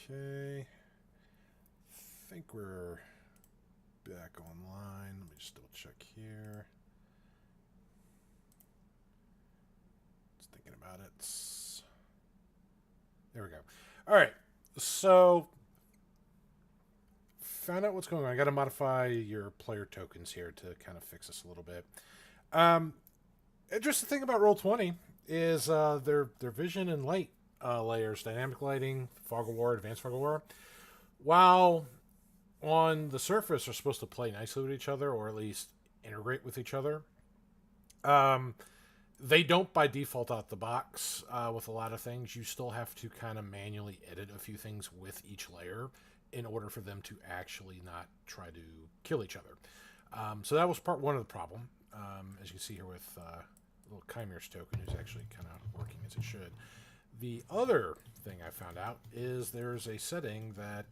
Okay. I think we're back online. Let me just double check here. Just thinking about it. There we go. All right. So, found out what's going on. I got to modify your player tokens here to kind of fix this a little bit. Interesting thing about Roll20 is their vision and light layers, dynamic lighting, fog of war, advanced fog of war. While on the surface are supposed to play nicely with each other, or at least integrate with each other, they don't by default out the box with a lot of things. You still have to kind of manually edit a few things with each layer in order for them to actually not try to kill each other. So that was part one of the problem. As you can see here with little Chimere's token, who's actually kind of working as it should. The other thing I found out is there's a setting that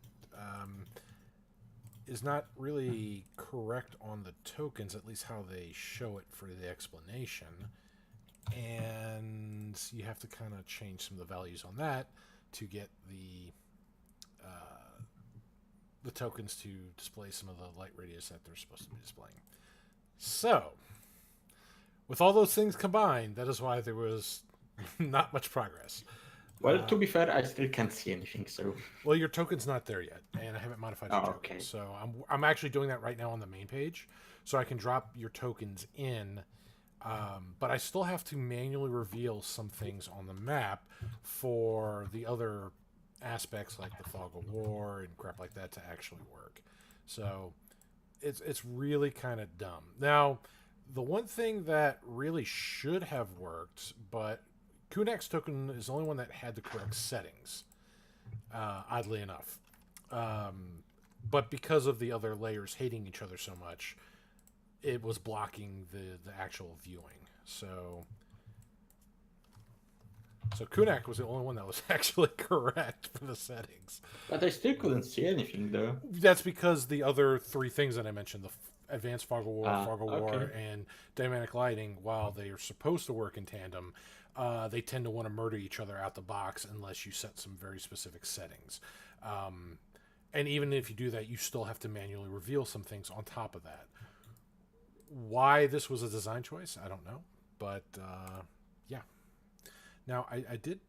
is not really correct on the tokens, at least how they show it for the explanation. And you have to kind of change some of the values on that to get the tokens to display some of the light radius that they're supposed to be displaying. So, with all those things combined, that is why there was not much progress. Well, to be fair, I still can't see anything, so... Well, your token's not there yet, and I haven't modified your token. Okay. So I'm actually doing that right now on the main page, so I can drop your tokens in, but I still have to manually reveal some things on the map for the other aspects like the fog of war and crap like that to actually work. So it's really kind of dumb. Now, the one thing that really should have worked, but Kunak's token is the only one that had the correct settings, oddly enough. But because of the other layers hating each other so much, it was blocking the actual viewing. So Kunak was the only one that was actually correct for the settings. But I still couldn't see anything, though. That's because the other three things that I mentioned, the advanced fog of war, and dynamic lighting, while they are supposed to work in tandem, they tend to want to murder each other out the box unless you set some very specific settings. And even if you do that, you still have to manually reveal some things on top of that. Why this was a design choice, I don't know. But, yeah. Now, I did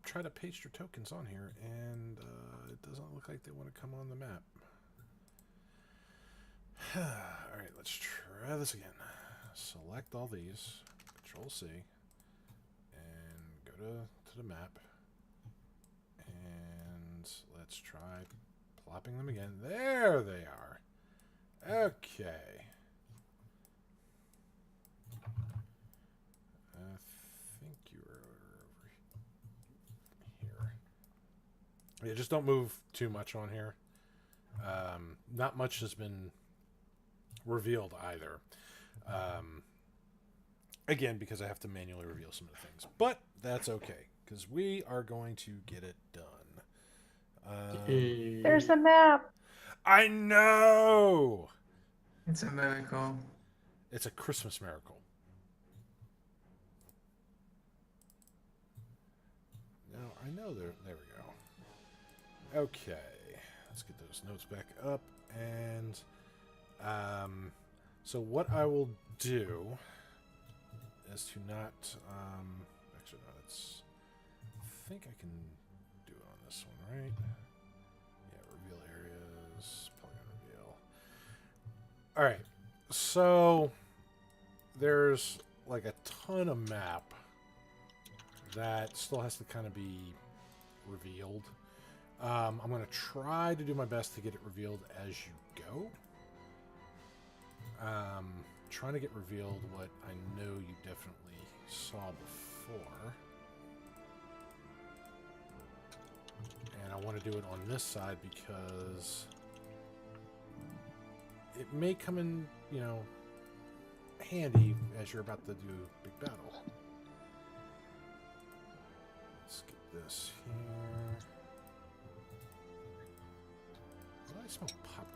try to paste your tokens on here, and it doesn't look like they want to come on the map. Alright, let's try this again. Select all these, Control-C, and go to the map. And let's try plopping them again. There they are. Okay. I think you're over here. Yeah, just don't move too much on here. Not much has been revealed either. Again, because I have to manually reveal some of the things. But that's okay, because we are going to get it done. There's a map. I know! It's a miracle. It's a Christmas miracle. No, I know there we go. Okay. Let's get those notes back up. And so what I will do is to not actually no, it's I think I can do it on this one, right? Yeah, reveal areas, polygon reveal. Alright, so there's like a ton of map that still has to kind of be revealed. I'm going to try to do my best to get it revealed as you go. Trying to get revealed what I know you definitely saw before. And I want to do it on this side because it may come in, you know, handy as you're about to do a big battle. Let's get this here. Why do I smell popcorn?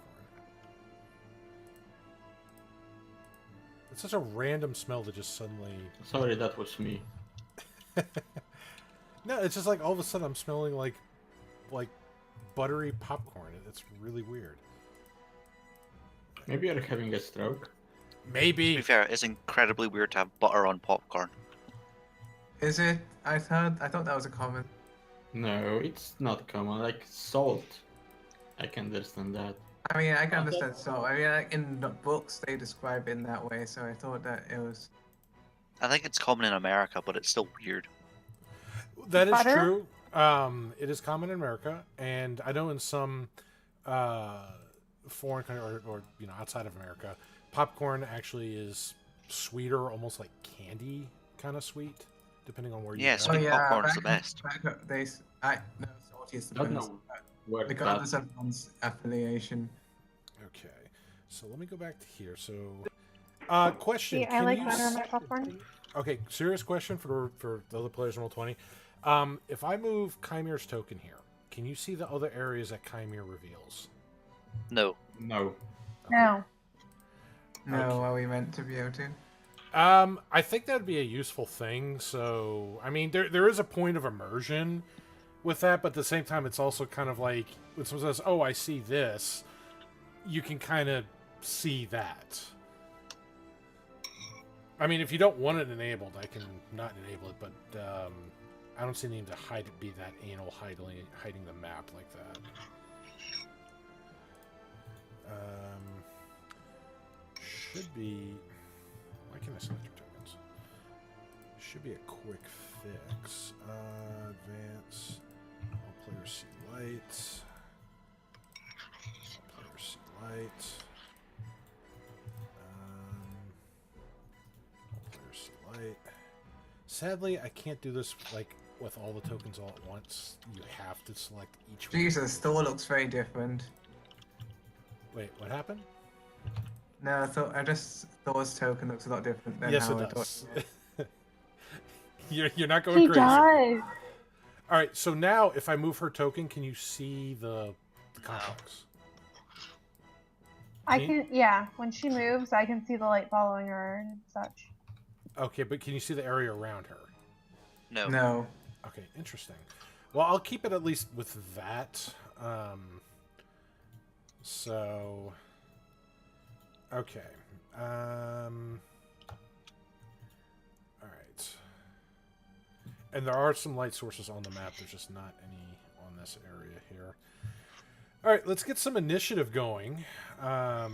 It's such a random smell to just suddenly... Sorry, that was me. No, it's just like all of a sudden I'm smelling like buttery popcorn. It's really weird. Maybe you're having a stroke. To Maybe. be fair, it's incredibly weird to have butter on popcorn. Is it? I thought that was a comment. No, it's not common. Like salt, I can understand that. I mean, I can understand. So, I mean, like, in the books they describe it in that way. So I thought that it was. I think it's common in America, but it's still weird. That is Butter? true. It is common in America, and I know in some foreign country or outside of America, popcorn actually is sweeter, almost like candy kind of sweet, depending on where you Yeah, go. sweet popcorn's the best. No, salty is the I don't best. know where Regardless that. of one's affiliation. Okay, so let me go back to here. So, question: See, I can like you butter on my popcorn. Okay, serious question for the other players in Roll20. If I move Chimere's token here, can you see the other areas that Chimere reveals? No. No. No. No, Okay. are we meant to be able to? I think that'd be a useful thing. So, I mean, there is a point of immersion with that, but at the same time, it's also kind of like when someone says, "Oh, I see this," you can kind of see that. I mean, if you don't want it enabled, I can not enable it, but I don't see any need to be that anal hiding the map like that. Should be. Why can't I select your tokens? Should be a quick fix. Advance. All players see light. All players see light. All players see light. Sadly, I can't do this like with all the tokens all at once. You have to select each one. Jesus, Thor looks very different. Wait, what happened? No, Thor's token looks a lot different than Yes, how it I does. thought. You're not going He crazy. does. All right, so now if I move her token, can you see the complex? I Me? can, yeah. When she moves, I can see the light following her and such. Okay, but can you see the area around her? No. No. Okay, interesting. Well, I'll keep it at least with that. So, okay. All right. And there are some light sources on the map. There's just not any on this area here. All right, let's get some initiative going. Wow,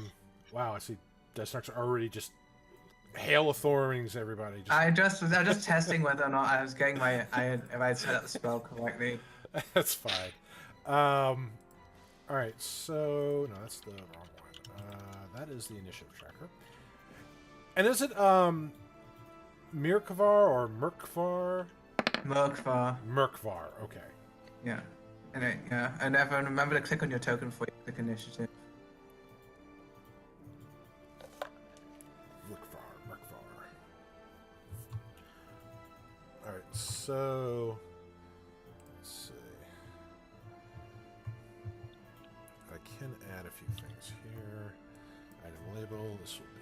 I see Death Snarks are already just hail of thorns, everybody. I was just testing whether or not I was getting if I had set up the spell correctly. That's fine. All right, so no, that's the wrong one. That is the initiative tracker. And is it Mirkvar or Merkvar? Merkvar. Merkvar. Okay. Yeah. And everyone remember to click on your token before you click initiative. Merkvar. All right, so let's see. I can add a few things here. Item label. This will be.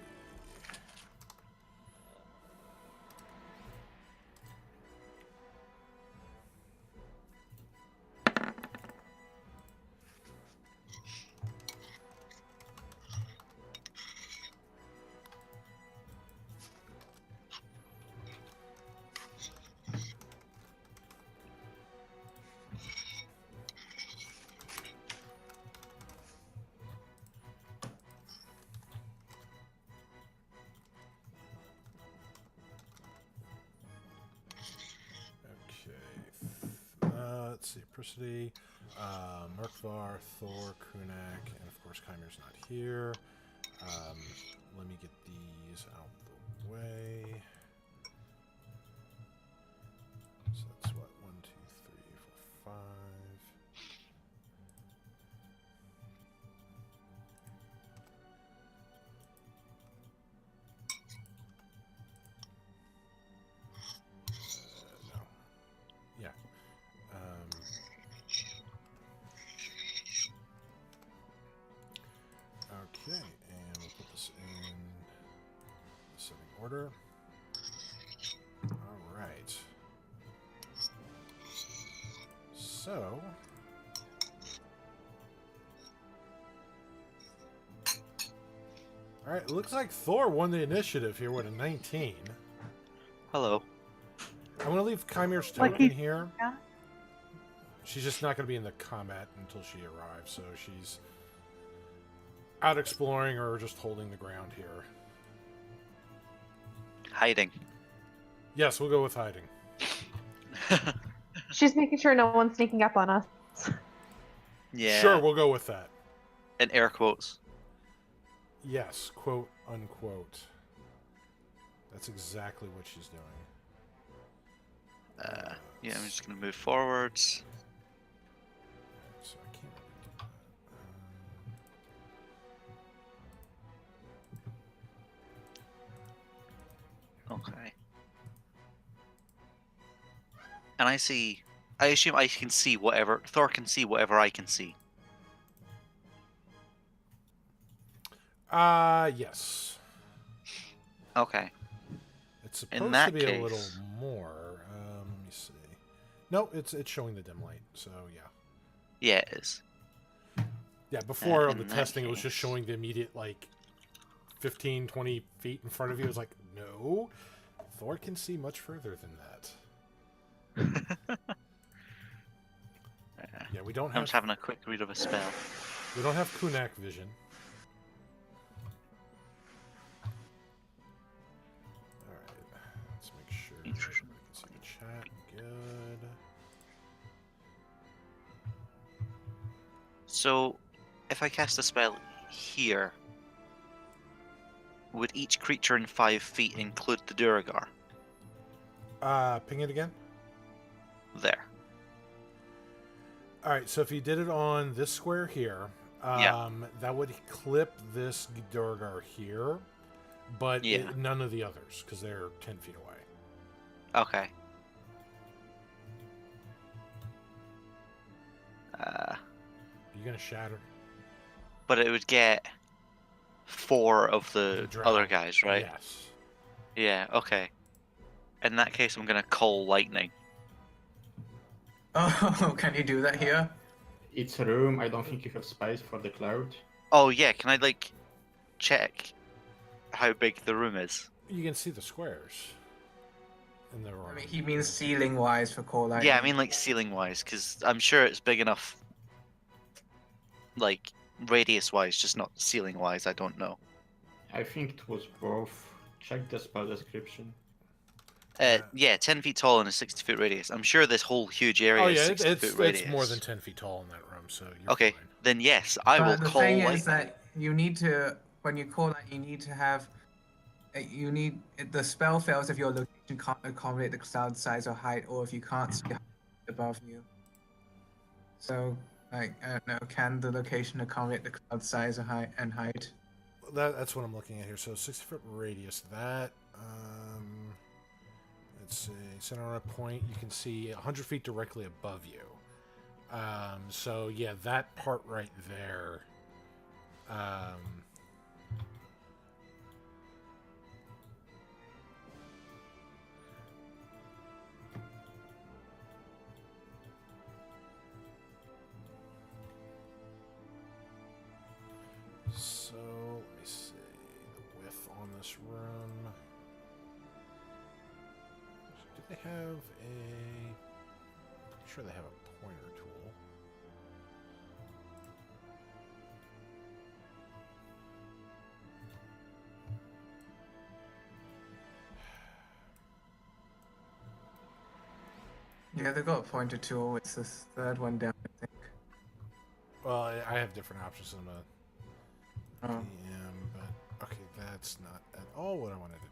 Let's see, Prisity, Merkvar, Thor, Kunak, and of course Chimere's not here. Let me get these out the way. So that's what, 1, 2, 3, 4, 5. No. Yeah. Okay, and we'll put this in the setting order. All right. All right, it looks like Thor won the initiative here with a 19. Hello. I'm gonna leave Chimere's Like token he's- here. Yeah. She's just not gonna be in the combat until she arrives, so she's out exploring or just holding the ground here. Hiding. Yes, we'll go with hiding. She's making sure no one's sneaking up on us. Yeah. Sure, we'll go with that. In air quotes. Yes, quote unquote. That's exactly what she's doing. Yeah, I'm just gonna move forwards. So I can't really do that. Okay. And I assume I can see whatever Thor can see whatever I can see. Yes. Okay. It's In supposed that to be a little case- more. Let me see. No, it's showing the dim light. So yeah. Yeah, it is. Yeah, before on in the that testing, it was just case- showing the immediate, like, 15, 20 feet in front of you. It was like, no, Thor can see much further than that. Yeah, we don't I'm have just having a quick read of a spell. we don't have Kunak vision. All right, let's make sure everybody can see the chat. Good. So, if I cast a spell here, would each creature in 5 feet include the Duragar? Ping it again. There. All right, so if you did it on this square here, Yeah. that would clip this Durgar here, but Yeah. none of the others because they're 10 feet away. Okay. Are you gonna shatter? But it would get 4 of the Drow. other guys, right? Yes. Yeah, okay. In that case, I'm gonna call lightning. Oh, can you do that here? It's a room. I don't think you have space for the cloud. Oh yeah, can I like check how big the room is? You can see the squares in the room. I mean, he means ceiling-wise for core lighting. Yeah, I mean like ceiling wise, because I'm sure it's big enough. Like radius wise, just not ceiling wise. I don't know. I think it was both. Check the spell description. Yeah, 10 feet tall and a 60-foot radius. I'm sure this whole huge area Oh is yeah, 60 it's foot radius. it's more than 10 feet tall in that room, so you're Okay, fine. then yes, I will But the call thing lightning. is that you need to, when you call that, you need to have, the spell fails if your location can't accommodate the cloud size or height, or if you can't see height above you. So, like, I don't know, can the location accommodate the cloud size or height and height? That's what I'm looking at here. So 60-foot radius. That let's see, center on a point. You can see 100 feet directly above you. So yeah, that part right there. So let me see the width on this room. Do they have a? I'm sure they have a pointer tool. Yeah, they've got a pointer tool. It's the third one down, I think. Well, I have different options on the Oh. DM, but okay, that's not at all what I wanted to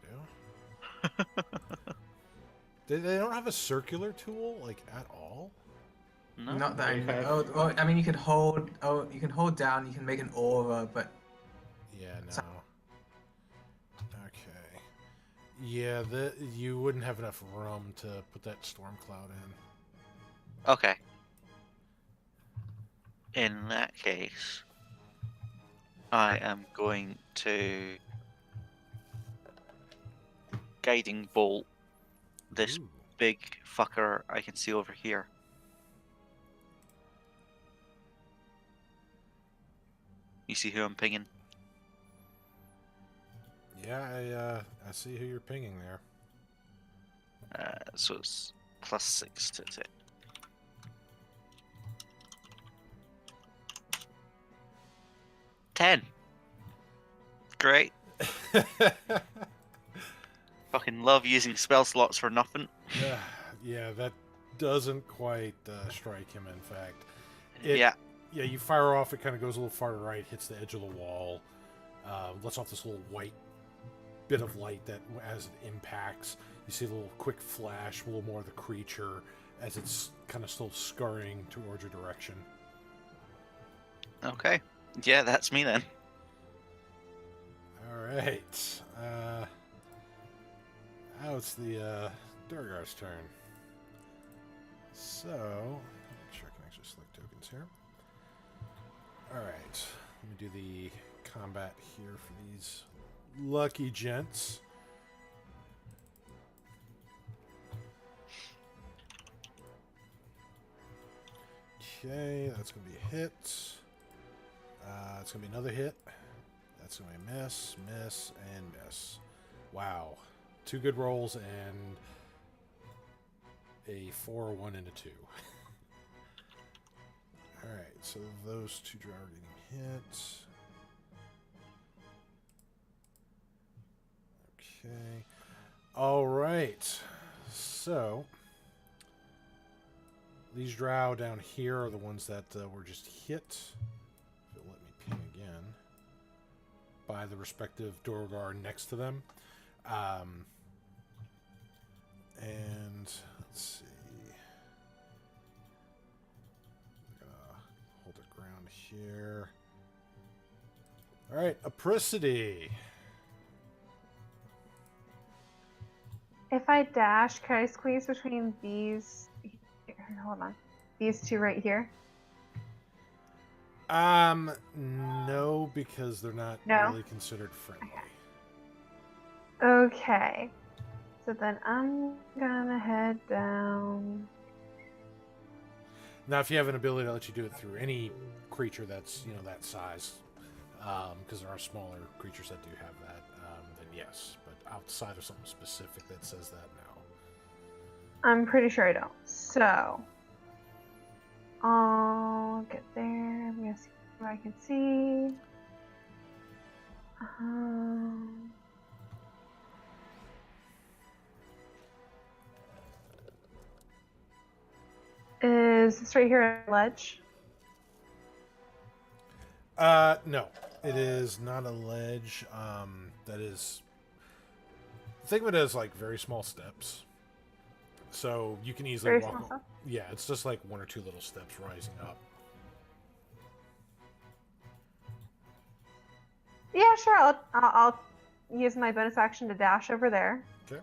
do. They don't have a circular tool like at all. No? Not that I They know. have- Oh, well, I mean, you can hold. Oh, you can hold down. You can make an aura, but Yeah, no. Okay. Yeah, you wouldn't have enough room to put that storm cloud in. Okay. In that case, I am going to guiding bolt this Ooh. big fucker I can see over here. You see who I'm pinging? Yeah, I see who you're pinging there. So it's +6 to hit. Ten. Great. Fucking love using spell slots for nothing. Yeah, that doesn't quite strike him, in fact. Yeah. Yeah, you fire off, it kind of goes a little farther right, hits the edge of the wall, lets off this little white bit of light that, as it impacts, you see a little quick flash, a little more of the creature, as it's kind of still scurrying towards your direction. Okay. Yeah, that's me then. Alright. Now it's the Durgar's turn. So, make sure I can actually select tokens here. Alright. Let me do the combat here for these lucky gents. Okay, that's going to be a hit. It's going to be another hit. That's going to be a miss, miss, and miss. Wow. 2 good rolls and a 4, 1, and a 2. Alright, so those 2 Drow are getting hit. Okay. Alright. So, these Drow down here are the ones that were just hit. If it'll let me ping again. By the respective Durgar next to them. And let's see. I'm gonna hold the ground here. All right, Apricity. If I dash, can I squeeze between these? Hold on. These 2 right here. No, because they're not No? really considered friendly. Okay. So then I'm gonna head down. Now, if you have an ability to let you do it through any creature that's, that size, because there are smaller creatures that do have that, then yes. But outside of something specific that says that, no. I'm pretty sure I don't. So I'll get there. I'm gonna see what I can see. Is this right here a ledge? No. It is not a ledge. That is... Think of it as, like, very small steps. So you can easily Very walk... small stuff? Yeah, it's just like 1 or 2 little steps rising up. Yeah, sure. I'll use my bonus action to dash over there. Okay.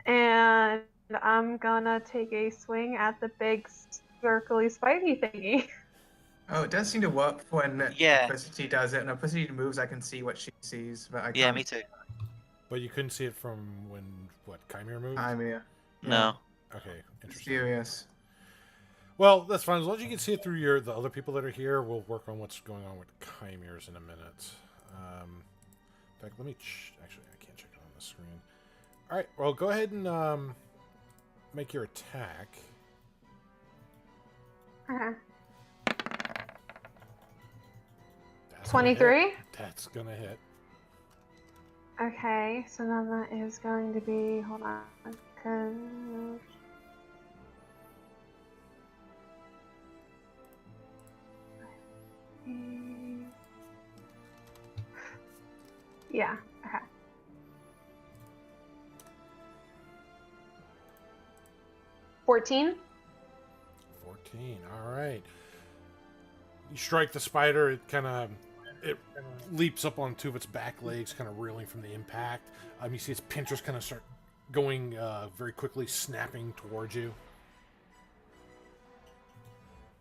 And I'm gonna take a swing at the big circly spidey thingy. Oh, it does seem to work when Yeah. Apricity does it. And Apricity moves, I can see what she sees, but I can't. Yeah, me too. But you couldn't see it from when, Chimera moved? I'm here. No. Okay, interesting. Serious. Well, that's fine. As long as you can see it through the other people that are here, we'll work on what's going on with chimeras in a minute. In fact, let me... Actually, I can't check it on the screen. All right, well, go ahead and make your attack. Uh-huh. That's gonna hit. 23? That's going to hit. Okay, so then that is going to be, hold on, 'cause... Yeah, okay. $14? 14, all right. You strike the spider, it leaps up on 2 of its back legs, kind of reeling from the impact. You see its pincers kind of start going very quickly, snapping towards you.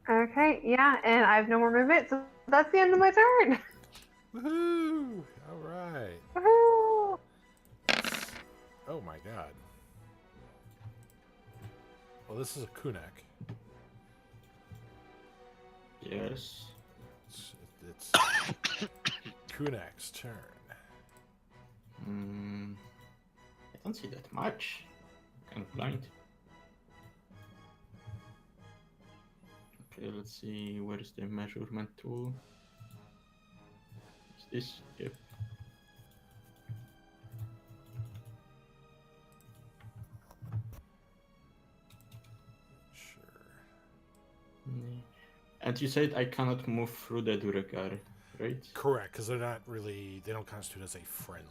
Okay, yeah, and I have no more movement, so that's the end of my turn. Woohoo! All right. Woohoo! Oh my god. Well, this is a Kunak. Yes. It's Kunak's turn. I don't see that much. Kind of blind. Okay, let's see. Where is the measurement tool? Is this? Yep. Sure. And you said I cannot move through the Durekar, right? Correct, because they're not really, they don't constitute as a friendly.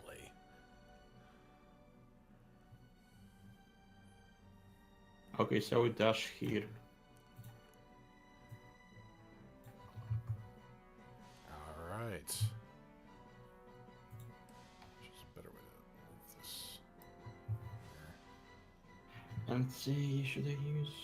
Okay, so we dash here. All right. Just a better way to move this. And see, should I use?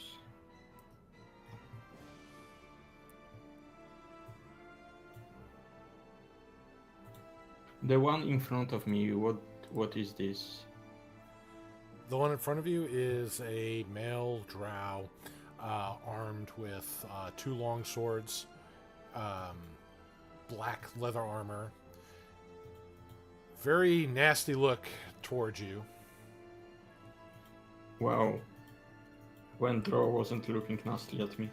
The one in front of me, what is this? The one in front of you is a male drow armed with 2 long swords, black leather armor. Very nasty look towards you. Wow. When Drow wasn't looking nasty at me.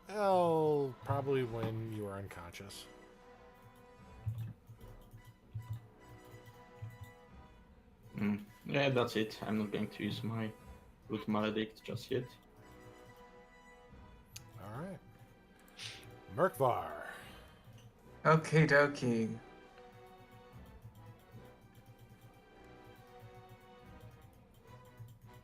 Well, probably when you were unconscious. Yeah, that's it. I'm not going to use my Root Maledict just yet. All right. Merkvar. Okay, dokie.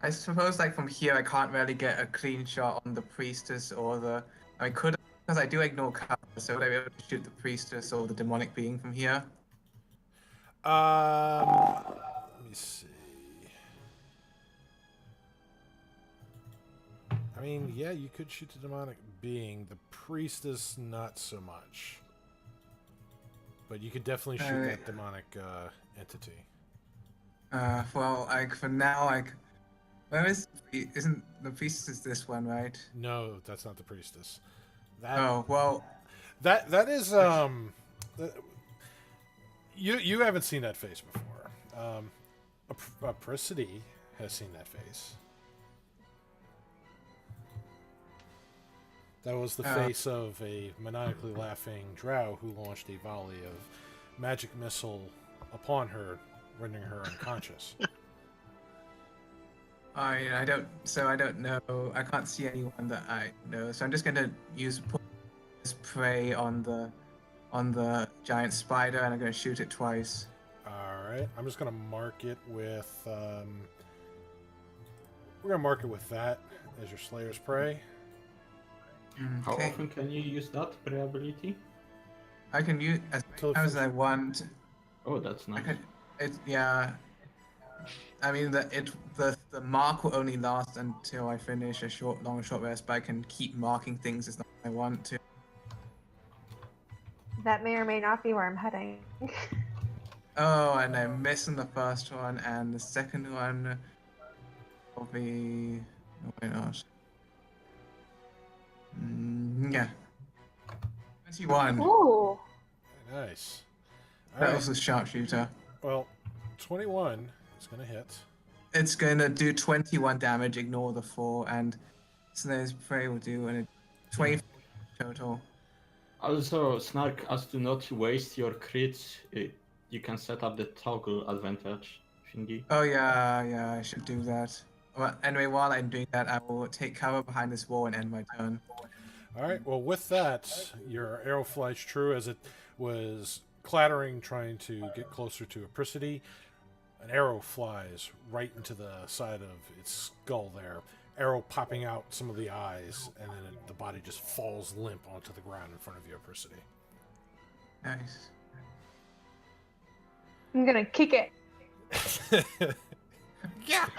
I suppose, like, from here, I can't really get a clean shot on the priestess or the. I could, because I do ignore cover, so would I be able to shoot the priestess or the demonic being from here? Let me see. I mean, yeah, you could shoot the demonic being. The priestess, not so much. But you could definitely shoot that demonic entity. Well, like, for now, like, where is, isn't the priestess this one, right? No, that's not the priestess. That, Oh, well, that is you haven't seen that face before. Apricity has seen that face. That was the face of a maniacally laughing drow who launched a volley of magic missile upon her, rendering her unconscious. I don't know. I can't see anyone that I know. So I'm just gonna put this prey on the giant spider, and I'm gonna shoot it twice. All right, I'm just gonna mark it with. We're gonna mark it with that as your Slayer's prey. How Okay. often can you use that prey ability? I can use as Till many times as I want. Oh, that's nice. Yeah. I mean the mark will only last until I finish a long short rest, but I can keep marking things as long as I want to. That may or may not be where I'm heading. Oh, and I'm missing the first one, and the second one will be. Oh, why not? Yeah. 21. Ooh. Nice. All That right. was a sharpshooter. Well, 21 is gonna hit. It's gonna do 21 damage, ignore the 4, and Slayer's Prey will do and 20 total. Also, Snark, as to not waste your crits, you can set up the toggle advantage thingy. Oh yeah, I should do that. Well, anyway, while I'm doing that, I will take cover behind this wall and end my turn. All right. Well, with that, your arrow flies true as it was clattering, trying to get closer to Apricity. An arrow flies right into the side of its skull there. Arrow popping out some of the eyes, and then the body just falls limp onto the ground in front of you, Apricity. Nice. I'm gonna kick it. Yeah.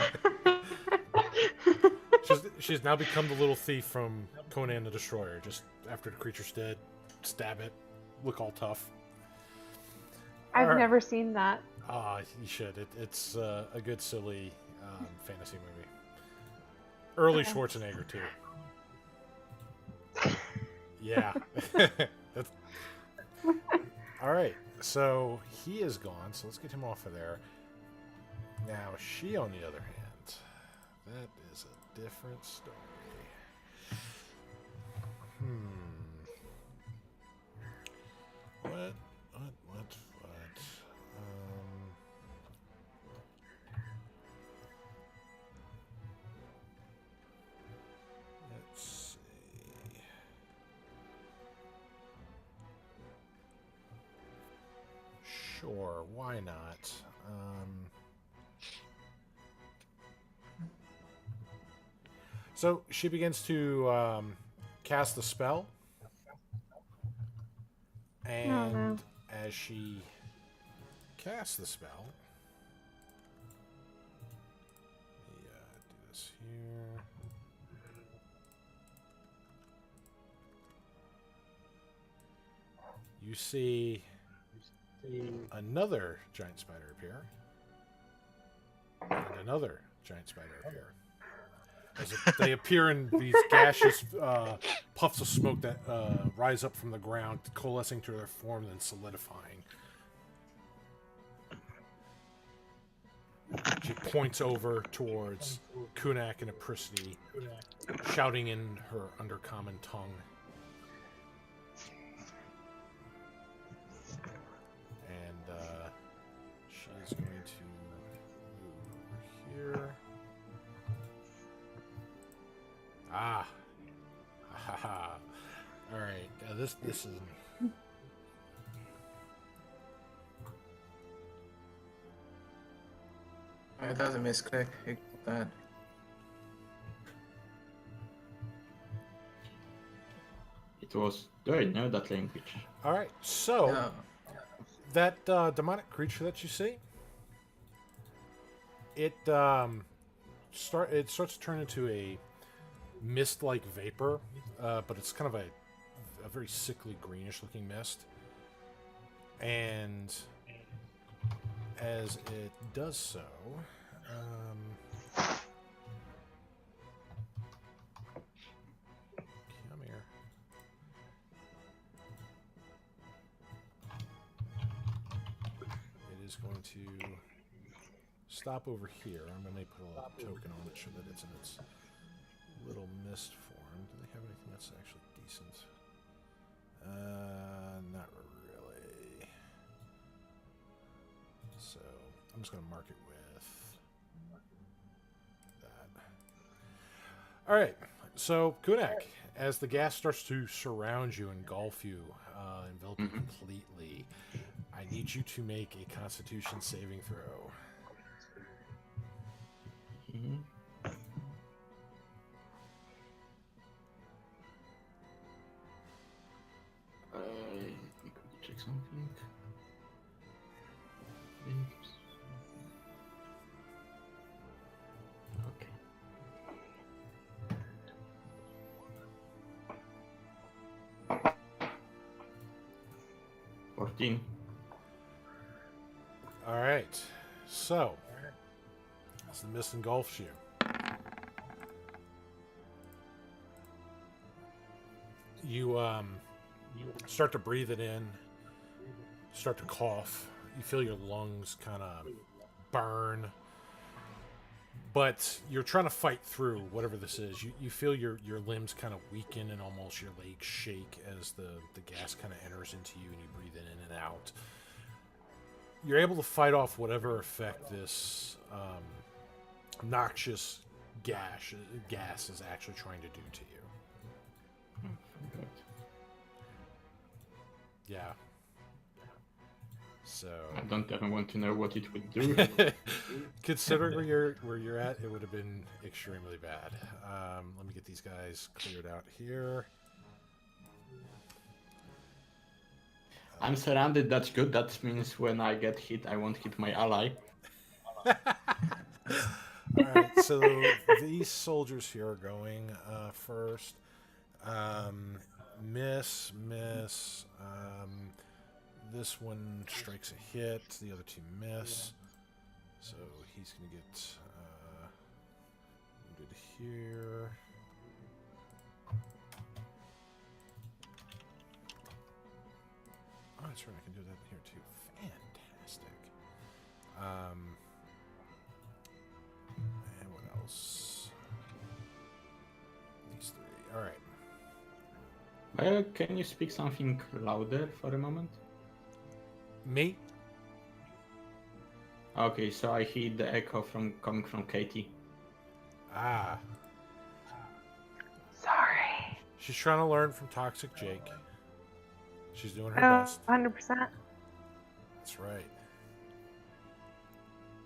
She's now become the little thief from Conan the Destroyer. Just after the creature's dead, stab it, look all tough. I've Alright. never seen that. You should. It's a good, silly fantasy movie. Early Okay. Schwarzenegger, too. Yeah. That's, All right, so he is gone, so let's get him off of there. Now, she, on the other hand, that is a different story. What? Let's see. Sure, why not? So she begins to cast the spell, and as she casts the spell, let me do this here. You see another giant spider appear, and another giant spider appear. As they appear in these gaseous puffs of smoke that rise up from the ground, coalescing to their form and solidifying. She points over towards Kunak and Apricity, shouting in her undercommon tongue. And she is going to move over here. Ah, ha ha. All right, this is. That was a misclick. Ignore that. It was there, no, that language. All right, so No. that demonic creature that you see, it starts to turn into a mist-like vapor, but it's kind of a very sickly greenish-looking mist. And as it does so, come here. It is going to stop over here. I'm going to put a little token on it so that it's in its little mist form. Do they have anything that's actually decent? Not really. So I'm just going to mark it with that. All right. So Kunak, as the gas starts to surround you, engulf you, envelop you completely, I need you to make a Constitution saving throw. Check something. Okay. $14. All right. So as the mist engulfs you, you start to breathe it in, start to cough. You feel your lungs kind of burn, but you're trying to fight through whatever this is. You feel your limbs kind of weaken and almost your legs shake as the gas kind of enters into you and you breathe it in and out. You're able to fight off whatever effect this noxious gas is actually trying to do to you. Good. Yeah. So I don't even want to know what it would do. considering where you're at, it would have been extremely bad. Let me get these guys cleared out here. I'm surrounded, that's good. That means when I get hit, I won't hit my ally. Alright, so these soldiers here are going first. Miss. This one strikes a hit. The other two miss. So he's going to get wounded here. Oh, that's answer, and I can do that here too. Fantastic. And what else? These three. All right. Can you speak something louder for a moment? Me? Okay, so I hear the echo coming from Katie. Ah. Sorry. She's trying to learn from Toxic Jake. She's doing her Oh, best. 100%. That's right.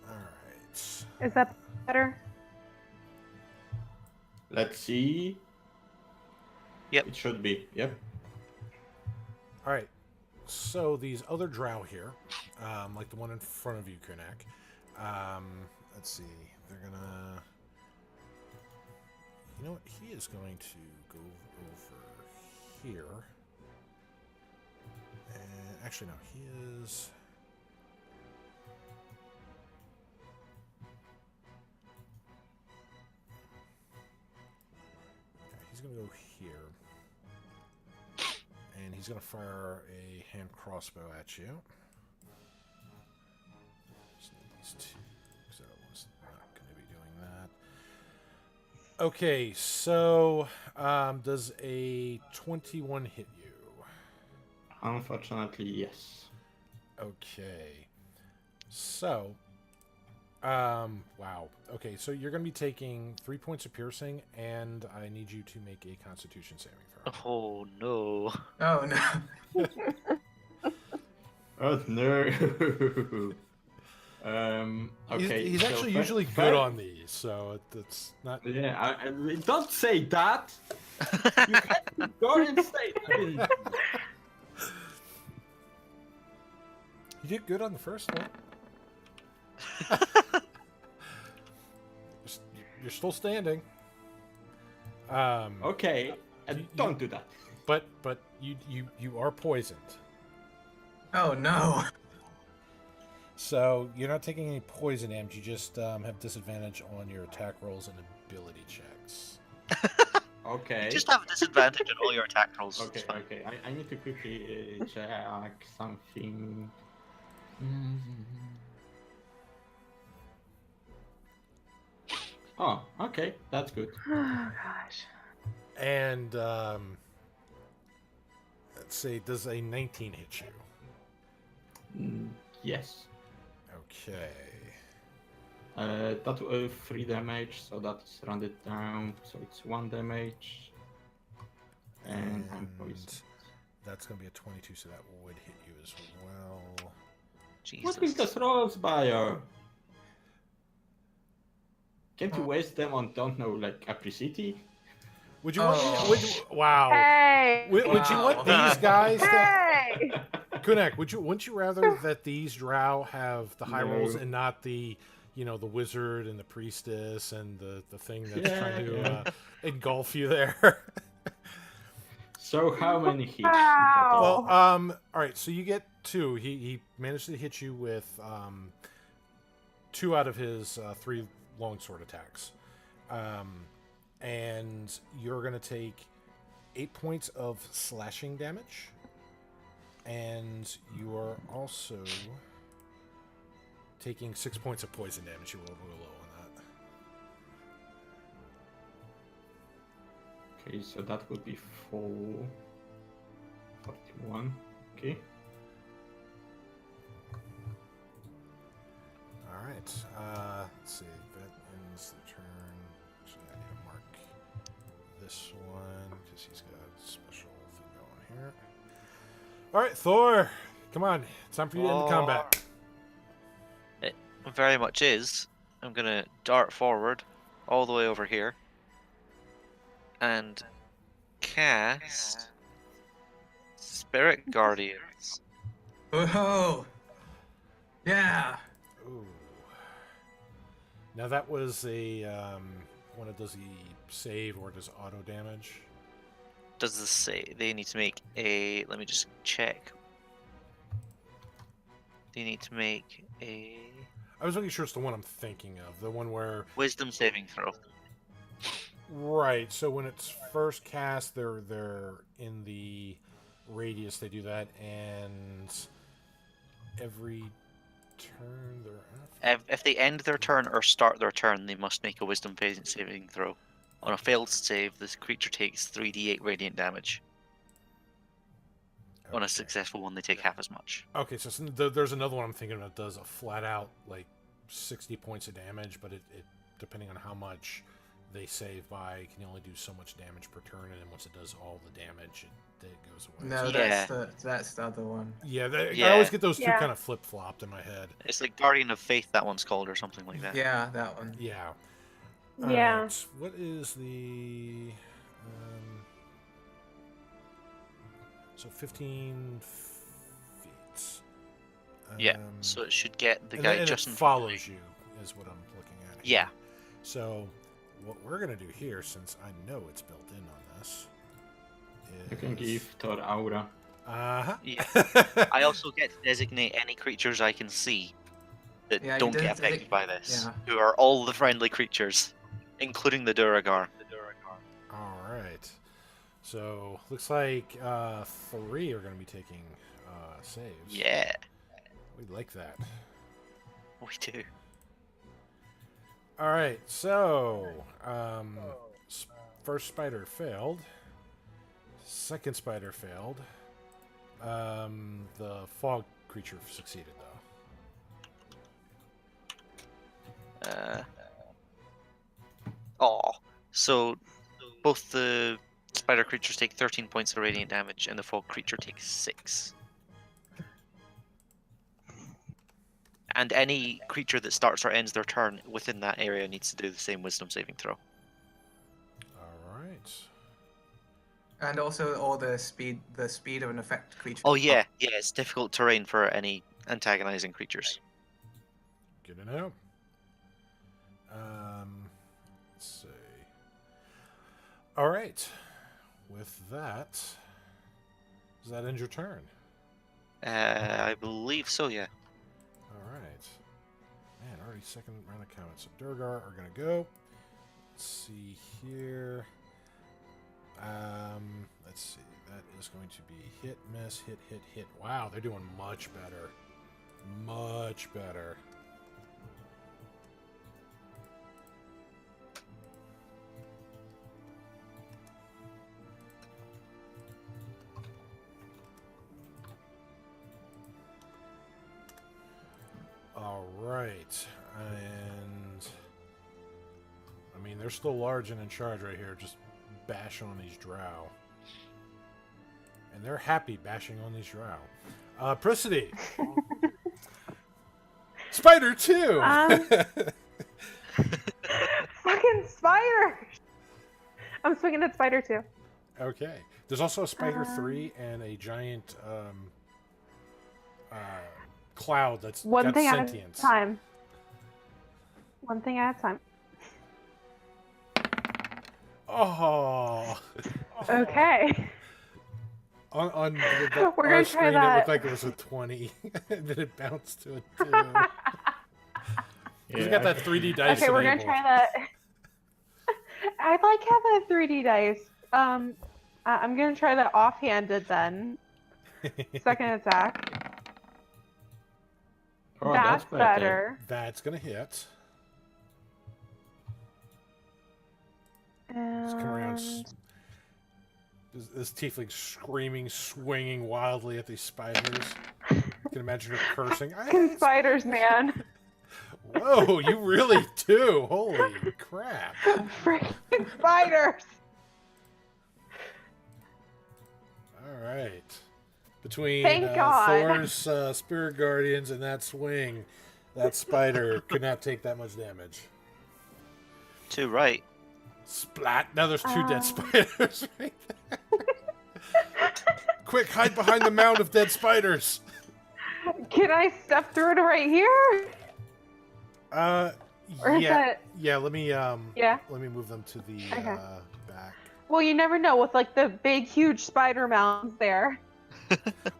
All right. Is that better? Let's see. Yep. It should be. Yep. All right. So these other drow here, like the one in front of you, Kunak, let's see. They're gonna... You know what? He is going to go over here. And actually, no, he is... Okay, he's going to go here. And he's going to fire a hand crossbow at you. Just need these two, because that one's not going to be doing that. Okay, so does a 21 hit you? Unfortunately, yes. Okay. So, wow. Okay, so you're going to be taking 3 points of piercing, and I need you to make a Constitution saving throw. Oh no. Oh no. Oh no. Okay. He's so actually fa- usually fa- good on these, so it's not... Yeah, don't say that. You can't go and say that. You did good on the first one. You're still standing. Okay, and don't do that. But you are poisoned. Oh no. So you're not taking any poison damage. You just have disadvantage on your attack rolls and ability checks. Okay. You just have a disadvantage on all your attack rolls. Okay, It's fine. okay. I need to quickly check something. Oh, okay, that's good. Oh gosh. And let's see, does a 19 hit you? Yes. Okay. That 3 damage, so that's rounded down, so it's 1 damage. And I'm poisoned. That's going to be a 22, so that would hit you as well. What with Jesus. those rolls, Bio? Can't you waste them on, don't know, like Apricity? Would you want? Oh. Wow. Hey! Would you want Wow. these guys? Hey! Kunak, wouldn't you rather that these drow have the high rolls No. and not the, the wizard and the priestess and the thing that's Yeah, trying to yeah. engulf you there? So how many hits? in Wow. total? Well, all right. So you get 2. He managed to hit you with 2 out of his 3 longsword attacks, and you're gonna take 8 points of slashing damage, and you are also taking 6 points of poison damage. You rolled real low on that. Okay, so that would be 41. Okay. All right. Let's see. That ends the turn. Actually, I need to mark this one because he's got a special thing going here. All right, Thor. Come on. It's time for you to end the combat. It very much is. I'm gonna dart forward all the way over here and cast Spirit Guardians. Oh. Yeah. Ooh. Now that was a when it does the save or does auto damage. Does this say they need to make a? Let me just check. They need to make a I was making sure it's the one I'm thinking of, the one where Wisdom saving throw. right. So when it's first cast, they're in the radius they do that, and every turn they're If they end their turn or start their turn, they must make a Wisdom saving throw. On a failed save, this creature takes 3d8 radiant damage. On a Okay. successful one, they take half as much. Okay, so there's another one I'm thinking of that does a flat out like 60 points of damage, but it depending on how much they save by, it can only do so much damage per turn, and then once it does all the damage, it goes away. No, Yeah. that's the other one. Yeah, I Yeah. always get those two Yeah. kind of flip flopped in my head. It's like Guardian of Faith, that one's called, or something like that. Yeah, that one. Yeah. Yeah. Alright, what is the so 15 feet. Yeah, so it should get the and guy then, just it in front of me. follows you, is what I'm looking at. Yeah. Here. So what we're gonna do here, since I know it's built in on this, is You can give Thor aura. Yeah. I also get to designate any creatures I can see that Yeah, you don't did get affected designate- by this, yeah. who are all the friendly creatures, including the Duragar. All right. So looks like 3 are going to be taking saves. Yeah, We like that. we do. All right. So first spider failed. Second spider failed. The fog creature succeeded though. So both the spider creatures take 13 points of radiant damage, and the fog creature takes 6. And any creature that starts or ends their turn within that area needs to do the same Wisdom saving throw. All right. And also all the speed of an effect creature. Oh yeah, it's difficult terrain for any antagonizing creatures. Good to know. Let's see. All right. With that, does that end your turn? I believe so, yeah. All right. Man, already second round of comments. So Durgar are going to go. Let's see here. Let's see. That is going to be hit, miss, hit, hit, hit. Wow, they're doing much better. Much better. All right, and I mean they're still large and in charge right here. Just bash on these Drow, and they're happy bashing on these Drow. Prissity, Spider 2. Fucking spiders! I'm swinging at spider 2. Okay, there's also a Spider 3 and a giant cloud that's One got thing sentience. at a time. One thing at a time. Oh. Okay. On We're our gonna try screen, it that. looked like it was a 20, and then it bounced to a 2. We got that 3D dice. Okay, we're gonna enabled. try that. I'd like to have that 3D dice. I'm gonna try that offhanded then. Second attack. Oh, That's that's better. better. That's gonna hit. Just come around. And This tiefling screaming, swinging wildly at these spiders. You can imagine her cursing. fucking spiders, man. Whoa, you really do! Holy crap! Freaking spiders. All right. Between Thank God. Thor's Spirit Guardians and that swing, that spider could not take that much damage. 2 right. Splat! Now there's 2 dead spiders right there. Quick, hide behind the mound of dead spiders. Can I step through it right here? Or is Yeah, that... yeah. Let me Yeah. let me move them to the Okay. back. Well, you never know with like the big, huge spider mounds there.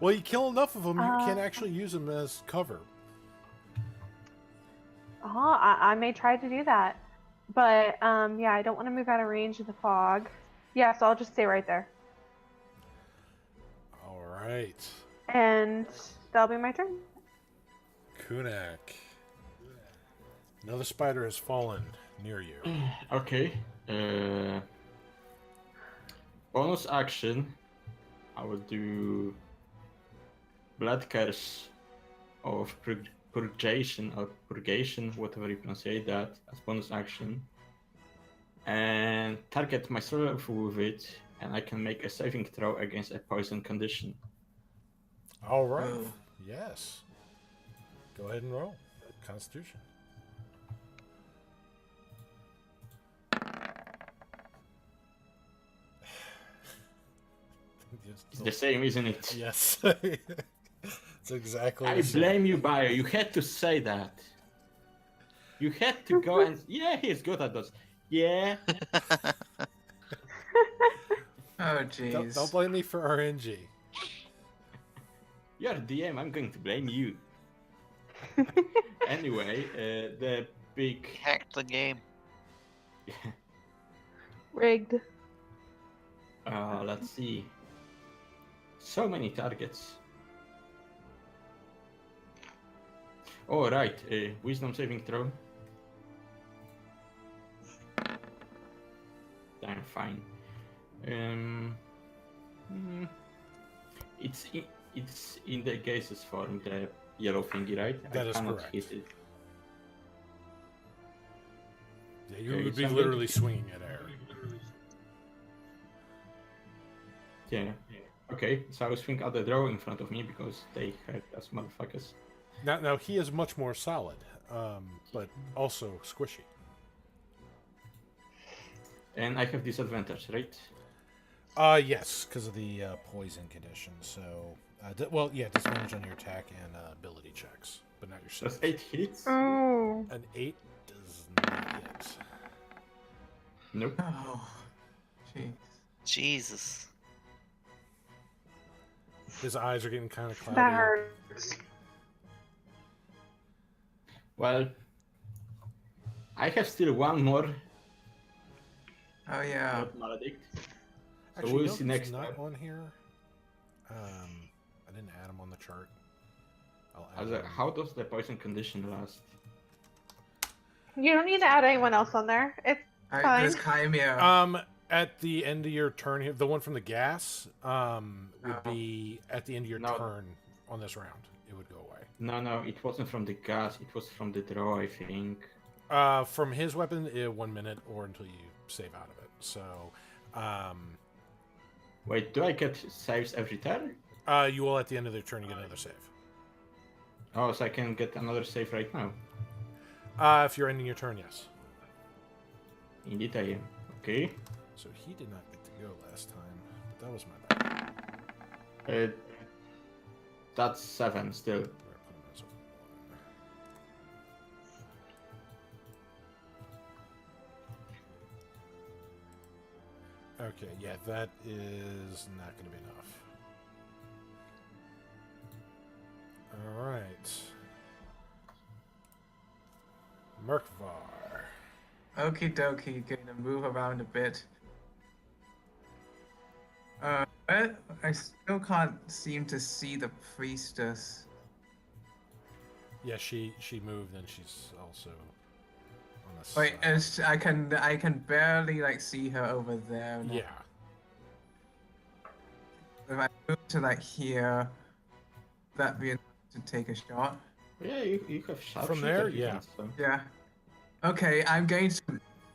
Well, you kill enough of them, you can Uh, actually use them as cover. I may try to do that. But, yeah, I don't want to move out of range of the fog. Yeah, so I'll just stay right there. All right. And that'll be my turn. Kunak. Another spider has fallen near you. Okay. Bonus action. I will do Blood Curse of Purgation or Purgation, whatever you pronounce that, as bonus action. And target myself with it, and I can make a saving throw against a poison condition. All right. Oh. Yes. Go ahead and roll. Constitution. It's the same, isn't it? Yes. It's exactly I the same. blame you, Bio. You had to say that. You had to go and yeah, he's good at those. Yeah. Oh Don't jeez. blame me for RNG. You're DM. I'm going to blame you. Anyway, the big. Hacked the game. Rigged. Let's see. So many targets. Oh right, wisdom saving throw. Damn fine. It's in the gaseous form, the yellow thingy, right? That I is cannot correct. hit it. Yeah, you Okay, would so be I'm literally going to- swinging at air. Yeah. Okay, so I was thinking other Drow in front of me because they hurt as motherfuckers. Now he is much more solid, but also squishy. And I have disadvantage, right? Yes, because of the poison condition. So, disadvantage on your attack and ability checks, but not your That's saves. 8 hits. Oh. An 8 does not hit. Nope. Oh, jeez. Jesus. His eyes are getting kind of cloudy. That hurts. Well, I have still one more Oh yeah. maledict. Actually, we'll you know see who's next not time. on here. I didn't add him on the chart. I'll add As a, him. how does the poison condition last? You don't need to add anyone else on there. It's fine. There's Chimera. At the end of your turn here, the one from the gas would Oh. be at the end of your No. turn on this round. It would go away. No, it wasn't from the gas. It was from the draw, I think. From his weapon, 1 minute or until you save out of it. So, Wait, do I get saves every turn? you will at the end of the turn you get another save. Oh, so I can get another save right now. If you're ending your turn, yes. Indeed, I am. Okay. So he did not get to go last time, but that was my bad. That's 7 still. We're gonna put him as a 1. Okay, yeah, that is not going to be enough. All right. Merkvar. Okie dokie, gonna move around a bit. I still can't seem to see the priestess. Yeah, she moved, and she's also on the Wait, side. I can barely like see her over there. Now. Yeah. If I move to like here, that'd be enough to take a shot. Yeah, you have sharp From there, yeah. Yeah. Okay, I'm going to.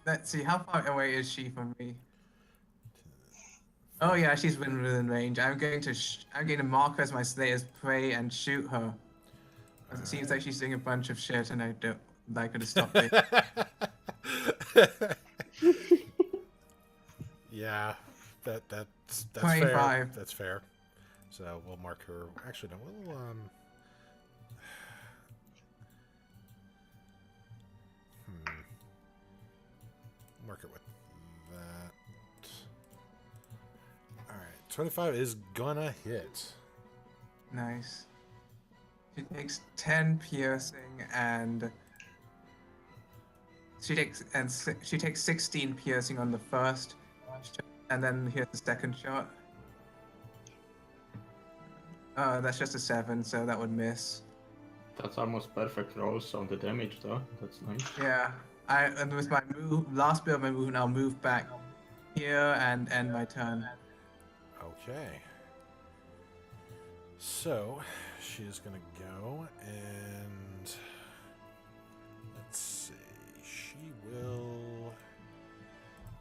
Let's see, how far away is she from me? Oh yeah, she's within range. I'm going to mark her as my Slayer's prey and shoot her. 'Cause it seems like she's doing a bunch of shit, and I don't like her to stop it. Yeah, that's 25. fair. That's fair. So we'll mark her. Actually, no, we'll mark it with that. All right, 25 is gonna hit. Nice. She takes 10 piercing and she takes 16 piercing on the first shot, and then here's the second shot. That's just a 7, so that would miss. That's almost perfect rolls on the damage, though. That's nice. Yeah. And with my last bit of my movement, I'll move back here and end my turn. Okay. So, she is going to go and... Let's see. She will...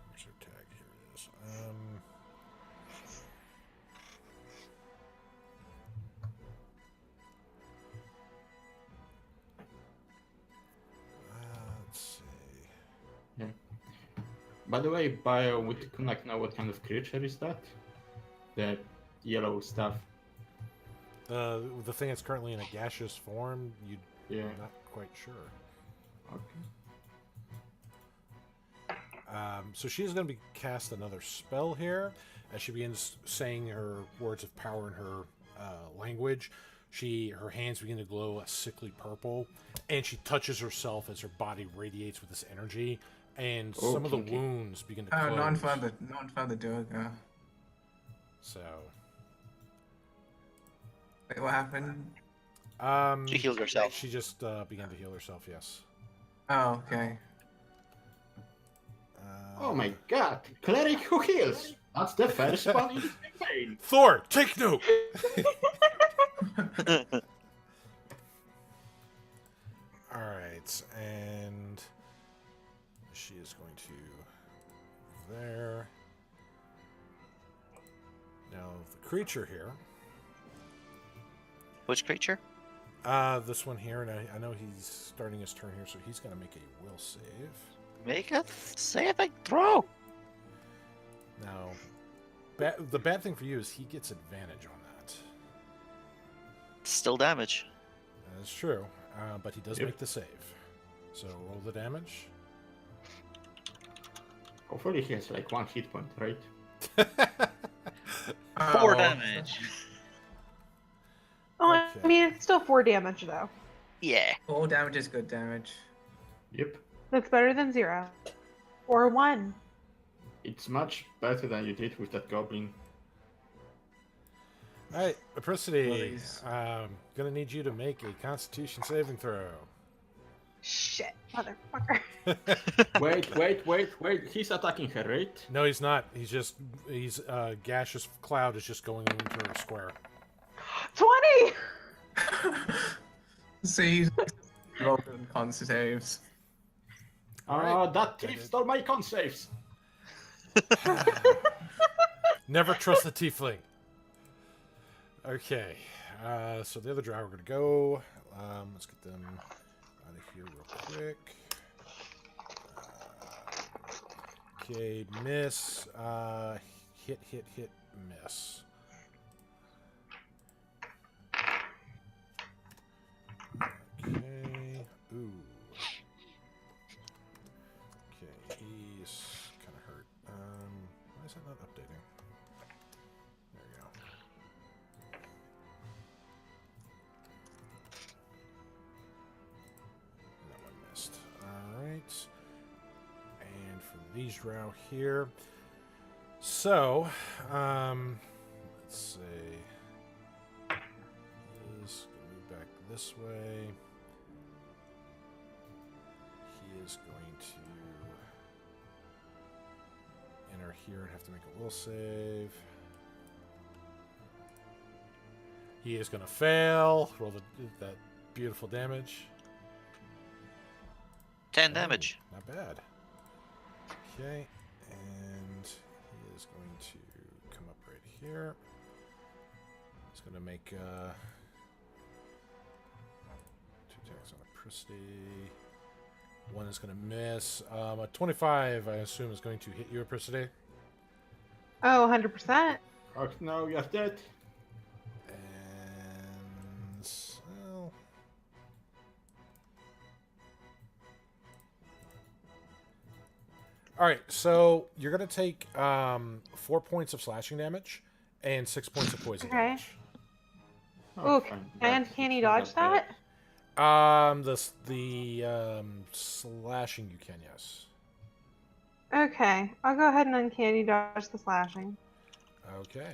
Where's her tag? Here it is. Let's see. Yeah. By the way, Bio, would Kunak know what kind of creature is that? The yellow stuff. The thing that's currently in a gaseous form, Yeah. not quite sure. Okay. So she's going to cast another spell here. As she begins saying her words of power in her language, her hands begin to glow a sickly purple, and she touches herself as her body radiates with this energy, and Oh, some of the kinky. wounds begin to Oh, close. non-found the door. So, Wait, what happened? She healed herself. She just began to heal herself. Yes. Oh, okay. Oh my god! Cleric who heals! That's the first one in the campaign! Thor, take note. All right, and she is going to there. Now the creature here. Which creature? This one here, and I know he's starting his turn here, so he's going to make a will save. Make a saving throw. Now, the bad thing for you is he gets advantage on that. Still damage. That is true, but he does Yep. make the save. So roll the damage. Hopefully he has like 1 hit point, right? 4 Oh. damage. Oh, Okay. I mean, it's still 4 damage, though. Yeah. 4 damage is good damage. Yep. That's better than 0. Or 1. It's much better than you did with that goblin. All right, Apricity, Please. gonna need you to make a Constitution saving throw. Shit, motherfucker. Wait. He's attacking her, right? No, he's not. He's gaseous cloud is just going into her square. 20! See, rolled in con saves. Alright. That thief stole my con saves! Never trust the tiefling. Okay, so the other drow are gonna go. Let's get them out of here real quick. Okay, miss. Hit, miss. Okay. Ooh. Okay, he's kind of hurt. Why is that not updating? There we go. That one missed. Alright. And for these drow here. So, let's see. This gonna move back this way. He is going to enter here and have to make a will save. He is going to fail. Roll that beautiful damage. 10 damage. Oh, not bad. Okay, and he is going to come up right here. He's going to make 2 attacks on Apricity. One is going to miss. A 25, I assume, is going to hit you, Apricity. Oh, 100%. Oh no, you're dead. And well, all right. So you're gonna take 4 points of slashing damage and 6 points of poison Okay. damage. Ooh, Fine. can he dodge that? The slashing you can, yes. Okay, I'll go ahead and uncanny dodge the slashing. Okay.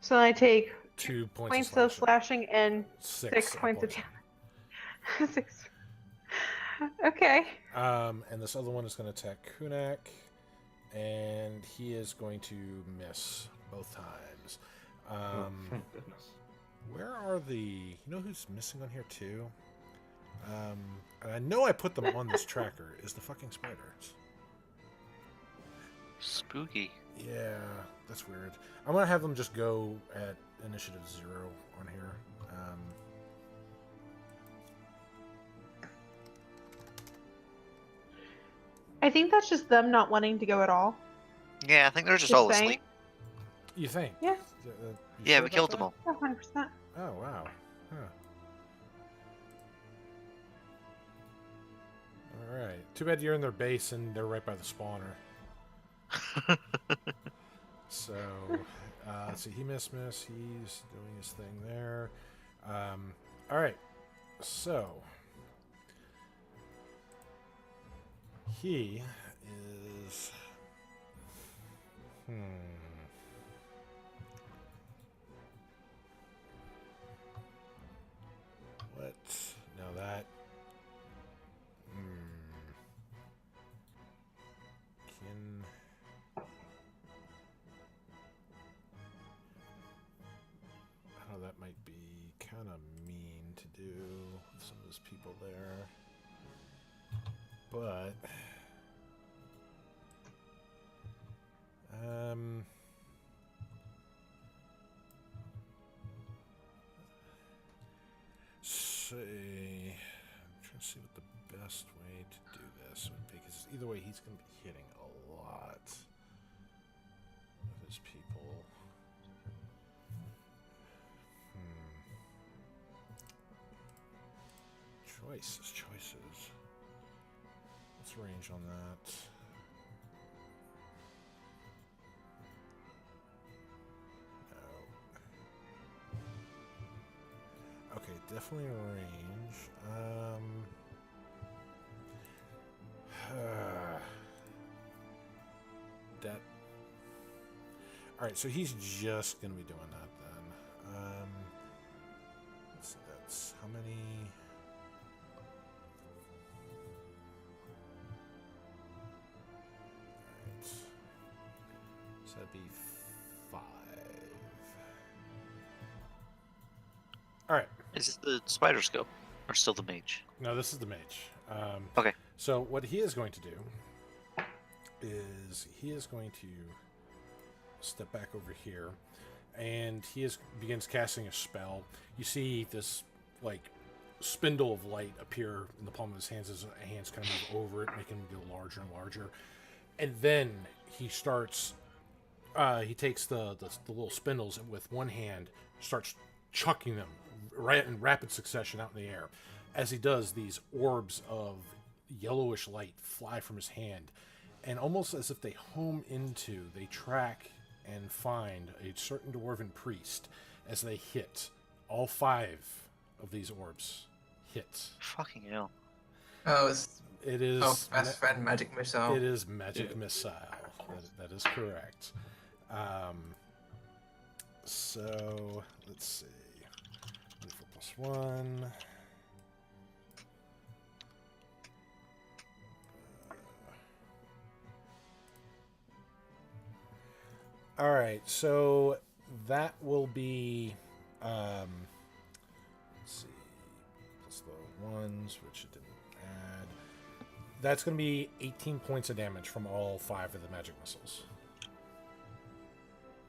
So I take 2 points of of slashing. slashing and 6 points of damage. 6. Okay. And this other one is going to attack Kunak, and he is going to miss both times. Thank goodness. Where are the... You know who's missing on here too? And I know I put them on this tracker, is the fucking spiders. Spooky. Yeah, that's weird. I'm going to have them just go at initiative 0 on here. I think that's just them not wanting to go at all. Yeah, I think they're just Just all saying. asleep. You think? Yeah. You Yeah, sure we about killed them that? all. 100%. Oh, wow. Huh. Alright. Too bad you're in their base and they're right by the spawner. So, let's see. He miss. He's doing his thing there. Alright. So, he is... What? Now that... Can... Oh, that might be kind of mean to do with some of those people there. But... Say, I'm trying to see what the best way to do this would be, because either way he's going to be hitting a lot of his people. Choices. What's the range on that? Okay, definitely a range. That. Alright, so he's just gonna be doing that then. Let's see, that's how many? Alright. So that'd be 5. Alright. Is it the spider scope or still the mage? No, this is the mage. Okay. So what he is going to do is he is going to step back over here, and begins casting a spell. You see this like spindle of light appear in the palm of his hands as hands kind of move over it, making him get larger and larger. And then he starts. He takes the little spindles and with one hand starts chucking them right in rapid succession out in the air. As he does, these orbs of yellowish light fly from his hand, and almost as if they they track and find a certain dwarven priest as they hit. All 5 of these orbs hit. Fucking hell. Oh, It is. best friend magic missile. It is magic missile. That is correct. So let's see. 4 + 1. All right, so that will be, let's see, plus the ones, which it didn't add. That's going to be 18 points of damage from all 5 of the magic missiles.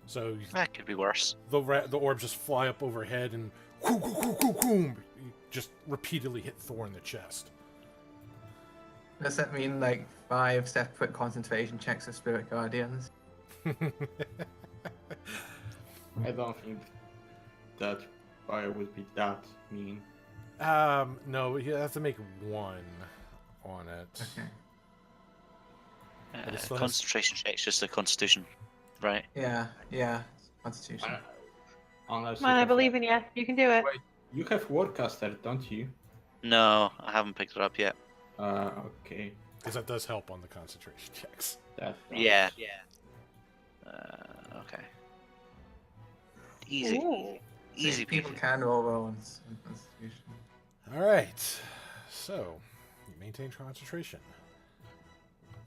So That could be worse. the orbs just fly up overhead and just repeatedly hit Thor in the chest. Does that mean like 5 separate concentration checks of spirit guardians? I don't think that fire would be that mean. No, you have to make 1 on it. Okay. But it still has- Concentration check's just a constitution, right? Yeah. Constitution. Unless Come on, I believe in you. You can do it. Wait, you have Warcaster, don't you? No, I haven't picked it up yet. Okay. Because that does help on the concentration checks. That. Yeah. Okay. Easy. Ooh. Easy People peasy. can roll well in Constitution. All right. So, maintain concentration.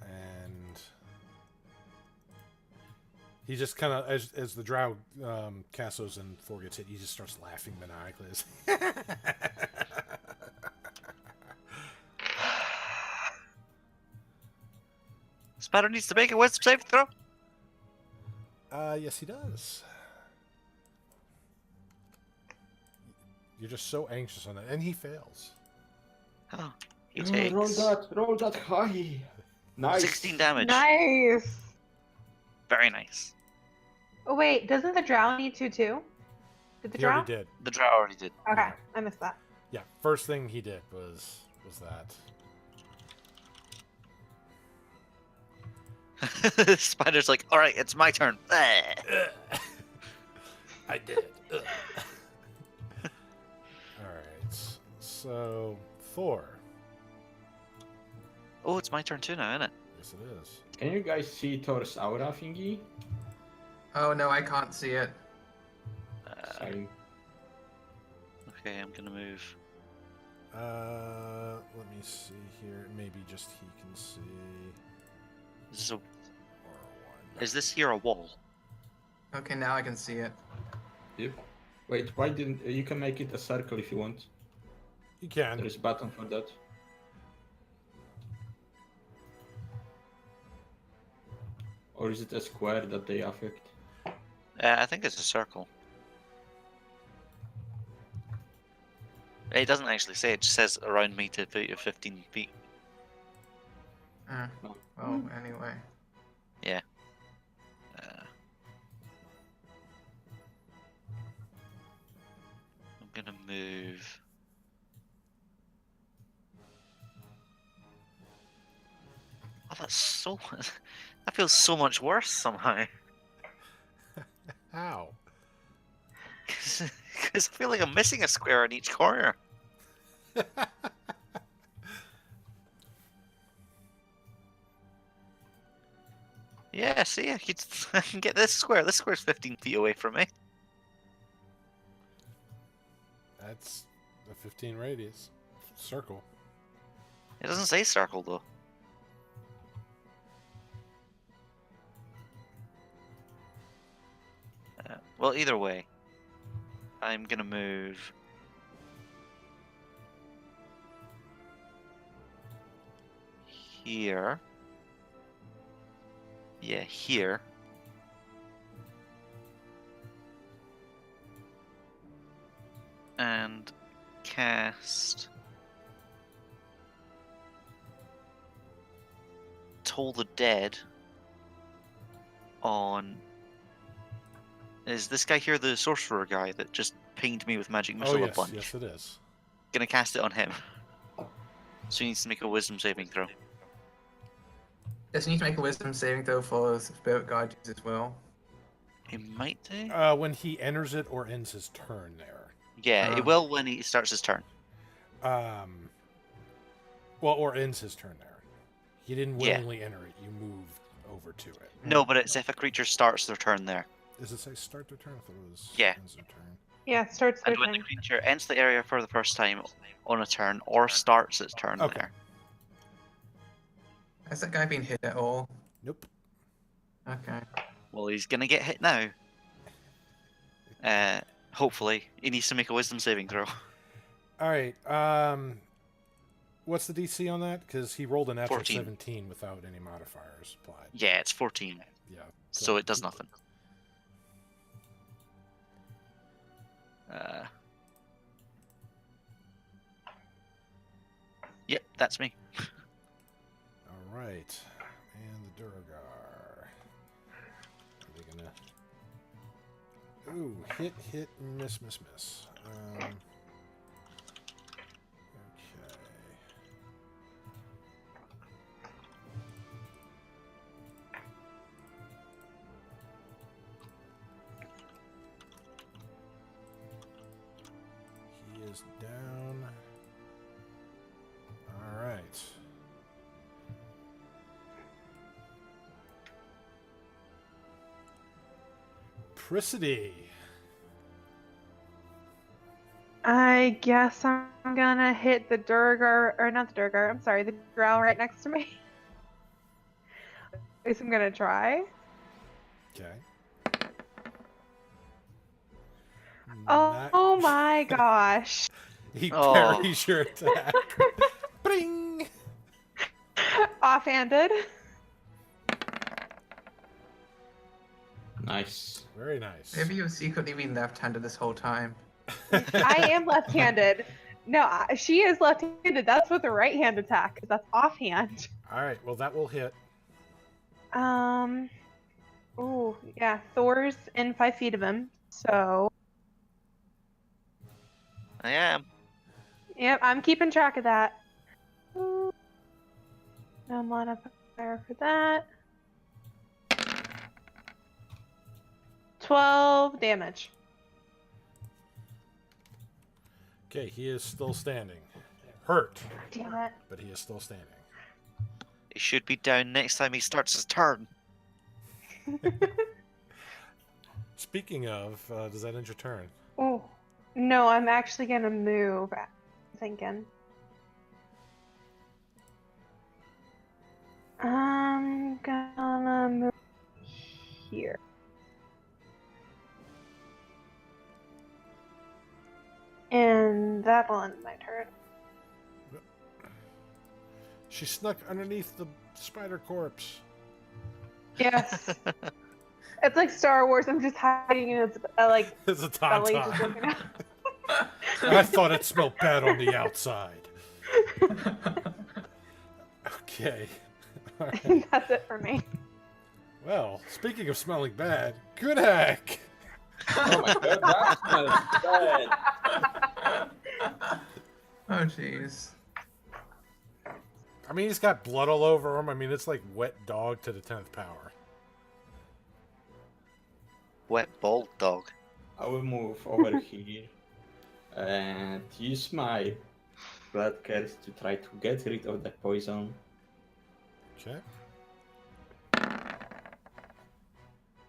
And he just kind of, as the Drow casts those and Thor gets hit, he just starts laughing maniacally. Spider needs to make a wisdom saving throw. Yes, he does. You're just so anxious on that, and he fails. Oh, he Oh, takes roll that high. Nice. 16 damage. Nice. Very nice. Oh wait, doesn't the drow need to too? Did the He drow? already did. The Drow already did. Okay, Yeah. I missed that. Yeah, first thing he did was that. Spider's like, all right, it's my turn. I did it. Alright, so Thor. Oh, it's my turn too now, isn't it? Yes, it is. Can you guys see Thor's aura thingy? Oh no, I can't see it. Same. Okay, I'm gonna move. Let me see here. Maybe just he can see. Is this, a, Or one. is this here a wall? Okay, now I can see it. Yep. Wait, why didn't you can make it a circle if you want? You can. There is a button for that. Or is it a square that they affect? I think it's a circle. It doesn't actually say, it just says around me to 15 feet. Uh, No. well, anyway. I'm gonna move. Oh, that's so. That feels so much worse somehow. How? Because I feel like I'm missing a square in each corner. Yeah, see, I can get this square. This square's 15 feet away from me. That's a 15 radius circle. It doesn't say circle though. Well, either way, I'm gonna move. Here. Yeah, here. And cast Toll the Dead on. Is this guy here the sorcerer guy that just pinged me with magic missile Oh a yes, bunch? yes it is. Gonna cast it on him. So he needs to make a wisdom saving throw. Does he need to make a wisdom saving throw for spirit guardians as well? He might do. When he enters it or ends his turn there. Yeah, it will when he starts his turn. Well, or ends his turn there. He didn't Yeah. willingly enter it. You moved over to it. No, but it's if a creature starts their turn there. Does it say start their turn? I thought it was Yeah. ends their turn. Yeah, it starts their And when the turn. creature enters the area for the first time on a turn or starts its turn Okay. there. Has that guy been hit at all? Nope. Okay. Well, he's gonna get hit now. Hopefully. He needs to make a wisdom saving throw. All right. What's the DC on that? Because he rolled a natural 14. 17 without any modifiers applied. Yeah, it's 14. Yeah. So it does nothing. Yep, that's me. All right. And the Duragar. Are they gonna? Ooh, hit, miss. Okay. He is down. All right. Pricity. I guess I'm gonna hit the Durgar, or not the Durgar, I'm sorry, the Drow right next to me. At least I'm gonna try. Okay. Oh my gosh. He Oh. parries your attack. Bing! Offhanded. Nice. Very nice. Maybe you've secretly been left-handed this whole time. I am left-handed. No, she is left-handed. That's with the right-hand attack. That's offhand. All right. Well, that will hit. Oh, yeah. Thor's in 5 feet of him. So, I am. yep, I'm keeping track of that. No modifier for that. 12 damage. Okay, he is still standing. Hurt, Damn it. but he is still standing. He should be down next time he starts his turn. Speaking of, does that end your turn? Oh, no, I'm actually gonna move. I'm thinking. I'm gonna move here. And that'll end my turn. She snuck underneath the spider corpse. Yes. It's like Star Wars. I'm just hiding in its like It's a belly, just tauntaun. looking out. I thought it smelled bad on the outside. Okay. All right. That's it for me. Well, speaking of smelling bad, good hack. Oh my god, that smells bad. Oh jeez. I mean, he's got blood all over him. I mean, it's like wet dog to the 10th power. Wet bald dog. I will move over here and use my blood curse to try to get rid of the poison. Okay.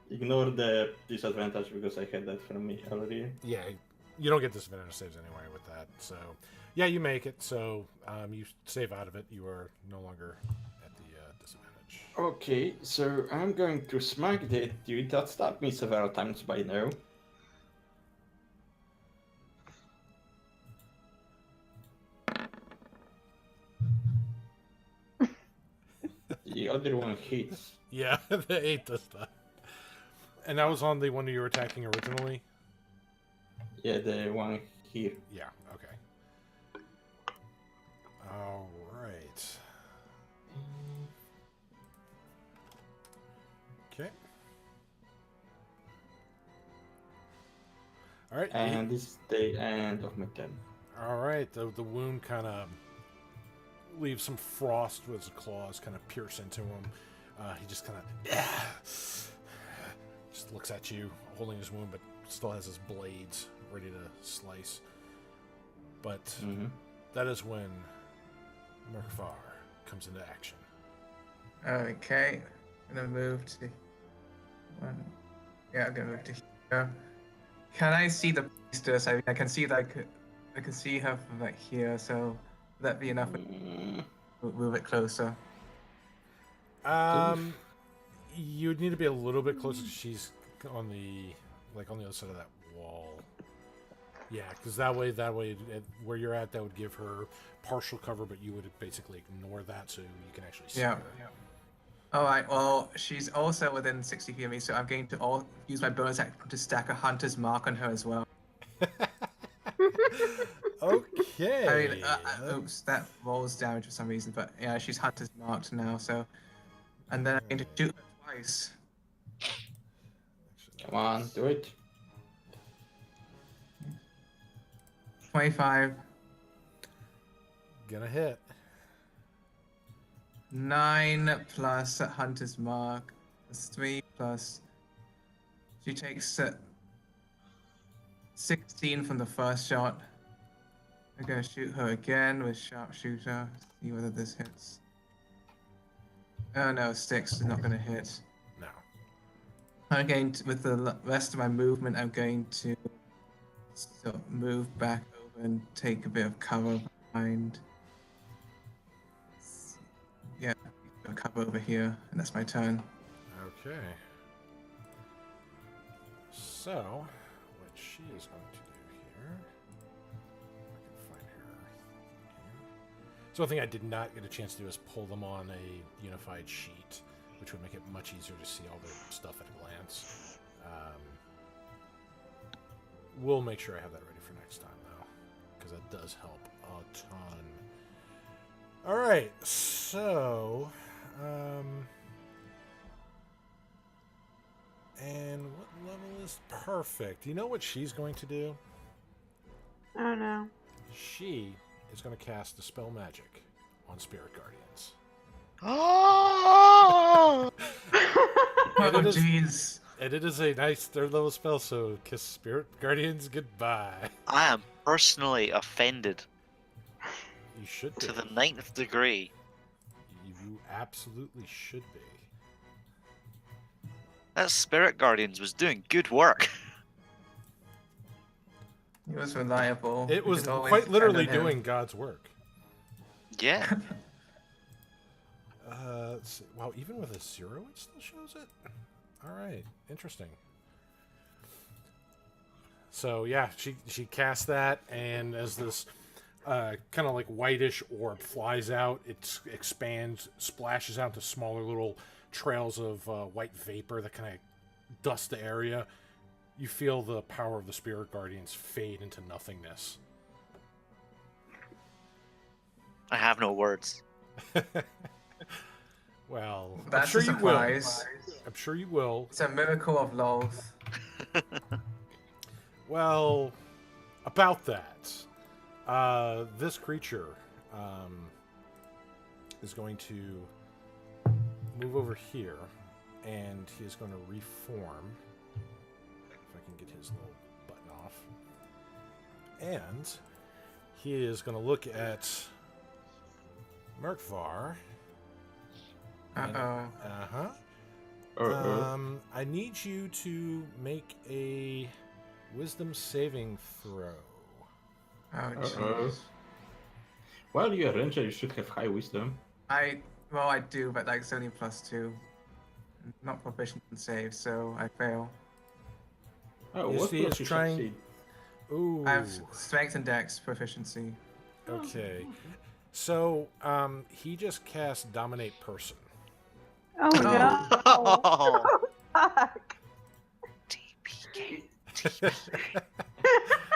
Ignore the disadvantage because I had that from me already. Yeah, you don't get disadvantage saves anyway with that. So, yeah, you make it. So, you save out of it. You are no longer at the disadvantage. Okay, so I'm going to smack the dude that stabbed me several times by now. The other one hits. Yeah, the 8 does that. And that was on the one you were attacking originally? Yeah, the one here. Yeah, okay. All right. Okay. All right. And this is the end of my turn. All right. The wound kind of leaves some frost with his claws, kind of pierce into him. He just kind of just looks at you, holding his wound, but still has his blades ready to slice. But that is when Merkvar comes into action. Okay. I'm gonna move to one. Yeah, I'm gonna move to here. Can I see the priestess? I can see I can see her from like here, so that'd be enough. Move it closer. You'd need to be a little bit closer. 'Cause she's on the other side of that wall. Yeah, because that way, where you're at, that would give her partial cover, but you would basically ignore that, so you can actually see her. Yeah. All right. Well, she's also within 60 feet of me, so I'm going to use my bonus action to stack a hunter's mark on her as well. Okay. I mean, oops, that rolls damage for some reason, but yeah, she's hunter's marked now, so. And then I'm going to shoot her twice. Come on, do it. 25, Gonna hit. 9 plus hunter's mark, plus 3 plus. She takes 16 from the first shot. I'm going to shoot her again with sharpshooter, see whether this hits. Oh no, 6 is not going to hit. No. I'm going to, with the rest of my movement, I'm going to move back and take a bit of cover behind. Yeah, a cover over here, and that's my turn. Okay. So, what she is going to do here, if I can find her here. So one thing I did not get a chance to do is pull them on a unified sheet, which would make it much easier to see all the stuff at a glance. We'll make sure I have that ready for next time, though, because that does help a ton. All right, so, and what level is perfect? You know what she's going to do? I don't know. She is going to cast Dispel Magic on Spirit Guardians. Oh! Oh, it is- jeez. And it is a nice 3rd level spell, so kiss Spirit Guardians goodbye. I am personally offended You should be. to the 9th degree. You absolutely should be. That Spirit Guardians was doing good work. He was reliable. It We was could always quite literally depend on him. doing God's work. Yeah. Let's see. Wow, even with a 0, it still shows it? Alright, interesting. So, yeah, she casts that, and as this kind of like whitish orb flies out, it expands, splashes out to smaller little trails of white vapor that kind of dust the area. You feel the power of the Spirit Guardians fade into nothingness. I have no words. Well, I'm That's sure a you will. surprise. I'm sure you will. It's a miracle of lols. Well, about that, this creature is going to move over here, and he is going to reform. If I can get his little button off. And he is going to look at Merkvar. Uh-oh. Uh-huh. I need you to make a wisdom saving throw. Oh, Uh-oh. jeez. Well, you're a ranger, you should have high wisdom. I do, but like it's only +2. Not proficient in save, so I fail. Oh, Yes, what he is plus you trying- succeed? Ooh. I have strength and dex proficiency. Okay. So, he just cast Dominate Person. Oh no. Oh, Fuck. TPK.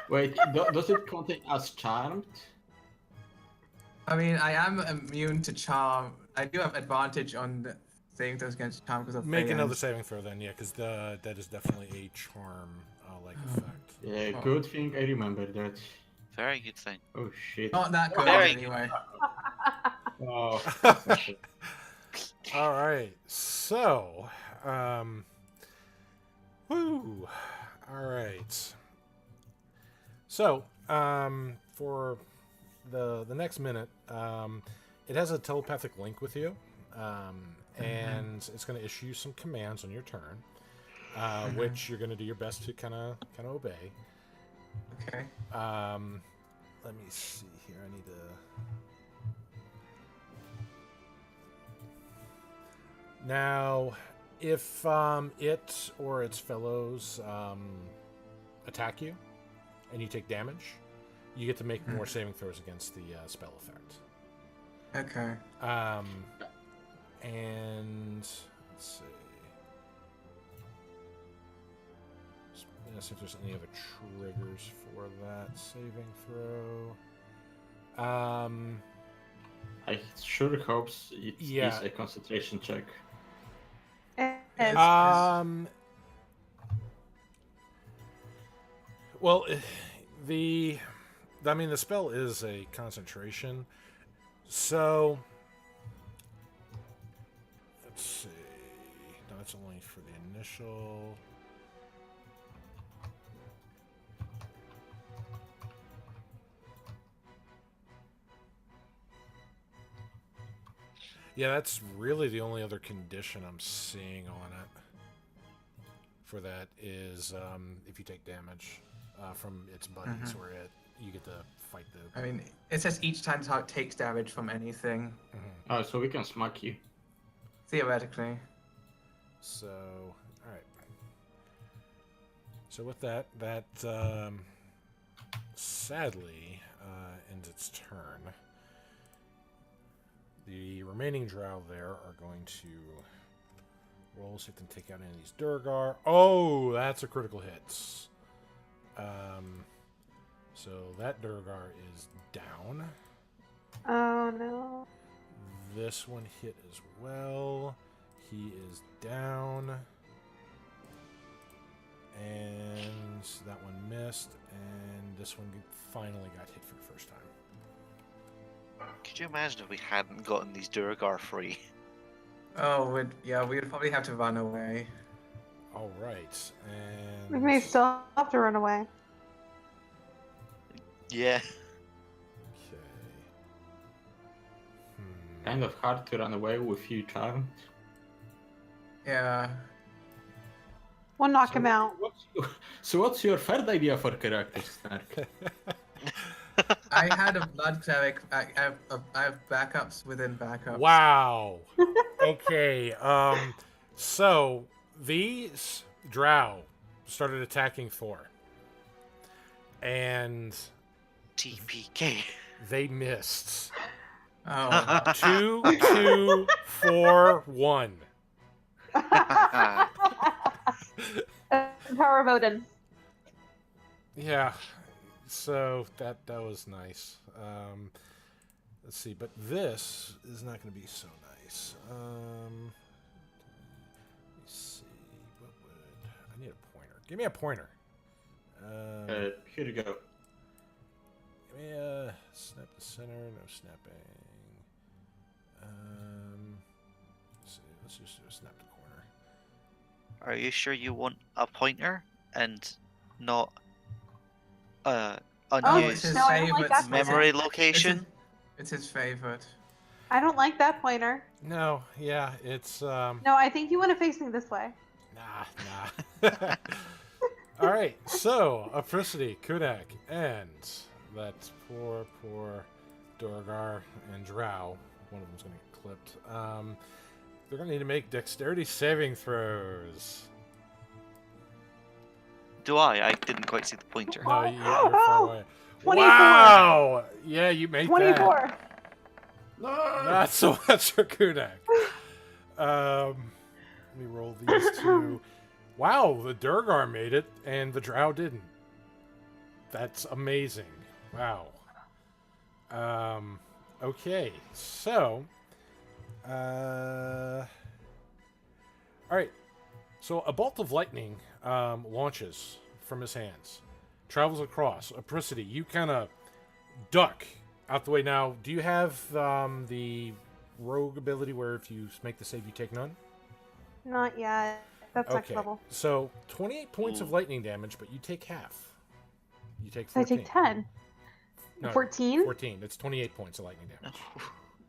Wait, does it contain as charmed? I mean, I am immune to charm. I do have advantage on the saving throws against charm because of Make Phalanx. another saving throw then, yeah, because that is definitely a charm like effect. Yeah, Oh. good thing I remember that. Very good thing. Oh shit. Not that good Very- anyway. Oh. All right. So, woo. All right. So, for the next minute, it has a telepathic link with you, and it's going to issue some commands on your turn, which you're going to do your best to kind of obey. Okay. Let me see here. I need to. Now, if it or its fellows attack you, and you take damage, you get to make more saving throws against the spell effect. Okay. And let's see. See if there's any other triggers for that saving throw. I sure hope it Yeah. is a concentration check. And Well, the spell is a concentration, so let's see. No, that's only for the initial. Yeah, that's really the only other condition I'm seeing on it. For that is if you take damage from its buddies or it. you get to fight the. I mean, it says each time target takes damage from anything. Oh, so we can smack you. Theoretically. So, all right. So with that, sadly ends its turn. The remaining Drow there are going to roll, see if they can take out any of these Durgar. Oh, that's a critical hit. So that Durgar is down. Oh no. This one hit as well. He is down. And that one missed. And this one finally got hit for the first time. Could you imagine if we hadn't gotten these Durgar free? Oh, we'd probably have to run away. All right. We And may still have to run away. Yeah. okay. Kind of hard to run away with you, child. Yeah. We'll knock him out. So what's your third idea for character, Snark? I had a blood cleric. I have backups within backups. Wow. Okay. So these Drow started attacking Thor, and TPK. they missed. Oh. 2, 2, 4, 1. Power of Odin. Yeah. So that was nice. Let's see, but this is not going to be so nice. Let's see. What would I need a pointer? Give me a pointer. Here you go. Give me a snap the center. No snapping. Let's see. Let's just do a snap the corner. Are you sure you want a pointer and not it's unused his no, I don't like favorite. that memory location? It's his favorite. I don't like that pointer. No, yeah, it's No, I think you want to face me this way. nah. All right, so Apricity, Kudak, and that poor Durgar and Drow. One of them's going to get clipped. They're going to need to make dexterity saving throws. Do I? I didn't quite see the pointer. No, you're far away. 24. Wow! Yeah, you made 24. that. Not so much for Kudak. Let me roll these two. Wow, the Durgar made it, and the Drow didn't. That's amazing. Wow. Okay, so... all right. So a bolt of lightning launches from his hands, travels across. Apricity, you kind of duck out the way. Now, do you have the rogue ability where if you make the save, you take none? Not yet. That's next Okay. level. So 28 points of lightning damage, but you take half. You take So I 14. take 10. No, 14? 14. It's 28 points of lightning damage.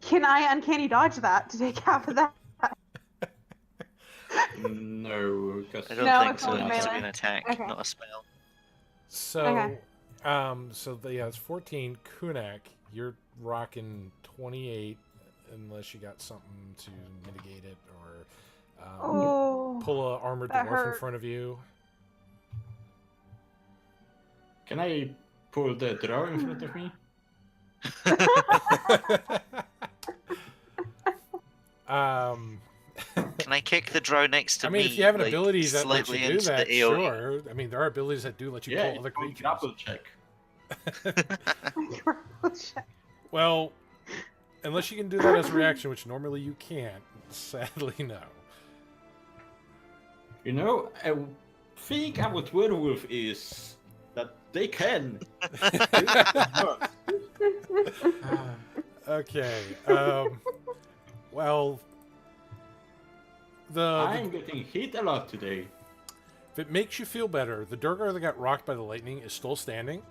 Can I uncanny dodge that to take half of that? No, because I don't No, think it's so. only It needs to be melee. an attack, Okay. not a spell. So, Okay. yeah, it's 14. Kunak, you're rocking 28, unless you got something to mitigate it or Oh. pull a armored that dwarf in hurt. front of you. can I pull the Drow in front of me? Can I kick the Drow next to I mean, me? if you have an like, ability that lets slightly you do into that, the AoE? sure. I mean, there are abilities that do let you Yeah, pull other it's called creatures. grapple check. Well, unless you can do that as a reaction, which normally you can't, sadly no. You know, a thing about werewolf is that they can. Ah. Okay. Well, I'm getting hit a lot today. if it makes you feel better, the Durgar that got rocked by the lightning is still standing.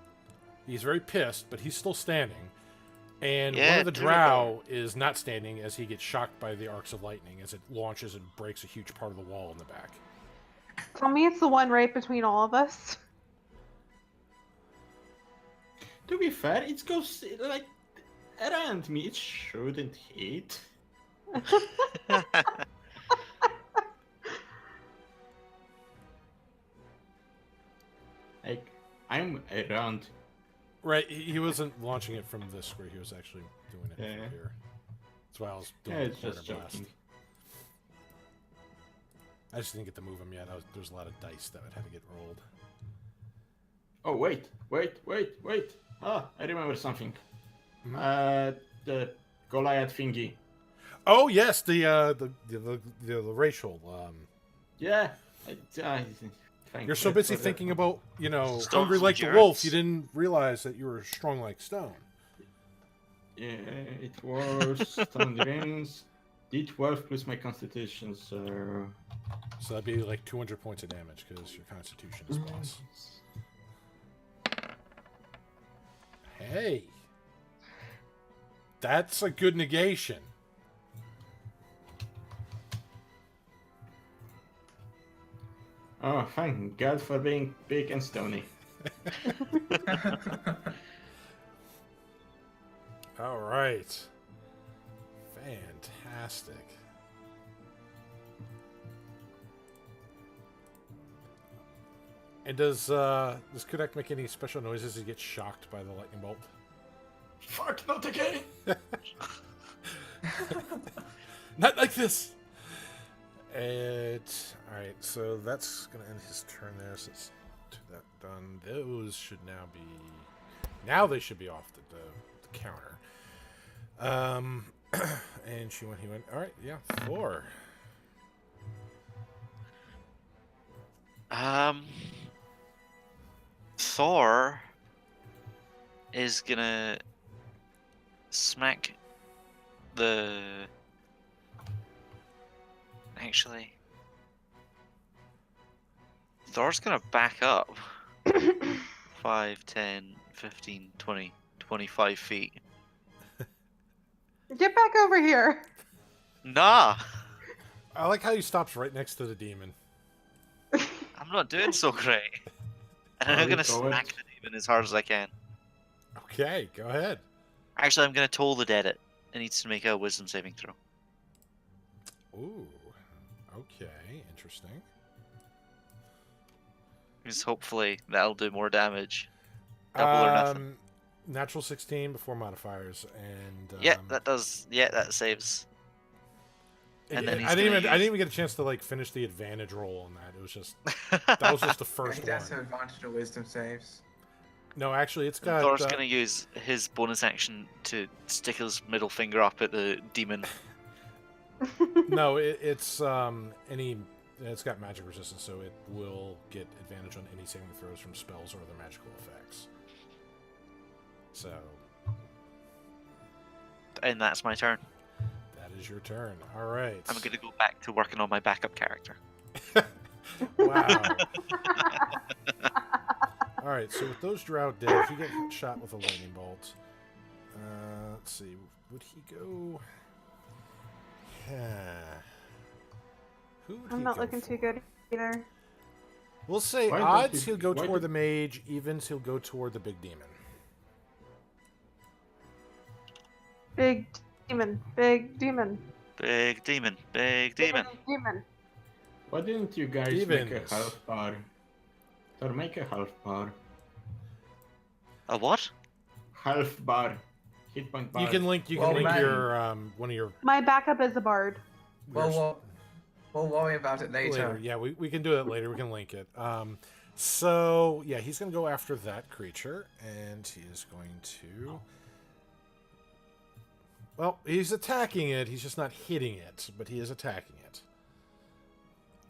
He's very pissed, but he's still standing. And one Yeah, of the Durgar. Drow is not standing as he gets shocked by the arcs of lightning as it launches and breaks a huge part of the wall in the back. Tell me it's the one right between all of us. To be fair, it goes like around me. It shouldn't hit. Like I'm around. Right, he wasn't launching it from this square. He was actually doing it Yeah. from here. That's why I was doing Yeah, the it's corner just blast. joking. I just didn't get to move him yet. There's a lot of dice that had to get rolled. Oh wait. Ah, I remember something. Mhm. The Goliath thingy. Oh yes, the racial. Yeah. Thank You're so God busy for that. thinking about Stone hungry like the endurance. wolf, you didn't realize that you were strong like stone. Yeah, it was Thunderings. D12 plus my constitution, so. So that'd be like 200 points of damage because your constitution is plus. Hey, that's a good negation. Oh, thank God for being big and stony. All right, fantastic. And does Kudak make any special noises as he gets shocked by the lightning bolt? Fuck, not again! Not like this. Alright, so that's gonna end his turn there. So it's that done. Those should now be. Now they should be off the counter. And he went. All right, yeah, 4. Thor is gonna smack the. Actually, Thor's gonna back up 5, 10, 15, 20, 25 feet. Get back over here. Nah! I like how he stops right next to the demon. I'm not doing so great. And I'm Alright, gonna go smack ahead. the demon as hard as I can. Okay, go ahead. Actually, I'm gonna toll the dead it. It needs to make a wisdom saving throw. Ooh, okay, interesting. Because hopefully that'll do more damage. Double or nothing. Natural 16 before modifiers, and Yeah, that does. Yeah, that saves. And then I didn't even get a chance to like finish the advantage roll on that. It was just that was just the first That's one. an advantage to wisdom saves. No, actually, it's got. Thor's gonna use his bonus action to stick his middle finger up at the demon. No, it's it's got magic resistance, so it will get advantage on any saving throws from spells or other magical effects. So, And that's my turn. that is your turn. All right. I'm gonna go back to working on my backup character. Wow. All right. So with those Drow dead, if you get shot with a lightning bolt, let's see, would he go? Who would I'm he not go looking for? too good either. We'll say Why don't odds you- he'll go why toward do- the mage, evens he'll go toward the big demon. Big demon. Big demon. Big demon, big demon. Big demon. Why didn't you guys make a Evens. half bar? Or make a half bar. A what? Half bar. Hit point bar. You can link Well, man. your one of your My backup is a bard. Well, we'll worry about it later. Yeah, we can do that later. We can link it. So yeah, he's gonna go after that creature, and he is going to. Well, he's attacking it. He's just not hitting it, but he is attacking it.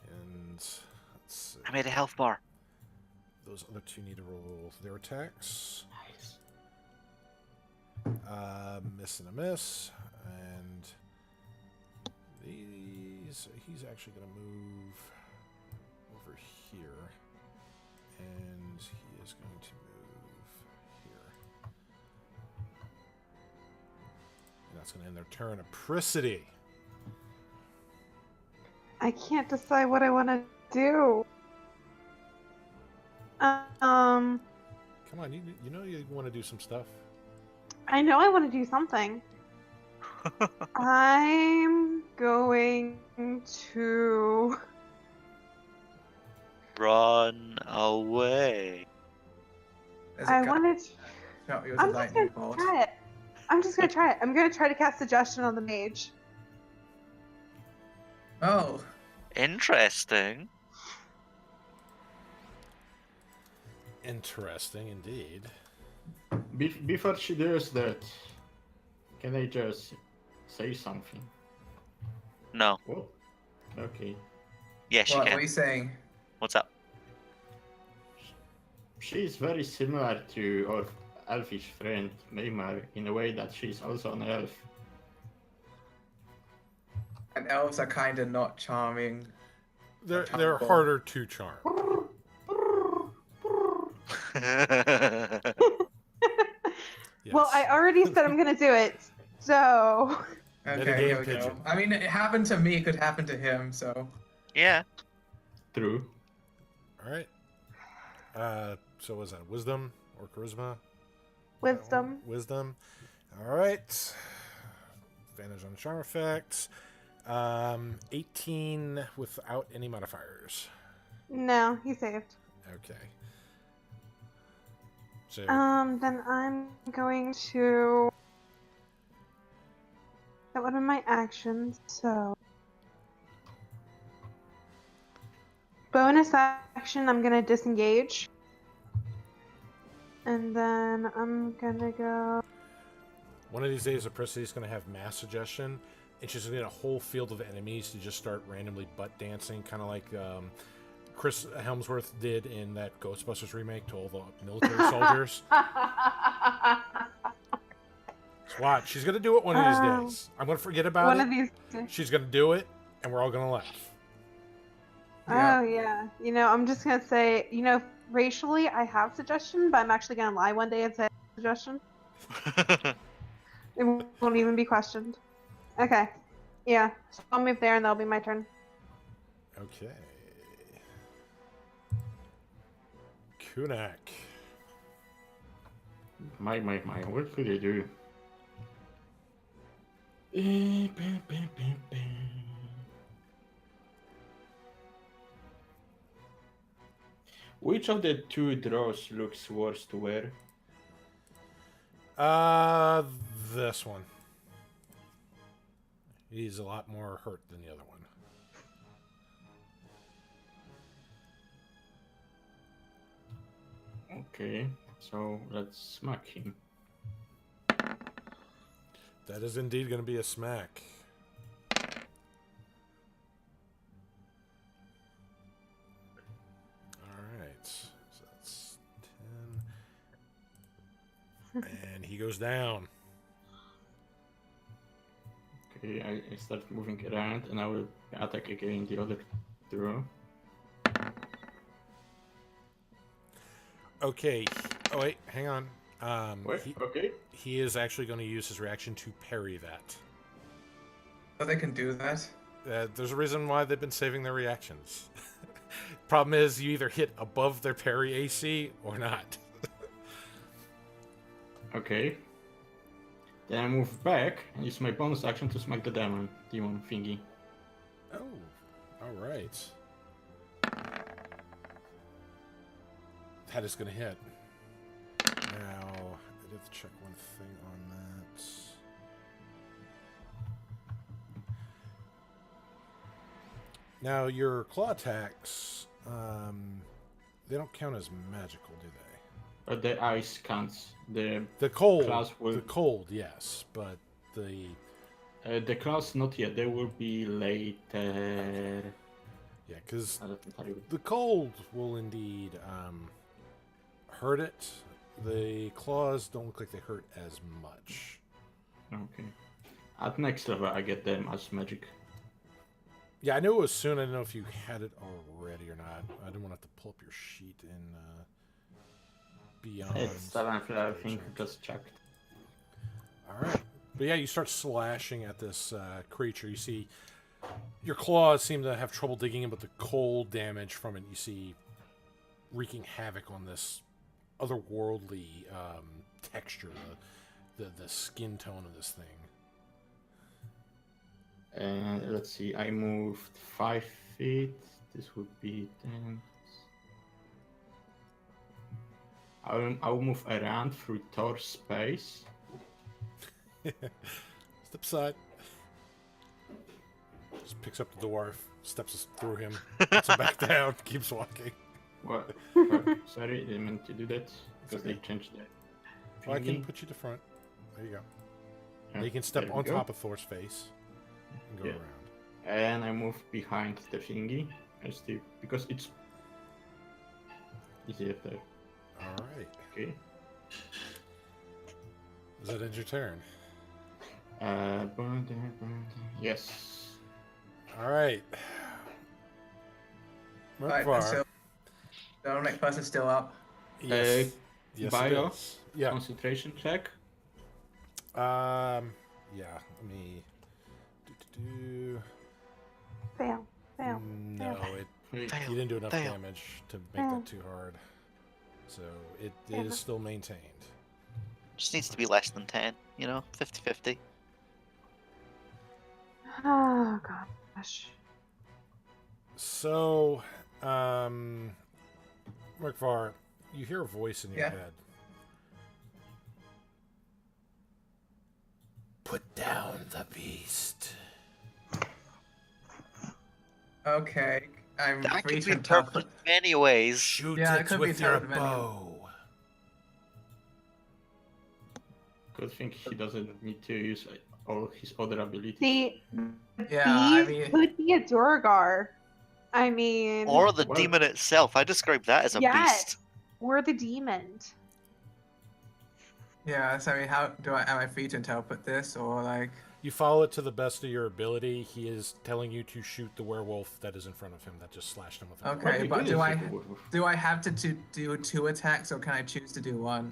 And let's see. I made a health bar. Those other two need to roll their attacks. Miss and a miss, and these. He's actually going to move over here, and he is going to move here. And that's going to end their turn. Apricity. I can't decide what I want to do. Come on, you know you want to do some stuff. I know I want to do something. I'm going to. Run away. There's I a guy wanted. shot you with a I'm just lightning gonna bolt. try it. I'm just gonna try it. I'm gonna try to cast suggestion on the mage. Oh, Interesting. Interesting indeed. Before she does that, can I just say something? No. What? Okay. Yes, you what can. were you saying? What's up? She's very similar to our elfish friend, Maymar, in a way that she's also an elf. And elves are kind of not charming. They're Charmable. harder to charm. Yes. Well, I already said I'm gonna do it, so. Okay, Metagame here we pigeon. go. I mean, it happened to me, it could happen to him, so. Yeah. True. All right. So was that wisdom or charisma? Wisdom. Wisdom. All right. Advantage on charm effects. 18 without any modifiers. No, he saved. Okay. So Then I'm going to. That would be my actions, so. Bonus action, I'm gonna disengage. And then I'm gonna go. one of these days, Apricity's going to have mass suggestion, and she's going to get a whole field of enemies to just start randomly butt dancing, kind of like Chris Helmsworth did in that Ghostbusters remake to all the military soldiers. Just watch. She's going to do it one of these days. I'm going to forget about One it. of these. She's going to do it, and we're all going to laugh. Oh, yeah. You know, I'm just gonna say, you know, racially, I have suggestion, but I'm actually gonna lie one day and say suggestion. It won't even be questioned. Okay. Yeah. So I'll move there and that'll be my turn. Okay. Kunak. My, what could I do? Which of the two Drows looks worse to wear? This one. He's a lot more hurt than the other one. Okay, so let's smack him. That is indeed going to be a smack. Alright, so that's 10. And he goes down. Okay, I start moving around and I will attack again the other Drow. Okay. Oh, wait, hang on. Wait, okay. He is actually going to use his reaction to parry that. So they can do that? There's a reason why they've been saving their reactions. Problem is, you either hit above their parry AC or not. Okay. Then I move back and use my bonus action to smack the demon thingy. Oh, alright. That is going to hit. Now, I have to check one thing on that. Now, your claw attacks, they don't count as magical, do they? But the ice counts. The cold, class will... the cold, yes, but the class not yet. They will be later. Yeah, because the cold will indeed hurt it. The claws don't look like they hurt as much. Okay. At next level, I get them as magic. Yeah, I knew it was soon. I didn't know if you had it already or not. I didn't want to have to pull up your sheet in Beyond. It's 7th level, I think. Just checked. Alright. But yeah, you start slashing at this creature. You see your claws seem to have trouble digging in, but the cold damage from it, you see wreaking havoc on this otherworldly texture, the skin tone of this thing. And let's see, I moved 5 feet. This would be 10. I'll move around through Thor's space. Step aside. Just picks up the dwarf, steps through him, puts him back down, keeps walking. What? Oh, sorry, didn't mean to do that because they changed that. Well, I can put you to front. There you go. Now you can step There we on go. top of Thor's face and go Yeah. around. And I move behind the thingy, because it's easier there. All right. Okay. Does that end your turn? Yes. All right. Right, Murkvar. so the next person's still up. Yes. Yes, Bio? it is. Yeah. Concentration check. Yeah. Let me. Fail. Fail. No, Wait, Fail. you didn't do enough Fail. damage to make that too hard. So it is still maintained. Just needs to be less than 10, 50-50. Oh gosh. So, Murkvar, you hear a voice in your Yeah. head. Put down the beast. Okay, I'm That free could to be interpret. interpreted in many ways. Shoot Yeah, it it could be with your interpreted many- bow. good thing he doesn't need to use all his other abilities. The Yeah, I beast mean, could be a Durgar. I mean, Or the Well- demon itself. I describe that as a Yes. beast. or the demon. yeah. So I mean, how am I free to interpret this, or like? You follow it to the best of your ability. He is telling you to shoot the werewolf that is in front of him that just slashed him with a Okay, What but we do I- is- Do I have to do 2 attacks, or can I choose to do 1?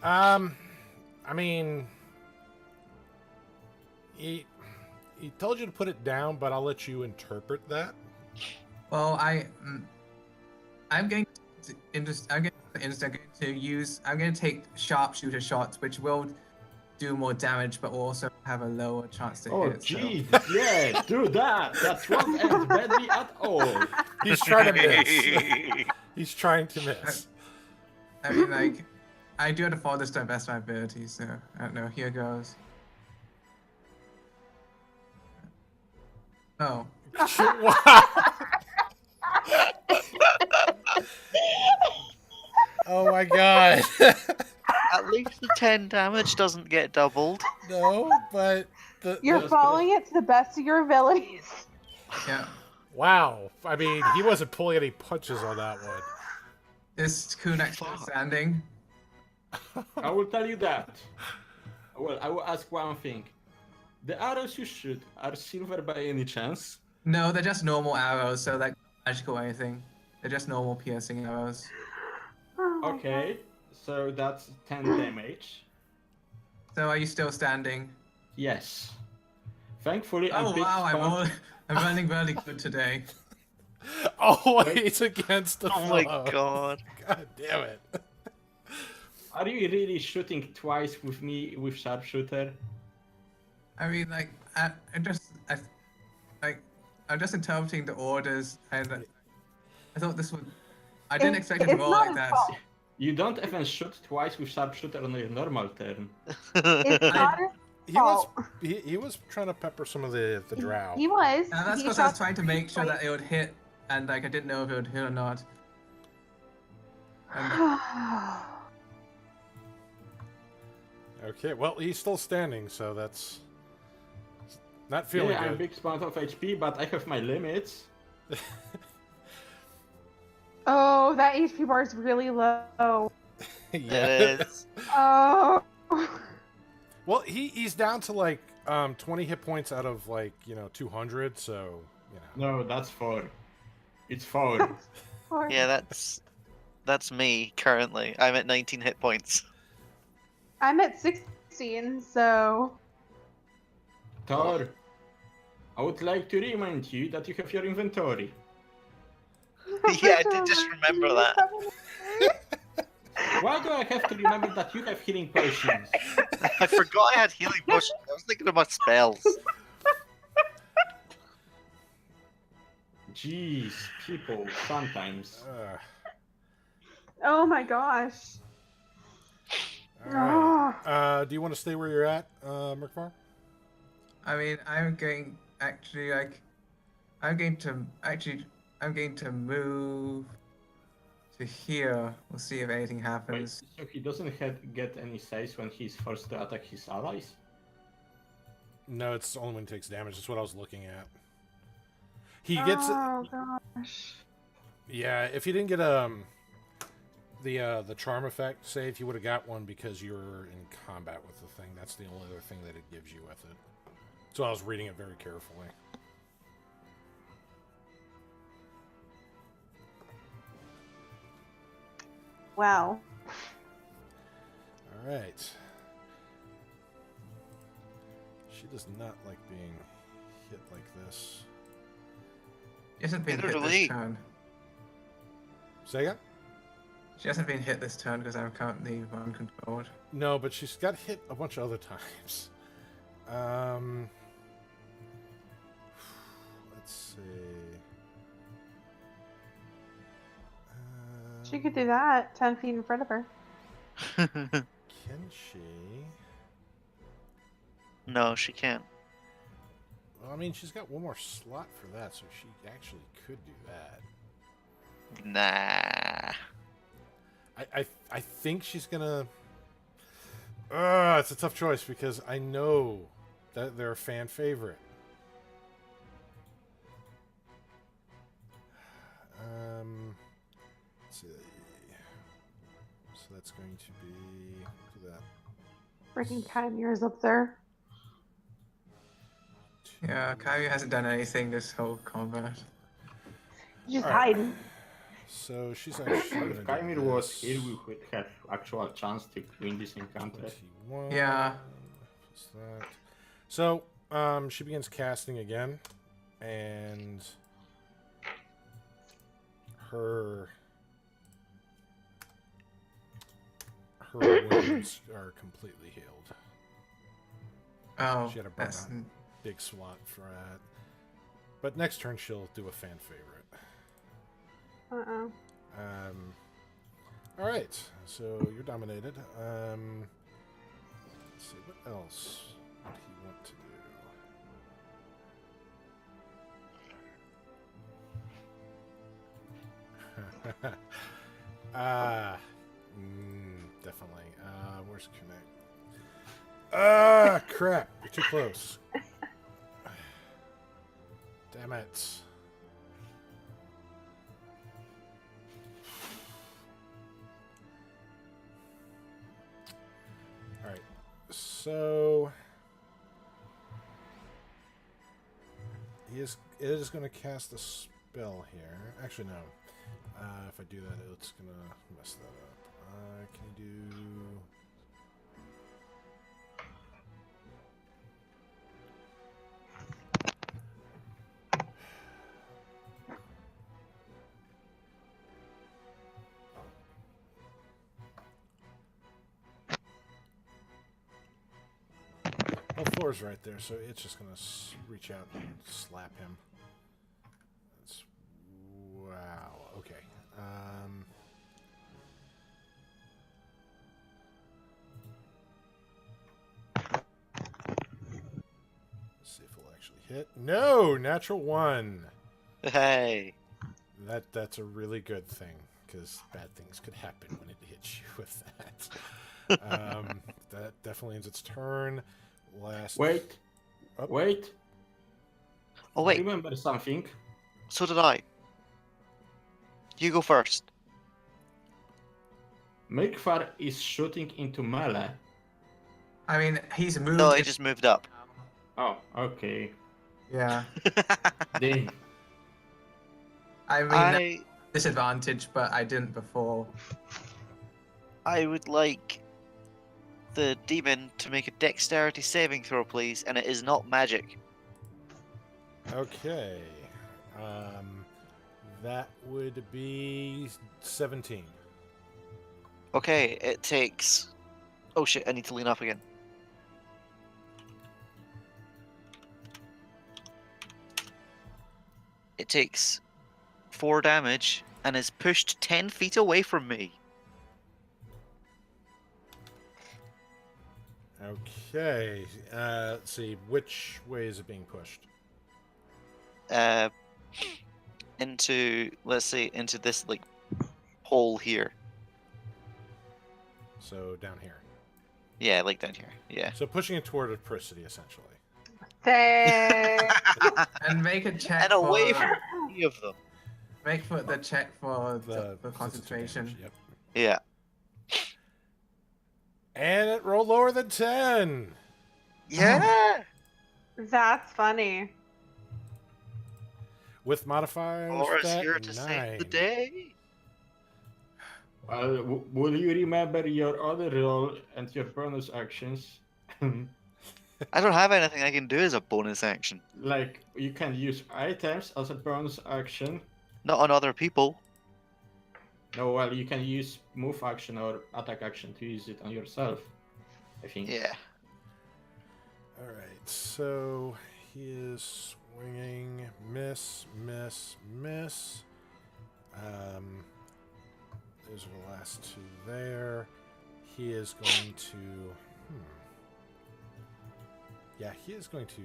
I mean, he told you to put it down, but I'll let you interpret that. Well, I'm going to take sharpshooter shots, which will do more damage, but will also have a lower chance to Oh, hit. so- gee, yeah, do that. That won't end badly at all. He's trying to miss. He's trying to miss. I mean, like, I do have to follow this to the best of my ability, so I don't know. Here goes. Oh, Wow. Oh my god. At least the 10 damage doesn't get doubled. No, but You're Yes, following it to the best of your abilities. yeah. wow. I mean, he wasn't pulling any punches on that one. This Kunak's still Fuck. standing. I will tell you that. Well, I will ask one thing. The arrows you shoot are silver by any chance? No, they're just normal arrows, so like magical or anything. They're just normal piercing arrows. Oh my Okay, so that's 10 damage. So are you still standing? Yes. Thankfully, Oh I'm big wow, spawn- I'm running really good today. Always against the Oh my foe. god. God damn it. Are you really shooting twice with me with sharpshooter? I mean, like, I'm just interpreting the orders, and I thought this would. I didn't expect it to It's roll not like his that. fault. You don't even shoot twice with sharpshooter on your normal turn. It's not his He was fault. he was trying to pepper some of the drow. He was. And that's He because I was shot trying to make sure twice. that it would hit, and like I didn't know if it would hit or not. And Okay, well he's still standing, so that's not feeling Yeah, I'm good. big spawn of HP, but I have my limits. Oh, that HP bar is really low. Yeah. It is. Oh. Well, he's down to like 20 hit points out of like 200, so No, that's 4. It's 4. Yeah, that's me currently. I'm at 19 hit points. I'm at 16, so. Thor, I would like to remind you that you have your inventory. Yeah, I did just remember that. Why do I have to remember that you have healing potions? I forgot I had healing potions. I was thinking about spells. Jeez, people, sometimes. Oh my gosh. All right. Do you want to stay where you're at, Merkvar? I mean, I'm going to move to here. We'll see if anything Wait, happens. so he doesn't get any saves when he's forced to attack his allies? No, it's only when he takes damage. That's what I was looking at. He gets Oh gosh. Yeah, if you didn't get the charm effect save, you would have got one because you're in combat with the thing. That's the only other thing that it gives you with it. So I was reading it very carefully. Wow. All right. She does not like being hit like this. She hasn't been Neither hit do this we. turn. Say again? She hasn't been hit this turn because I'm currently uncontrolled. No, but she's got hit a bunch of other times. Let's see. She could do that 10 feet in front of her. Can she? No, she can't. Well, I mean, she's got one more slot for that, so she actually could do that. Nah. I think she's gonna. It's a tough choice because I know that they're a fan favorite. Let's see. So that's going to be that. Freaking Chimeras up there. Yeah, Kyrie hasn't done anything this whole combat. Just All right. hiding. So she's actually. If Kymir was here, we would have actual chance to win this encounter. 21, Yeah. plus that. So she begins casting again, and her wounds are completely healed. Oh, She had a that's big swat for that. But next turn she'll do a fan favorite. Uh-oh. All right, so you're dominated. Let's see, what else would he want to do? Definitely. Where's connect? Crap! You're too close. Damn it. Alright, so it is going to cast a spell here. Actually, no. If I do that, it's going to mess that up. Can you do... Well, Floor's right there, so it's just gonna reach out and slap him. That's wow. Okay. Let's see if it'll actually hit. No, natural 1. Hey. That's a really good thing because bad things could happen when it hits you with that. That definitely ends its turn. Wait. Oh. Wait. Oh, wait. Remember something? So did I. You go first. Mirkvar is shooting into melee. I mean, he's moved. No, I just moved up. Oh, okay. Yeah. Dang. I mean, disadvantage, but I didn't before. I would like the demon to make a dexterity saving throw, please, and it is not magic. Okay. That would be 17. Okay, it takes. Oh shit! I need to lean up again. It takes 4 damage and is pushed 10 feet away from me. Okay. Let's see. Which way is it being pushed? Into, let's say, into this like hole here. So down here. Yeah, like down here. Yeah. So pushing it toward adversity, essentially. Dang. And make a check And away for from any of them. make for the check for The the concentration. Yep. Yeah. And it rolled lower than 10. Yeah. That's funny. With modifiers. Laura's that here to save the 9. day. Will you remember your other roll and your bonus actions? I don't have anything I can do as a bonus action. Like, you can use items as a bonus action. Not on other people. No, well, you can use move action or attack action to use it on yourself, I think. Yeah. Alright, so he is swinging. Miss, miss, miss. Those are the last 2 there. He is going to... Yeah, he is going to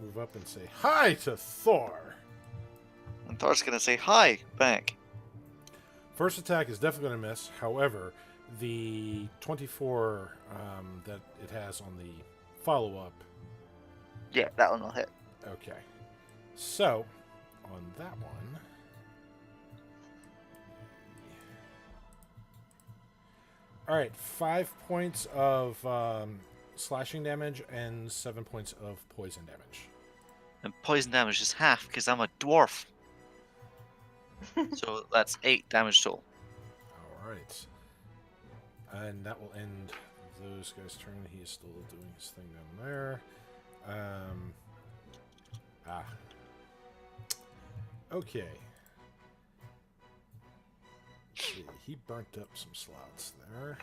move up and say hi to Thor. And Thor's gonna say hi back. First attack is definitely going to miss. However, the 24 that it has on the follow-up. Yeah, that one will hit. Okay. So, on that one... Alright, 5 points of slashing damage and 7 points of poison damage. And poison damage is half because I'm a dwarf. So that's 8 damage total. Alright. And that will end those guys' turn. He is still doing his thing down there. Okay. Let's see. He burnt up some slots there.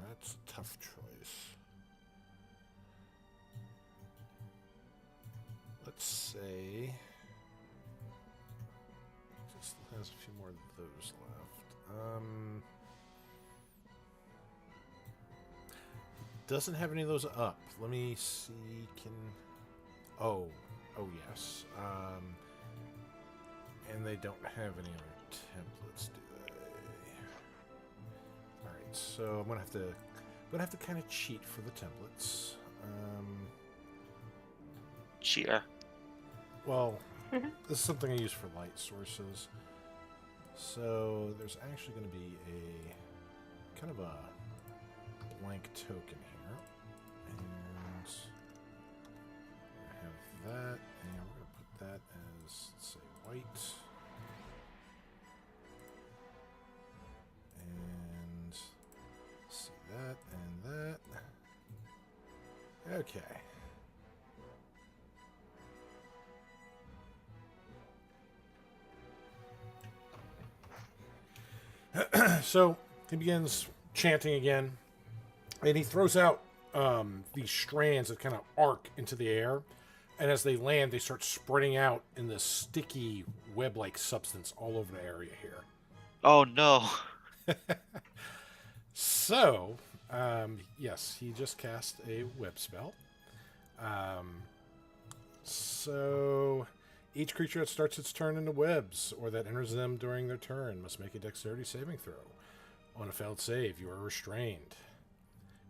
That's a tough choice. Let's say... It still has a few more of those left. Doesn't have any of those up. Let me see. Can... Oh yes. And they don't have any other templates, do they? All right, so I'm gonna have to kind of cheat for the templates. Cheater. Well, this is something I use for light sources. So there's actually going to be a kind of a blank token here, and I have that, and we're going to put that as, let's say, white, and see that and that. Okay. So he begins chanting again, and he throws out these strands that kind of arc into the air, and as they land, they start spreading out in this sticky web-like substance all over the area here. Oh no. So, yes, he just cast a web spell. So each creature that starts its turn into webs, or that enters them during their turn, must make a dexterity saving throw. On a failed save, you are restrained.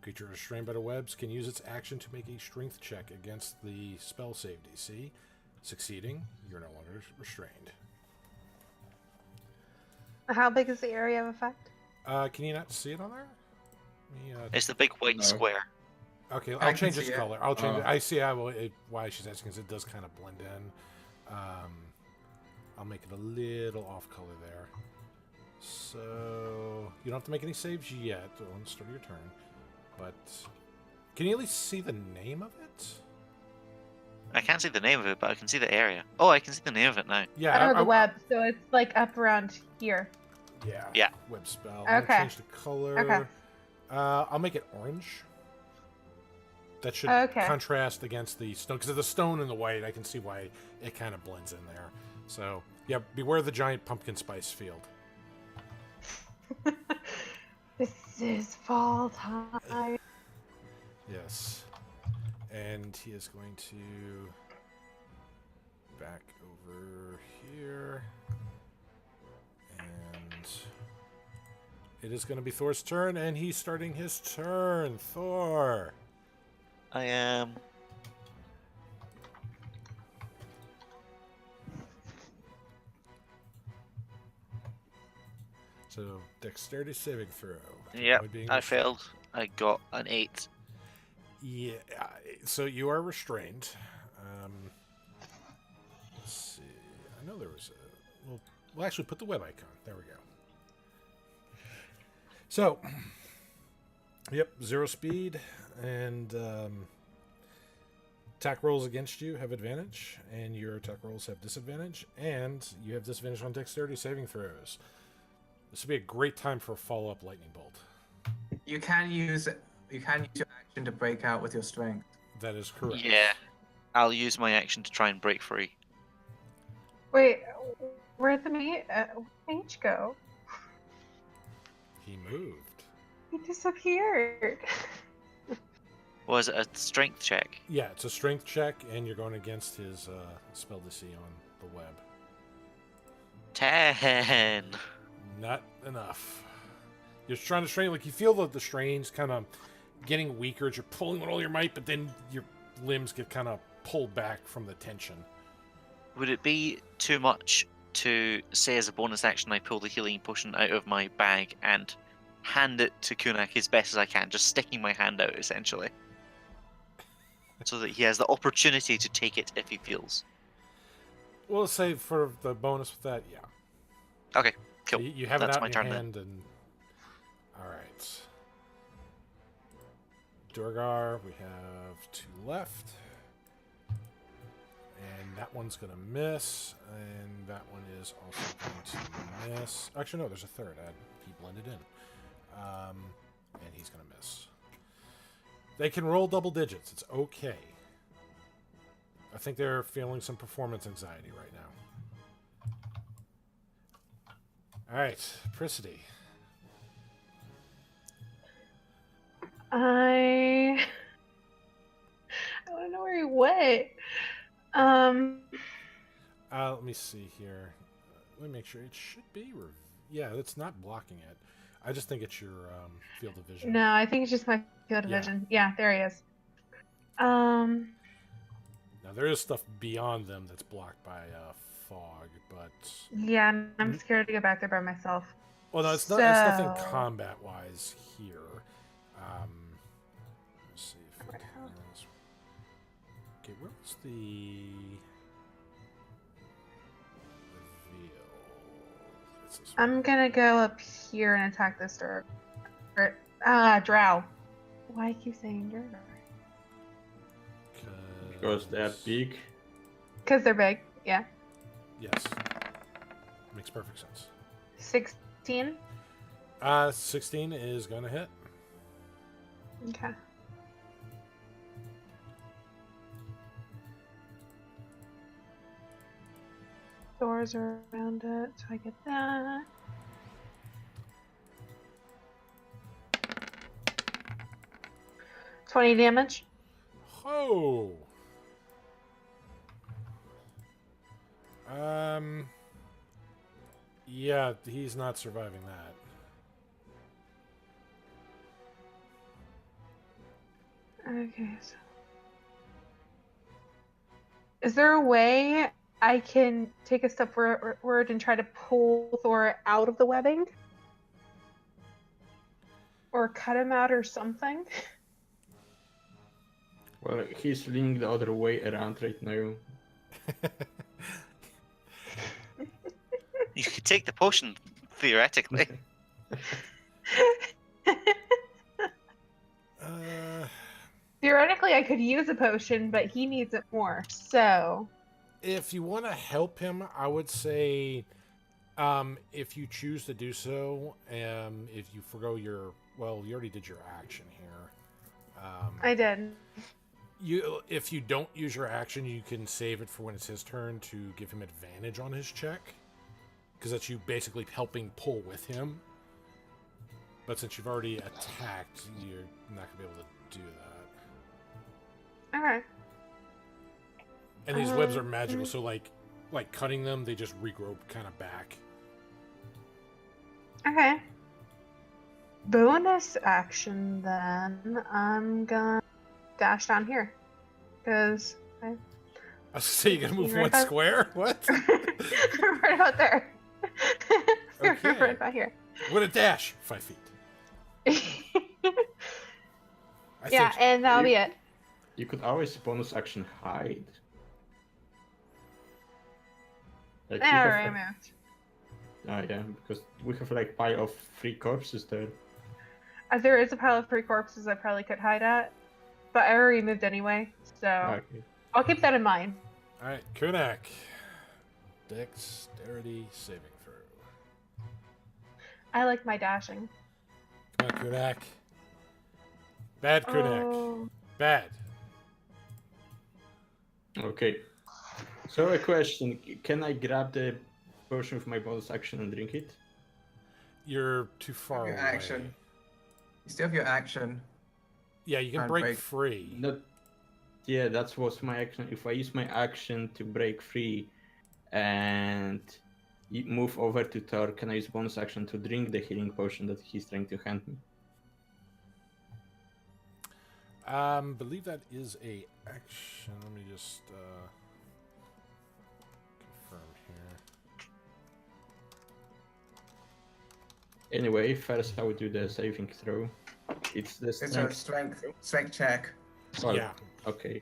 Creature restrained by the webs can use its action to make a strength check against the spell save DC. Succeeding, you're no longer restrained. How big is the area of effect? Can you not see it on there? It's the big white No. square. Okay, I I'll can change see its it. color. I'll change it. Oh. I see why she's asking, because it does kind of blend in. I'll make it a little off color there. So you don't have to make any saves yet on the start of your turn. But can you at least see the name of it? I can't see the name of it, but I can see the area. Oh, I can see the name of it now. Yeah, Oh, the web. So it's like up around here. Yeah. Yeah. Web spell. I'm Okay. gonna change the color. Okay. I'll make it orange. That should Okay. contrast against the stone, because of the stone and the white. I can see why it kind of blends in there. So yeah, beware the giant pumpkin spice field. This is fall time. Yes. And he is going to back over here. And it is going to be Thor's turn, and he's starting his turn. Thor. I am. So, dexterity saving throw. Yep, Avoid being I restrained. failed. I got an 8. Yeah, so you are restrained. Let's see. I know there was a... We'll actually put the web icon. There we go. So, yep, 0 speed, and attack rolls against you have advantage, and your attack rolls have disadvantage, and you have disadvantage on dexterity saving throws. This would be a great time for a follow-up lightning bolt. You can use your action to break out with your strength. That is correct. Yeah. I'll use my action to try and break free. Wait, where'd the mage go? He moved. He disappeared. Was it a strength check? Yeah, it's a strength check, and you're going against his spell DC on the web. 10. Not enough. You're trying to strain, like you feel the strains kind of getting weaker as you're pulling with all your might, but then your limbs get kind of pulled back from the tension. Would it be too much to say as a bonus action I pull the healing potion out of my bag and hand it to Kunak as best as I can, just sticking my hand out essentially? So that he has the opportunity to take it if he feels. Well, let's say for the bonus with that, yeah. Okay, cool. You have That's it out my in your turn then. hand, and all right. Durgar, we have 2 left, and that one's gonna miss, and that one is also going to miss. Actually, no, there's a third. He blended in, and he's gonna miss. They can roll double digits. It's okay. I think they're feeling some performance anxiety right now. All right, Prissity. I don't know where he went. Let me see here. Let me make sure it should be. Yeah, it's not blocking it. I just think it's your field of vision. No, I think it's just my field of Yeah. vision. Yeah, there he is. Now there is stuff beyond them that's blocked by fog, but Yeah, I'm scared to go back there by myself. well, no, it's not. It's So- nothing combat-wise here. Let's see if it has. Okay, where was the reveal? It's this one. I'm gonna go up here and attack this Drow. Drow. Why do you keep saying Drow? Because they're big. Because they're big. Yeah. Yes, makes perfect sense. 16. 16 is gonna hit. Okay. Doors are around it, so I get that. $20 damage. Oh. Yeah, he's not surviving that. Okay. So... Is there a way I can take a step forward and try to pull Thor out of the webbing? Or cut him out or something. Well, he's leaning the other way around right now. You could take the potion, theoretically. Theoretically, I could use a potion, but he needs it more. So, If you want to help him, I would say, if you choose to do so, if you forgo your, well, you already did your action here. I did. If you don't use your action, you can save it for when it's his turn to give him advantage on his check, because that's you basically helping pull with him. But since you've already attacked, you're not gonna be able to do that. Okay. And these webs are magical, so like cutting them, they just regrow kind of back. Okay. Bonus action then. I'm gonna dash down here. Because I was gonna say, you're gonna move Right one about- square? What? right about there. Okay. Right about here. What a dash! 5 feet. I Yeah, think and that'll be it. You could always bonus action hide. Like, we Yeah, have, right, I like- moved. yeah, because we have like pile of 3 corpses there. There is a pile of 3 corpses I probably could hide at, but I already moved anyway, so Okay. I'll keep that in mind. Alright, Kunak. Dexterity saving throw. I like my dashing. Come on, Kunak. Bad Kunak. Oh. Bad. Okay. So a question: can I grab the potion with my bonus action and drink it? You're too far Your away. action. You still have your action. Yeah, you can Can't break break. free. Not. Yeah, that was my action. If I use my action to break free and move over to Thor, can I use bonus action to drink the healing potion that he's trying to hand me? Believe that is a action. Let me just confirm here. Anyway, first I would do the saving throw. It's the It's a strength. strength check. Well, Yeah. Okay.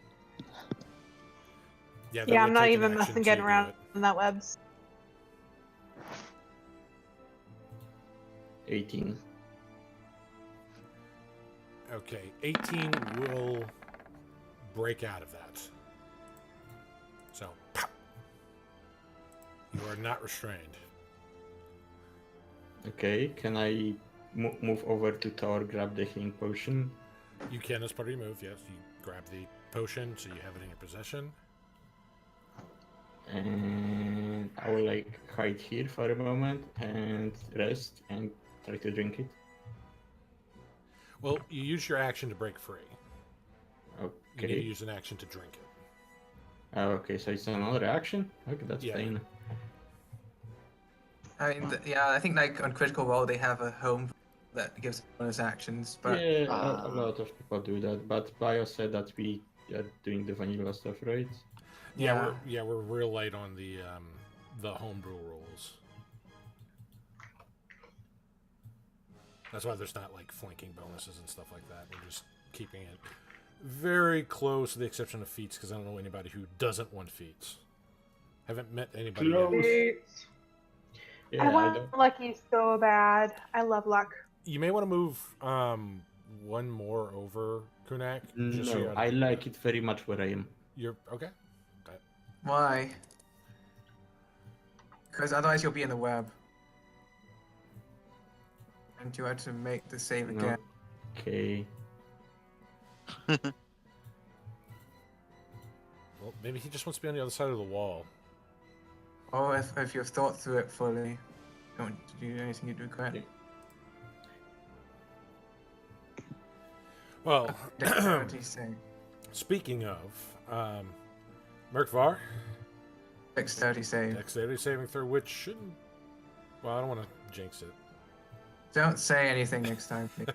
Yeah, that Yeah, would I'm not take an even action messing to getting do around it. in that webs. 18. Okay, 18 will break out of that. So, pop. You are not restrained. Okay, can I move over to Thor, grab the healing potion? You can, as part of your move, yes. You grab the potion, so you have it in your possession. And I will like hide here for a moment and rest and try to drink it. Well, you use your action to break free. You need to Okay. use an action to drink it. Okay, so it's another action? Okay, that's Yeah. fine. I mean, yeah, I think like on Critical Role they have a home that gives bonus actions, but Yeah, a lot of people do that, but Bio said that we are doing the vanilla stuff, right? Yeah, we're real light on the homebrew rules. That's why there's not like flanking bonuses and stuff like that. We're just keeping it very close, with the exception of feats, because I don't know anybody who doesn't want feats. Haven't met anybody Close. yet. Yeah, I I want don't. lucky so bad. I love luck. You may want to move one more over, Kunak. Just so No, you're I like it very much where I am. You're okay. why? Because otherwise you'll be in the web. And you had to make the save No. again. Okay. Well, maybe he just wants to be on the other side of the wall. Or if you've thought through it fully, don't do anything you'd regret. Yeah. Well, Dexterity save. speaking of, Merkvar, Dexterity save. dexterity saving throw, which shouldn't. Well, I don't want to jinx it. Don't say anything next time, please.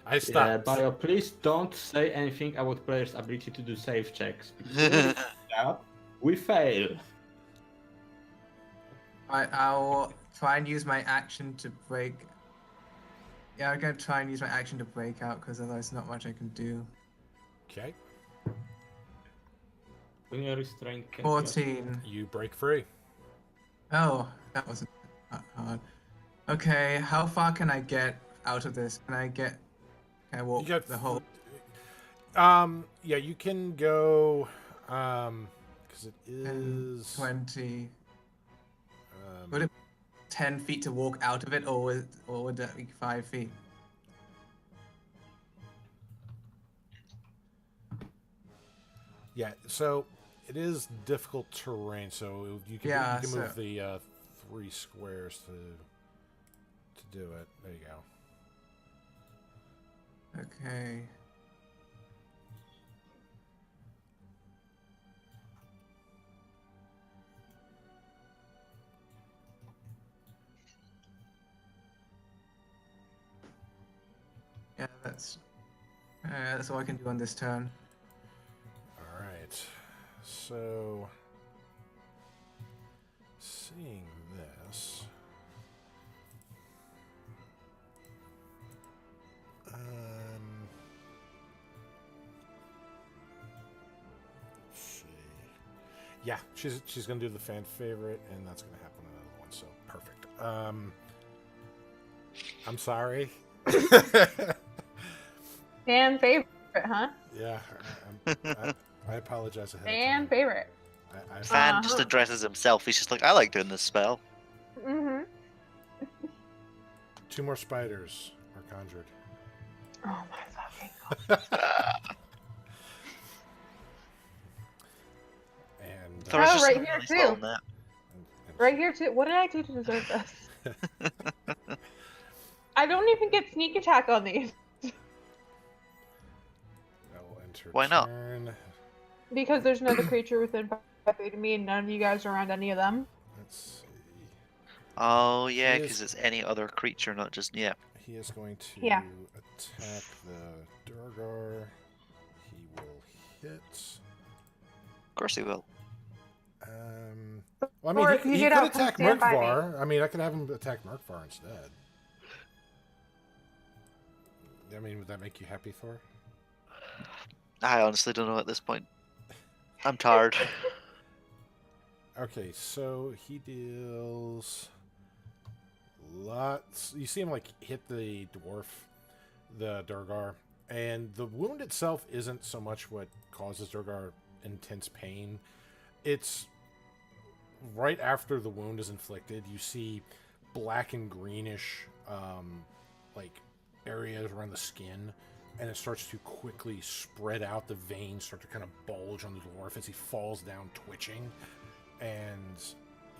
I Yeah, stopped. Bio, please don't say anything about players' ability to do save checks. Because we fail. I'll try and use my action to break Yeah, I'm gonna try and use my action to break out because otherwise not much I can do. Okay. When you're restrained, can't 14. You break free. Oh, that wasn't that hard. Okay, how far can I get out of this? Can I walk You got the whole? Yeah, you can go because it 10, is 20. Would it 10 feet to walk out of it, or would that be 5 feet? Yeah, so it is difficult terrain, so you can Yeah, move the 3 squares to do it. There you go. Okay. Yeah, that's all I can do on this turn. All right. So seeing this, let's see. Yeah, she's gonna do the fan favorite, and that's gonna happen on another one. So perfect. I'm sorry. Fan favorite, huh? Yeah, I apologize ahead of Fan time. favorite. Fan just addresses himself. He's just like, I like doing this spell. Mm-hmm. 2 more spiders are conjured. Oh my fucking god. And There was just right some here really too. subtle net. Right here too. What did I do to deserve this? I don't even get sneak attack on these. I will enter Why not? turn. Because there's another creature within 5 feet of me and none of you guys are around any of them. Let's see. Oh yeah, He because is- it's any other creature, not just yeah. He is going to Yeah. attack the Durgar. He will hit. Of course he will. Well, I mean, Or if you he get could out, come attack stand by me. Murkvar. I mean, I could have him attack Murkvar instead. I mean, would that make you happy, Thor? I honestly don't know at this point. I'm tired. Okay, so he deals lots. You see him like hit the dwarf, the Durgar, and the wound itself isn't so much what causes Durgar intense pain. It's right after the wound is inflicted, you see black and greenish, like areas around the skin, and it starts to quickly spread out. The veins start to kind of bulge on the dwarf as he falls down, twitching, and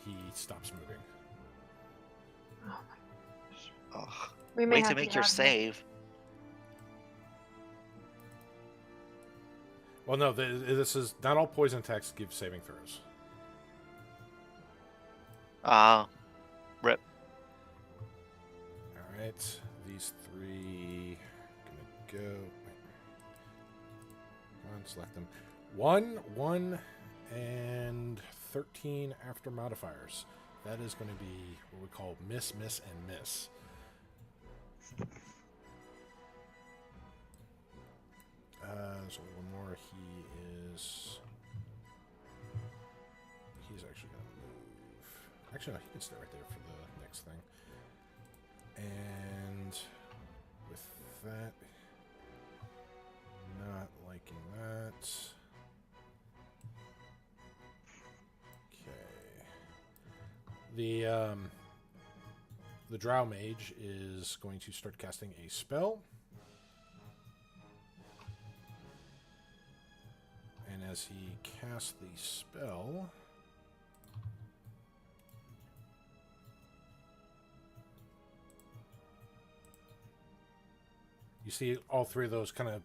he stops moving. Oh my gosh. Ugh. We may Way have to make get your out of here. save. Well, no, this is not all poison attacks give saving throws. Rip. All right, these 3 gonna go. Come on, select them. 1, and 13 after modifiers. That is going to be what we call miss, miss, and miss. There's only one more. He's actually going to move. Actually, no, he can stay right there for the next thing. And with that, not liking that. Okay. The Drow Mage is going to start casting a spell. And as he casts the spell, you see all 3 of those kind of,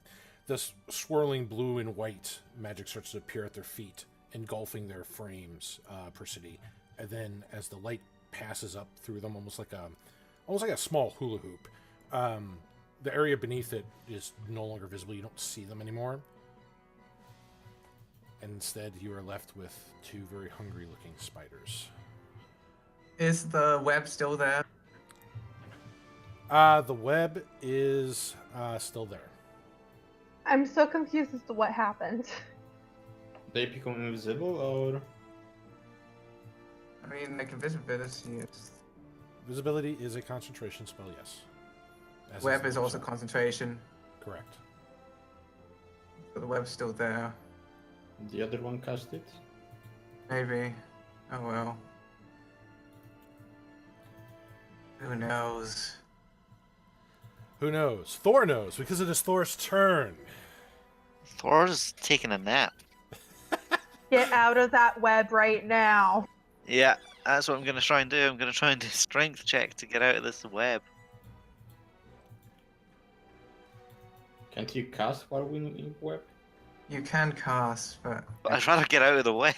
this swirling blue and white magic starts to appear at their feet, engulfing their frames, Persody. And then as the light passes up through them, almost like a small hula hoop, the area beneath it is no longer visible. You don't see them anymore. And instead, you are left with 2 very hungry-looking spiders. Is the web still there? The web is still there. I'm so confused as to what happened. They become invisible, or I mean, like invisibility is. Visibility is a concentration spell, yes. As Web the is also spell. concentration, Correct. but the web's still there. the other one cast it? Maybe. Oh well. Who knows? Who knows? Thor knows because it is Thor's turn. Thor's taking a nap. Get out of that web right now. Yeah, that's what I'm going to try and do. I'm going to try and do a strength check to get out of this web. Can't you cast while in web? You can cast, but But I'd rather get out of the web.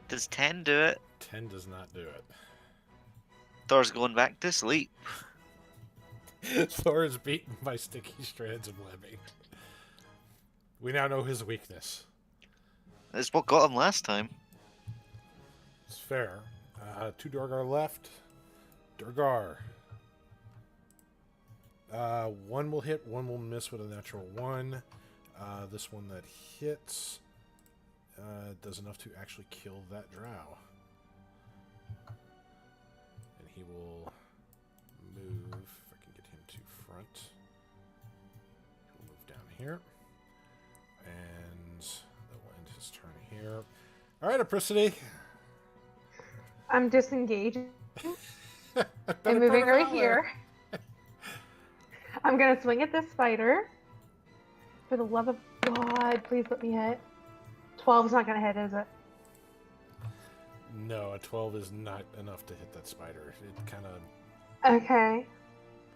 Does 10 do it? 10 does not do it. Thor's going back to sleep. Thor is beaten by sticky strands of webbing. We now know his weakness. That's what got him last time. It's fair. 2 Durgar left. Durgar. 1 will hit, 1 will miss with a natural 1. This one that hits does enough to actually kill that drow. And he will move, if I can get him to front. He'll move down here. And that will end his turn here. Alright, Apricity. I'm disengaging Better and moving part of right valor. here. I'm gonna swing at this spider. For the love of God, please let me hit. 12 is not gonna hit, is it? No, a 12 is not enough to hit that spider. It kind of... Okay.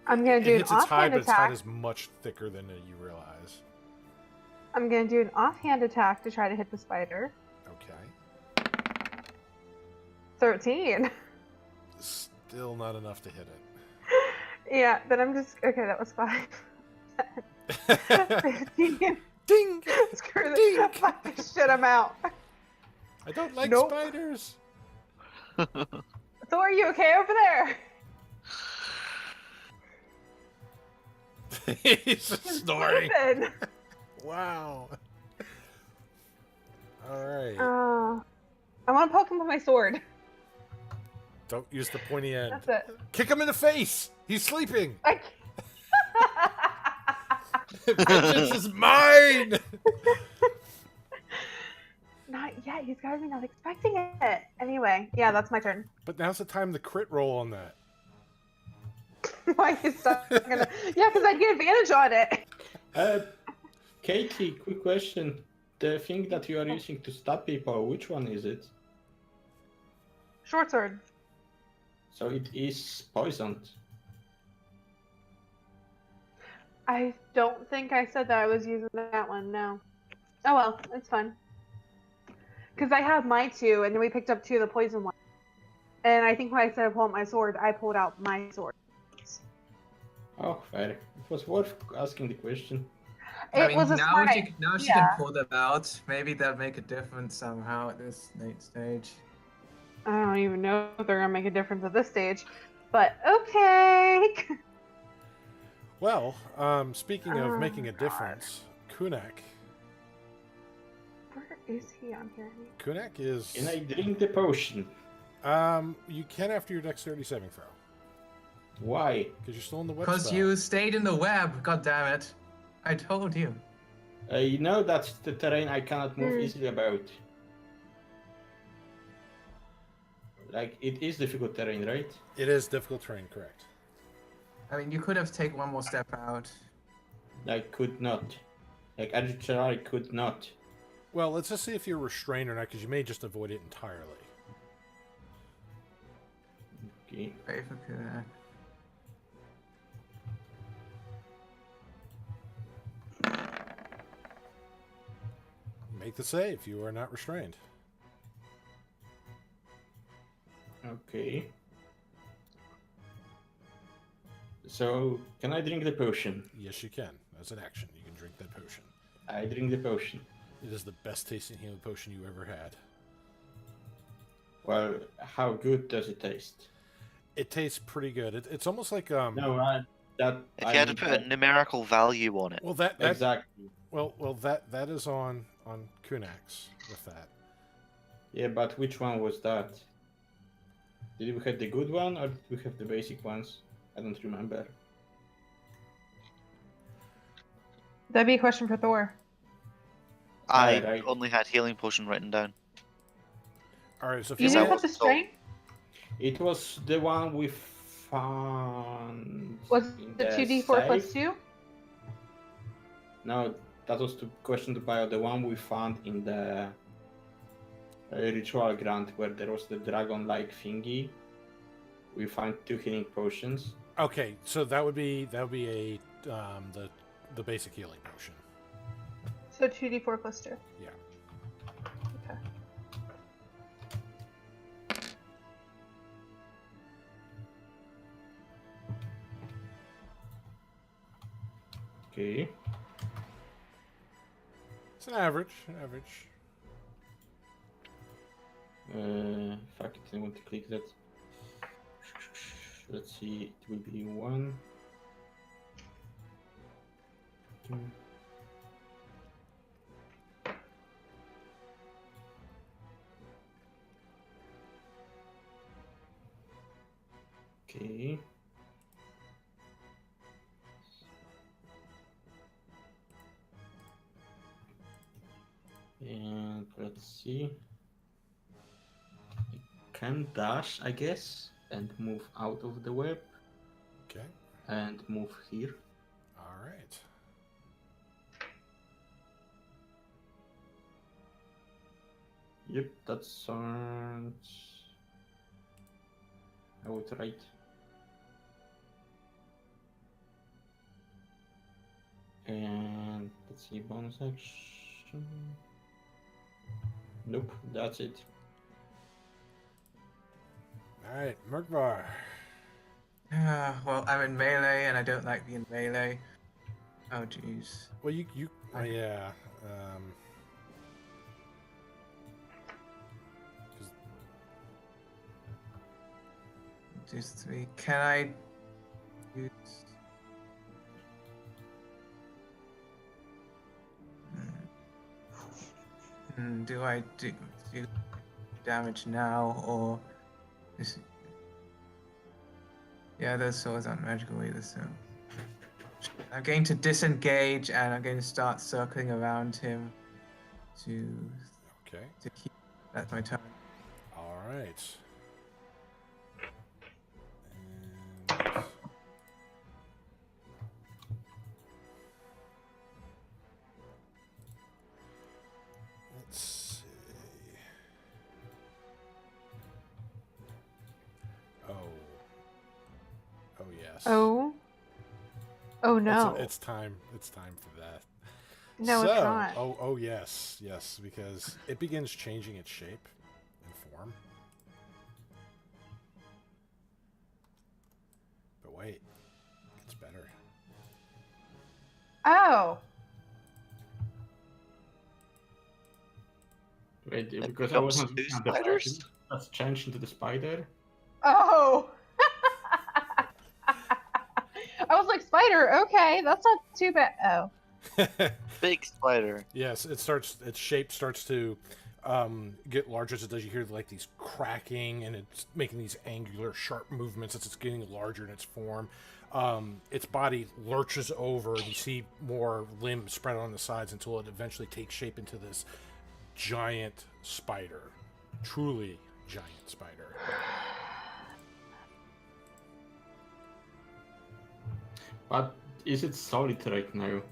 I'm gonna do It an hits its hide, offhand but its hide attack. is much thicker than you realize. I'm gonna do an offhand attack to try to hit the spider. Okay. 13. Still not enough to hit it. Yeah, then I'm just okay. That was 5. 15. Ding! Screw Ding! this. Fuck this shit. I'm out. I don't like Nope. spiders. Thor, are you okay over there? He's just snoring. Listen. Wow. All right. I want to poke him with my sword. Don't use the pointy end. That's it. Kick him in the face. He's sleeping. I Vengeance is mine. Not yet. He's got to be not expecting it. Anyway, yeah, that's my turn. But now's the time to crit roll on that. Why you stuck? Yeah, because I'd get advantage on it. Katie, quick question. The thing that you are using to stab people, which one is it? Short sword. So it is poisoned. I don't think I said that I was using that one. No. Oh well, it's fine. Because I have my 2, and then we picked up 2 of the poison ones. And I think when I said I pulled out my sword, I pulled out my sword. Oh, fair. It was worth asking the question. It was a now smart she, now she idea. can pull them out. Maybe that'll make a difference somehow at this late stage. I don't even know if they're gonna make a difference at this stage, but okay. Well, speaking of Oh, making a God. difference, Kunak. Where is he on here? Kunak is. Can I drink the potion? You can after your dexterity saving throw Why? because you're still in the web Because spell. you stayed in the web, god damn it. I told you. You know that's the terrain I cannot move easily about. Like, it is difficult terrain, right? It is difficult terrain, correct? I mean, you could have taken one more step out. Like, could not. Like, arbitrarily could not. Well, let's just see if you're restrained or not, because you may just avoid it entirely. Okay. Wait for Kunak. Make the save. You are not restrained. Okay. So, can I drink the potion? Yes, you can. As an action, you can drink that potion. I drink the potion. It is the best tasting healing potion you ever had. Well, how good does it taste? It tastes pretty good. It's almost like No, that If I you had to mean put a that- numerical value on it, well that exactly. well that is on Kunax with that. Yeah, but which one was that? Did we have the good one or did we have the basic ones? I don't remember. That'd be a question for Thor. I right. only had healing potion written down. All right, so if You Because you I didn't want, put the wasn't told. strength? It was the one we found Was in the the 2d4 plus safe. 2? No, that was the question to bio. The one we found in the ritual grant where there was the dragon-like thingy. We found 2 healing potions. okay, so that would be a the basic healing potion. So 2d4 plus 2. Yeah. Okay. Okay. It's an average. Average. Fuck it, I want to click that. Let's see, it will be 1. Okay. And let's see. I can dash, I guess, and move out of the web Okay. and move here. All right. Yep, that sounds. I would write. And let's see, bonus action. Nope, that's it. All right, Merkvar. Well, I'm in melee and I don't like being melee. Oh, jeez. Well, you yeah. 'Cause- 2, 3. Can I use? Do I do damage now or? Is... Yeah, those swords aren't magical either, so. I'm going to disengage and I'm going to start circling around him to Okay. keep. That's my turn. All right. And... Let's see. Oh. Oh yes. Oh. Oh no. It's time. It's time for that. No, it's not. Oh yes, yes, because it begins changing its shape and form. But wait, it gets better. Oh. Wait, It because I becomes wasn't two looking at the spiders? fashion. That's changed into the spider. Oh. I was like, spider. Okay, that's not too bad. Oh. Big spider. Yes, its shape starts to get larger as it does. You hear like these cracking, and it's making these angular, sharp movements as it's getting larger in its form. Its body lurches over, and you see more limbs spread on the sides until it eventually takes shape into this giant spider. Truly giant spider. But is it solid right now?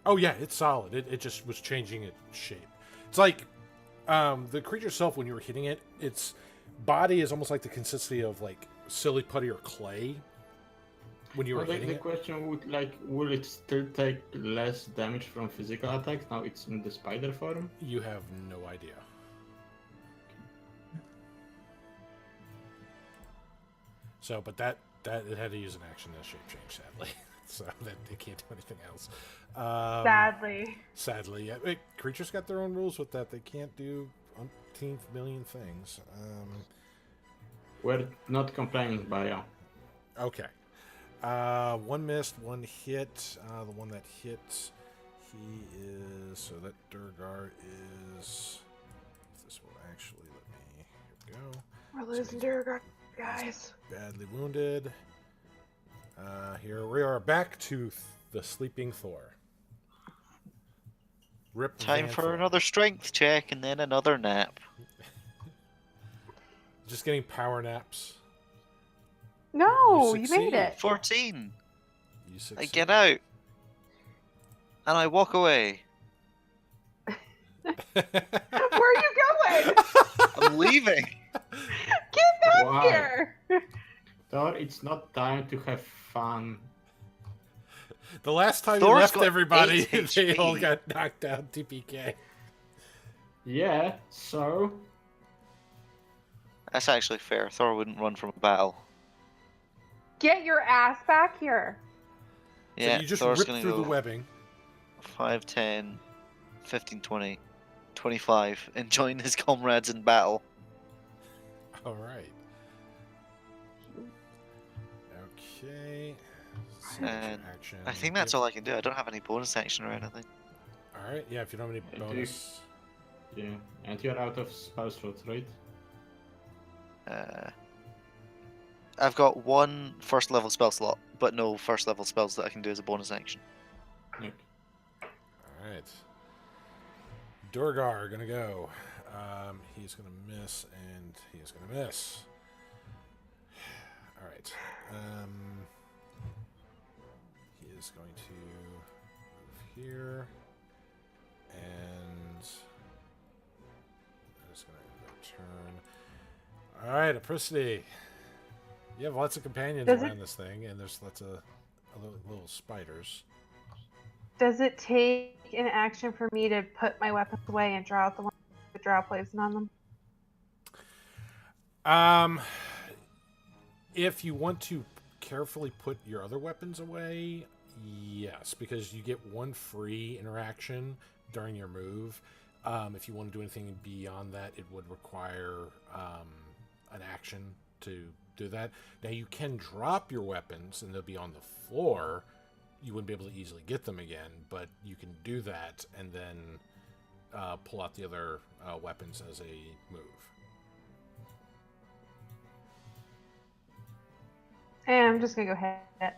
Oh yeah, it's solid. It just was changing its shape. It's like the creature itself, when you were hitting it, its body is almost like the consistency of like silly putty or clay when you were Well, hitting the it. question would will it still take less damage from physical attacks now it's in the spider form? You have no idea. So, but that it had to use an action to shape change, sadly. So that it can't do anything else. Sadly. Sadly, yeah. Creatures got their own rules with that. They can't do umpteenth million things. We're not complaining, Bio. Okay. One missed, one hit. The one that hit, he is. So that Durgar is. This will actually let me. Here we go. We're losing Durgar, guys. Badly wounded. Here we are back to the sleeping Thor. Rip Time Van for Thor. another strength check and then another nap. Just getting power naps. No, you succeed. made it. 14. You succeed. I get out. And I walk away. Where are you going? I'm leaving. Get back Why? here. Thor, it's not time to have fun. The last time Thor's you left got everybody, 8 they all HP. got knocked down TPK. Yeah, so That's actually fair. Thor wouldn't run from a battle. Get your ass back here. Yeah, So you just Thor's rip gonna through go the webbing. 5, 10, 15, 20, 25, and join his comrades in battle. All right. Okay. And Action. I think that's all I can do. I don't have any bonus action or anything. All right. Yeah. If you don't have any I do. bonus. yeah, and you're out of spell slots, right? I've got one first level spell slot, but no first level spells that I can do as a bonus action. Yep. All right. Durgar gonna go. He's gonna miss, and he's gonna miss. All right. He is going to move here, and I'm just gonna turn. All right, Apricity. You have lots of companions Does around this thing, and there's lots of little spiders. Does it take an action for me to put my weapons away and draw out the one with the Drow poison on them? If you want to carefully put your other weapons away, yes, because you get one free interaction during your move. If you want to do anything beyond that, it would require an action to do that. Now, you can drop your weapons and they'll be on the floor. You wouldn't be able to easily get them again, but you can do that and then pull out the other weapons as a move. And I'm just gonna go ahead.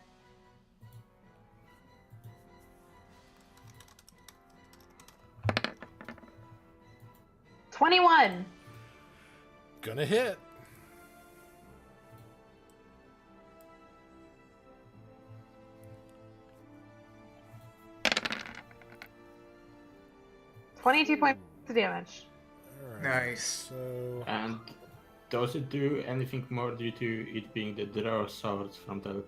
21. Gonna hit. $22 points of damage. All right, Nice. So And does it do anything more due to it being the draw swords from the...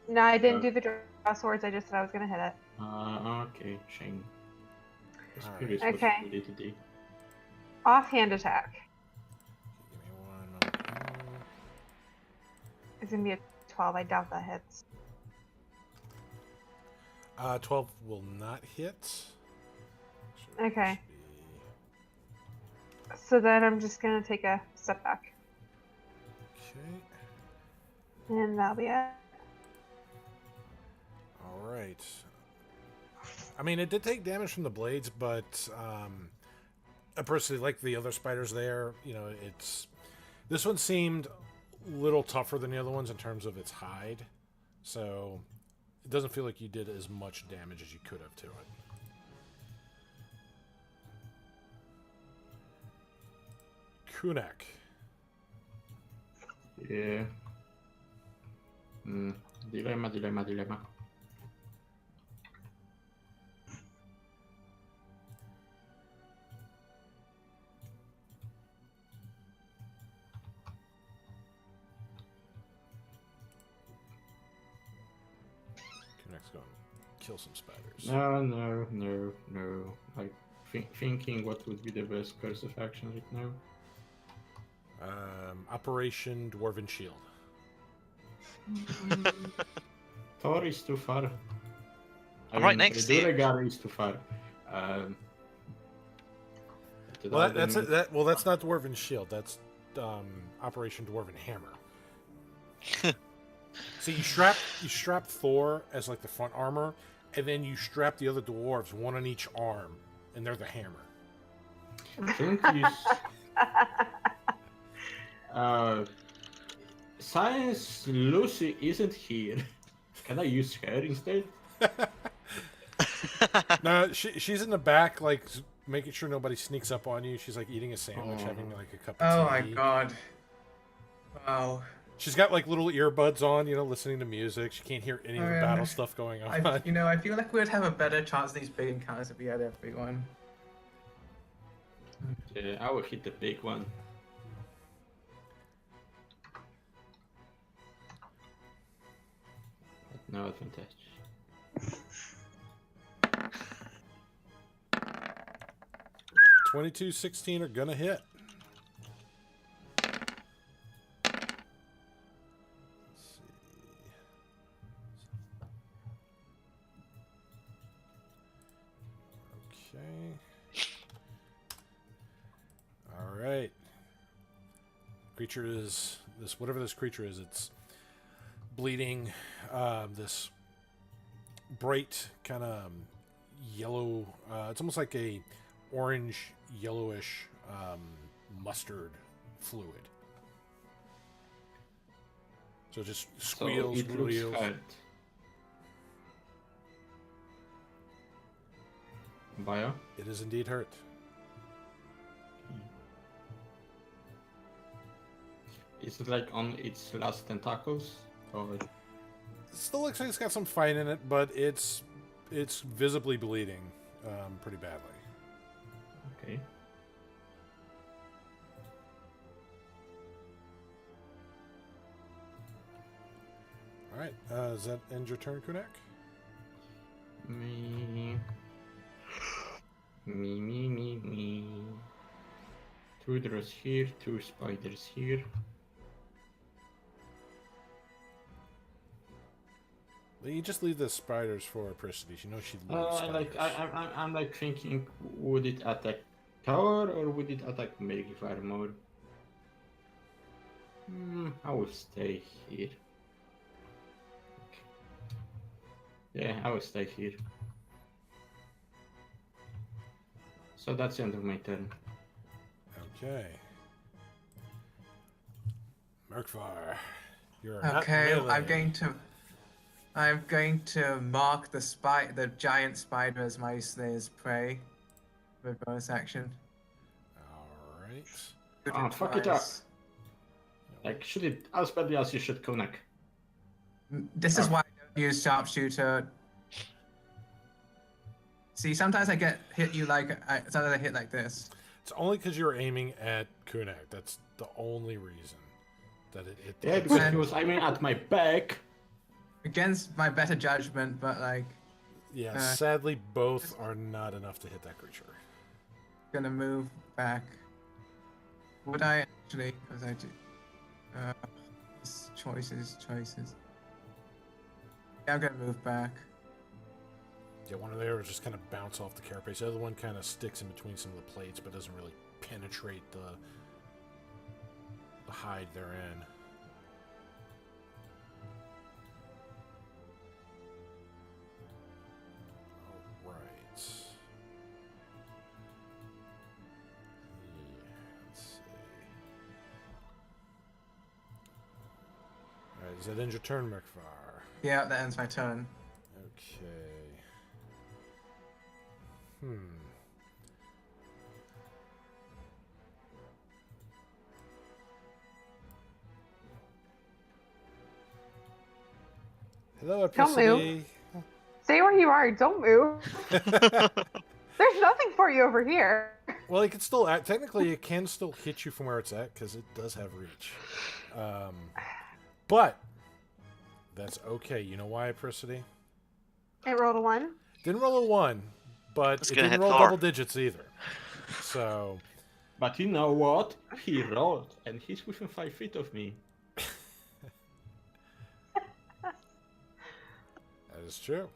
No, I didn't do the draw swords. I just said I was gonna hit it. okay, shame. Just Alright. curious Okay. what it did. Offhand attack. give me one. It's gonna be a 12. I doubt that hits. 12 will not hit. So it Okay. should So then I'm just gonna take a step back, be- Okay. and that'll be it. All right. I mean, it did take damage from the blades, but I personally like the other spiders there. You know, this one seemed a little tougher than the other ones in terms of its hide, so it doesn't feel like you did as much damage as you could have to it. Kunak. Yeah. Dilemma. Kunak's going to kill some spiders. No. Like, thinking what would be the best course of action right now. Operation Dwarven Shield. Thor is too far. I'm right next to you. Reduregar is too far. Well, that's not Dwarven Shield. That's Operation Dwarven Hammer. So you strap Thor as like the front armor, and then you strap the other dwarves one on each arm, and they're the hammer. Shouldn't you? Since Lucy isn't here, can I use her instead? No, she's in the back, like making sure nobody sneaks up on you. She's like eating a sandwich, Oh. having like a cup Oh of my tea. god. Wow. She's got like little earbuds on, listening to music. She can't hear any of the Oh, yeah. battle stuff going on. I feel like we'd have a better chance of these big encounters if we had everyone. Yeah, I will hit the big one. But no advantage. 22, 16 are gonna hit. Alright. Creature is this, whatever this creature is, it's bleeding. This bright kind of yellow, it's almost like a orange yellowish mustard fluid. So just squeals, so it looks reels. hurt. Bio? It is indeed hurt. Is it like on its last tentacles? Or It still looks like it's got some fight in it, but it's visibly bleeding pretty badly. okay. All right, does that end your turn, Kunak? Me. Me. 2 Drows here, 2 spiders here. You just leave the spiders for Priscilla. You know she loves spiders. I'm like thinking, would it attack tower or would it attack Mergif armor? I will stay here. Yeah, I will stay here. So that's the end of my turn. Okay. Merkvar, you're Okay, not melee. I'm going to mark the giant spider as my slayer's prey with bonus action. All right. Shoot Oh, it fuck it up. twice. Like, shoot it as badly as you should, Konak. This is why I don't use sharpshooter. See, sometimes I hit like this. It's only because you were aiming at Kunak. That's the only reason that it hit. Yeah, because he was aiming at my back. Against my better judgment, but Yeah, sadly, both are not enough to hit that creature. gonna move back. Would I actually? Because I do. Choices. Yeah, I'm gonna move back. Yeah, one of the arrows just kind of bounce off the carapace. The other one kind of sticks in between some of the plates, but doesn't really penetrate the hide they're in. All right. Yeah, let's see. All right, does that end your turn, Merkvar? Yeah, that ends my turn. Okay. Hello, Don't move. Apricity. Stay where you are. Don't move. There's nothing for you over here. Well, it can still technically it can still hit you from where it's at because it does have reach. But that's okay. You know why, Apricity? It rolled a 1. Didn't roll a 1, but It's it gonna didn't hit roll Thor. double digits either. So But you know what? He rolled, and he's within 5 feet of me. that is true.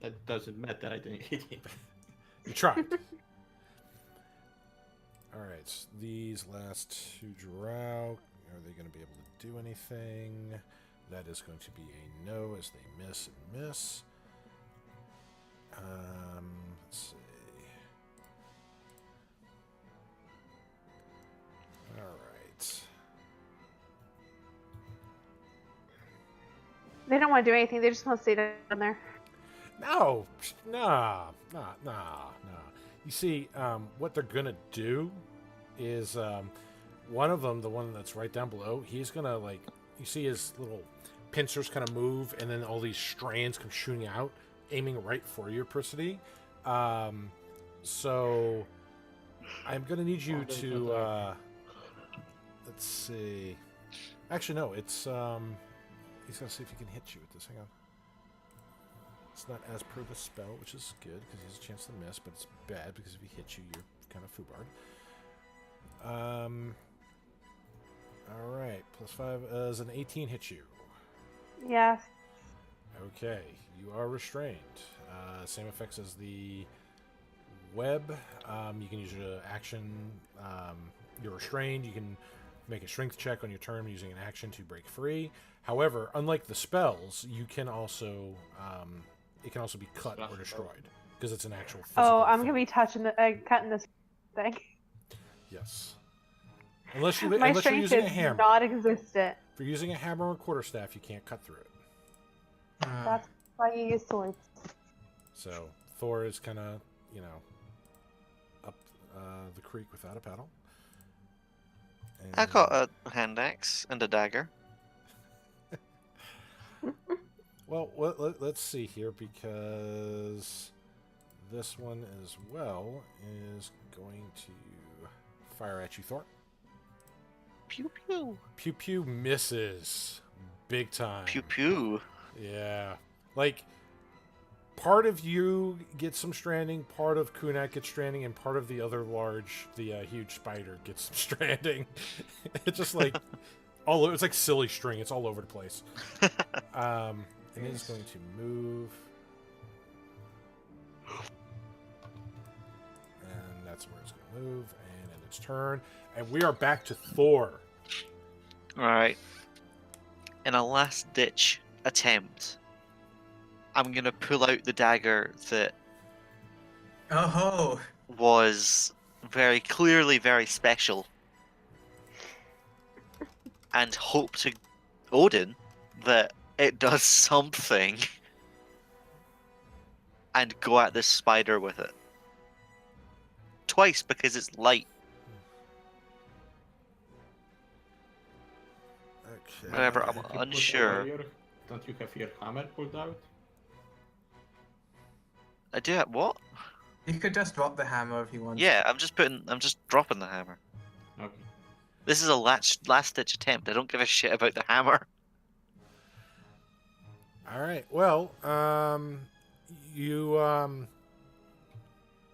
That doesn't matter, I didn't hit him. You tried. Alright, so these last 2 Drow, are they going to be able to do anything? That is going to be a no as they miss and miss. Let's see. Alright. They don't want to do anything. They just want to stay down there. No! Nah. You see, what they're going to do is one of them, the one that's right down below, he's going to, like, you see his little pincers kind of move, and then all these strands come shooting out, aiming right for your Persody. So I'm going to need you to, let's see. Actually, no, it's, he's going to see if he can hit you with this. Hang on. It's not as per the spell, which is good, because he has a chance to miss, but it's bad, because if he hits you, you're kind of foobarred. Alright, +5 as an 18 hits you. Yes. Okay, you are restrained. Same effects as the web. You can use your action. You're restrained. You can make a strength check on your turn using an action to break free. However, unlike the spells, you can also it can also be cut or destroyed because it's an actual physical I'm thing. gonna be cutting this thing. Yes. Unless My you're strength using a is hammer. non-existent. If you're using a hammer or quarterstaff, you can't cut through it. That's why you use swords. So Thor is kind of, up the creek without a paddle. I got a hand axe and a dagger. Well, let's see here, because this one as well is going to fire at you, Thor. Pew pew. Pew pew misses. Big time. Pew pew. Yeah. Like, part of you gets some stranding, part of Kunak gets stranding, and part of the other huge spider gets some stranding. It's just like, it's like silly string. It's all over the place. It is going to move. And that's where it's going to move. And end its turn. And we are back to Thor. Alright. In a last-ditch attempt, I'm going to pull out the dagger that Oh, was very clearly very special. And hope to Odin that it does something. And go at this spider with it. Twice because it's light. Okay. However, I'm If you put a unsure. warrior, don't you have your hammer pulled out? I do at what? you could just drop the hammer if you want. Yeah, I'm just dropping the hammer. Okay. This is a last ditch attempt. I don't give a shit about the hammer. All right. Well, you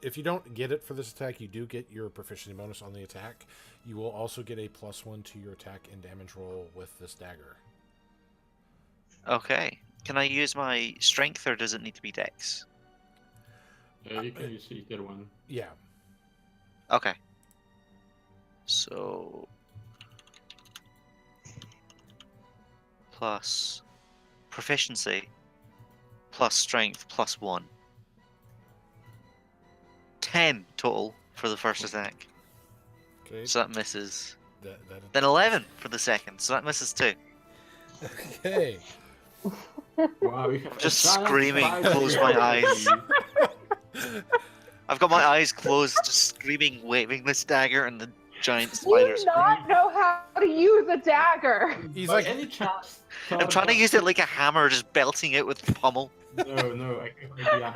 if you don't get it for this attack, you do get your proficiency bonus on the attack. You will also get a +1 to your attack and damage roll with this dagger. Okay. Can I use my strength or does it need to be dex? You can use either one. Yeah. Okay. So plus proficiency plus strength +1. 10 total for the first attack. Okay. So that misses. That Then 11 for the second. So that misses too. okay. Wow, we have Just a giant screaming, spider close here. my eyes. I've got my eyes closed, just screaming, waving this dagger, and the giant You spiders. do not know how to use a dagger. He's By like, any chance, I'm trying to use it like a hammer, just belting it with the pommel. No, I have no idea.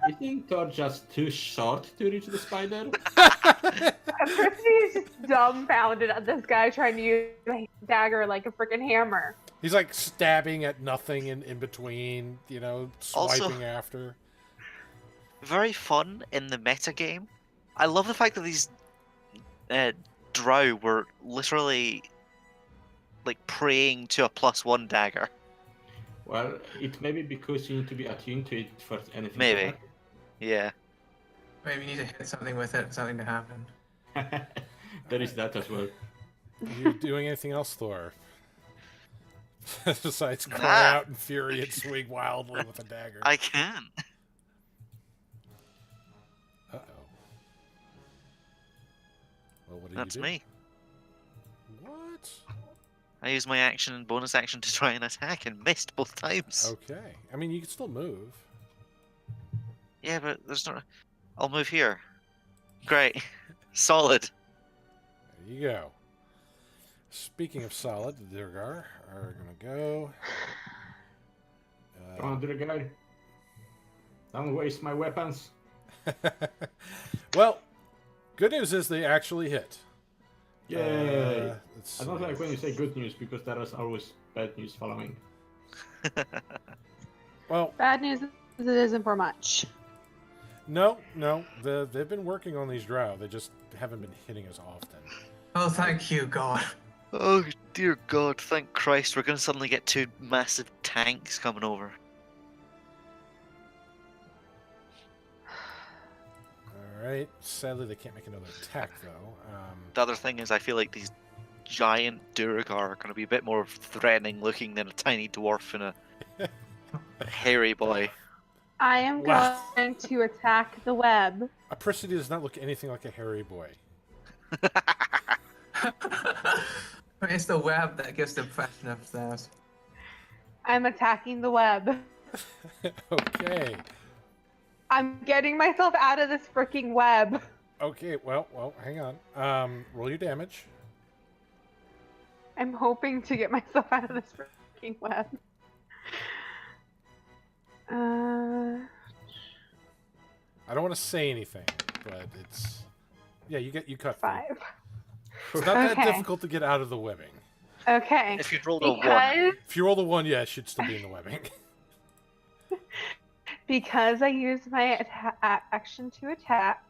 You think Thor just too short to reach the spider? Christy is just dumbfounded at this guy trying to use a dagger like a freaking hammer. he's like stabbing at nothing in between, swiping Also- after. Very fun in the meta game. I love the fact that these Drow were literally like praying to a +1 dagger. Well, it may be because you need to be attuned to it for anything. Maybe. to happen. Yeah. Maybe you need to hit something with it for something to happen. There is that as well. Are you doing anything else, Thor? Besides cry Nah. out in fury and swing wildly with a dagger. I can. Uh-oh. Well, what do That's you do? me. What? I used my action and bonus action to try and attack and missed both times. Okay. I mean, you can still move. Yeah, but there's no. I'll move here. Great. Solid. There you go. Speaking of solid, the Durgar are going to go. Come on, Durgar. Don't waste my weapons. Well, good news is they actually hit. Yay! Let's I don't see. like when you say good news because there is always bad news following. Well, Bad news is it isn't for much. no. They've been working on these Drow. They just haven't been hitting as often. Oh, thank you, God. Oh dear God! Thank Christ, we're gonna suddenly get two massive tanks coming over. All right. Sadly, they can't make another attack, though. The other thing is, I feel like these giant Duragar are going to be a bit more threatening looking than a tiny dwarf and a hairy boy. I am Wow. going to attack the web. Apricity does not look anything like a hairy boy. It's the web that gives the impression of that. I'm attacking the web. Okay. I'm getting myself out of this freaking web. Okay. Well. Hang on. Roll your damage. I'm hoping to get myself out of this freaking web. I don't want to say anything, but it's you cut through. 5. It's not that Okay. difficult to get out of the webbing. Okay. If you'd rolled a 1, Because If you roll the 1, yeah, it should still be in the webbing. because I used my action to attack,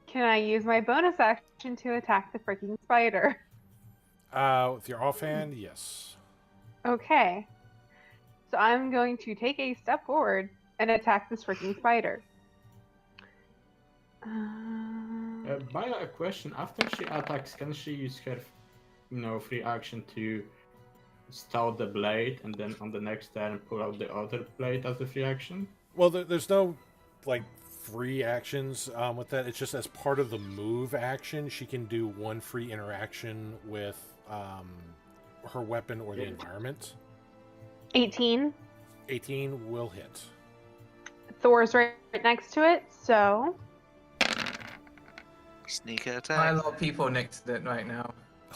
can I use my bonus action to attack the freaking spider? With your offhand, yes. Okay. So I'm going to take a step forward and attack this freaking spider. By a question, after she attacks, can she use her, free action to stout the blade and then on the next turn pull out the other blade as a free action? Well, there's no free actions with that. It's just as part of the move action, she can do one free interaction with her weapon or the environment. 18. 18 will hit. Thor's right next to it, so sneak Quite a attack. lot of people next to it right now.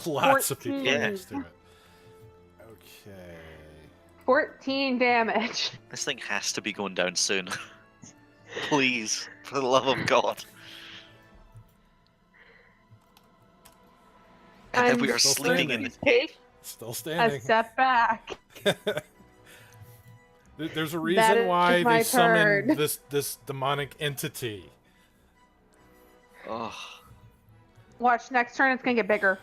Lots of people 14. next to it. Okay. 14 damage. This thing has to be going down soon. Please, for the love of God. And then I'm we are still sleeping in standing. the cave. Still A standing. step back. There's a That reason is why my they summoned turn. this demonic entity. Oh, Watch, next turn it's gonna get bigger.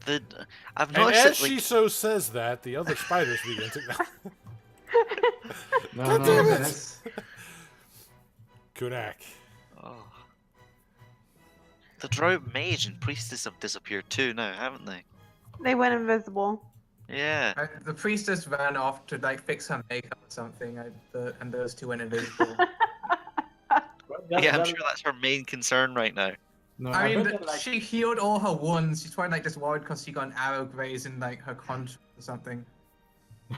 I've And noticed as that, she like, so says that, the other spiders begin to. No, God no, damn it! that's- Kunak. oh. The Drow mage and priestess have disappeared too now, haven't they? They went invisible. Yeah. The priestess ran off to fix her makeup or something, and those two went invisible. Yeah, I'm sure that's her main concern right now. No, I mean, bet that, she healed all her wounds. She's probably just worried because she got an arrow grazed in her contour or something.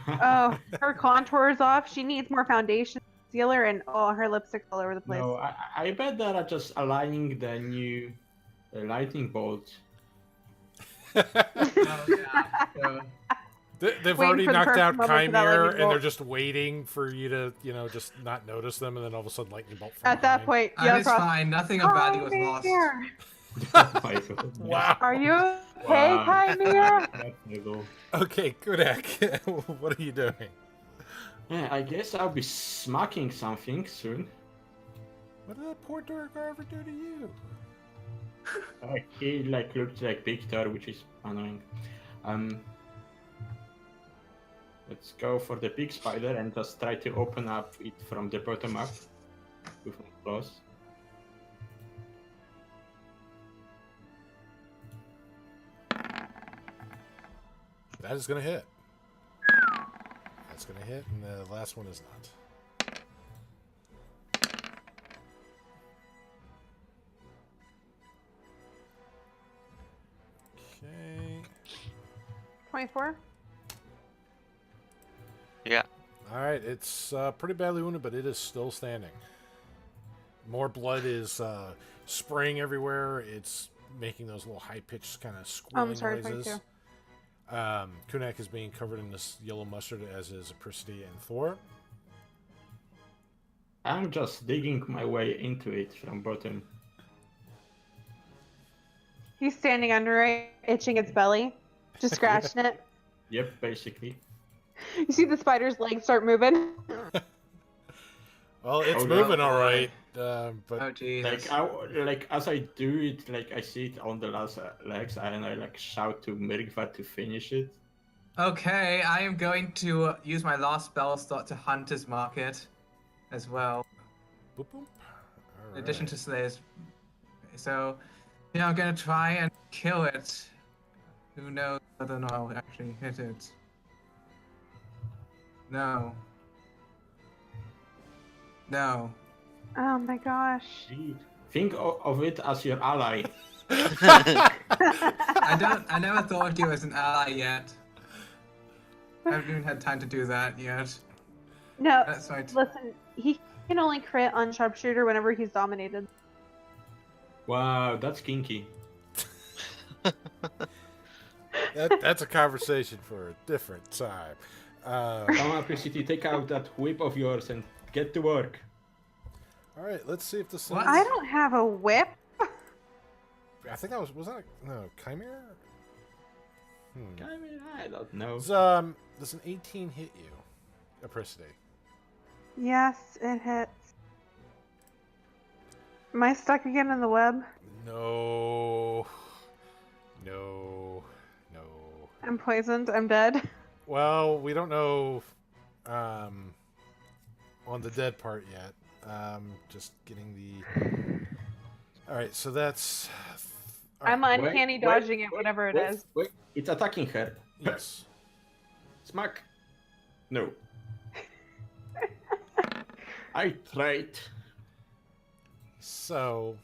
Oh, her contour's off. She needs more foundation concealer, and her lipstick's all over the place. No, I bet that are just aligning the new lightning bolt. Oh, yeah. So, They've Waiting already for the knocked out perfect moment for that Chimera, lightning and they're bolt. just waiting for you to, just not notice them, and then all of a sudden lightning bolt. From At that behind. point, and yeah, it's fine. Nothing of value was lost. Chimera. Oh my God. Wow. Are you okay, Wow. Chimera? Okay, Kudak, what are you doing? Yeah, I guess I'll be smacking something soon. What did that poor Durgar ever do to you? He looks like Victor, which is annoying. Let's go for the big spider and just try to open up it from the bottom up with my claws. That is going to hit. That's going to hit, and the last one is not. Okay. 24. Yeah. All right, it's pretty badly wounded, but it is still standing. More blood is spraying everywhere. It's making those little high-pitched kind of squealing noises. 22. Kunak is being covered in this yellow mustard, as is Apricity and Thor. I'm just digging my way into it from bottom. He's standing under it, itching its belly, just scratching it. Yep, basically. You see the spider's legs start moving. Well, it's Oh, moving yeah. all right, Oh but Jesus. Like as I do it, like I see it on the last legs, and I like shout to Mirgva to finish it. Okay, I am going to use my last spell slot to Hunter's Market as well, boop, boop. All in addition right. to Slayer's. So, yeah, I'm going to try and kill it. Who knows whether or not I'll actually hit it. No. No. Oh my gosh. Think of it as your ally. I never thought of you as an ally yet. I haven't even had time to do that yet. No, That's right. listen, he can only crit on sharpshooter whenever he's dominated. Wow, that's kinky. That's a conversation for a different time. Come on, Apricity, take out that whip of yours and get to work. All right, let's see if this. What? I don't have a whip. I think that was that no Chimera? I mean, I don't know. Does an 18 hit you, Apricity? Yes, it hits. Am I stuck again in the web? No. I'm poisoned. I'm dead. Well, we don't know on the dead part yet. Just getting the. All right, so that's. all I'm right, uncanny dodging it, whatever it is. Wait, it's attacking her. Yes. Smack. No. I tried. So,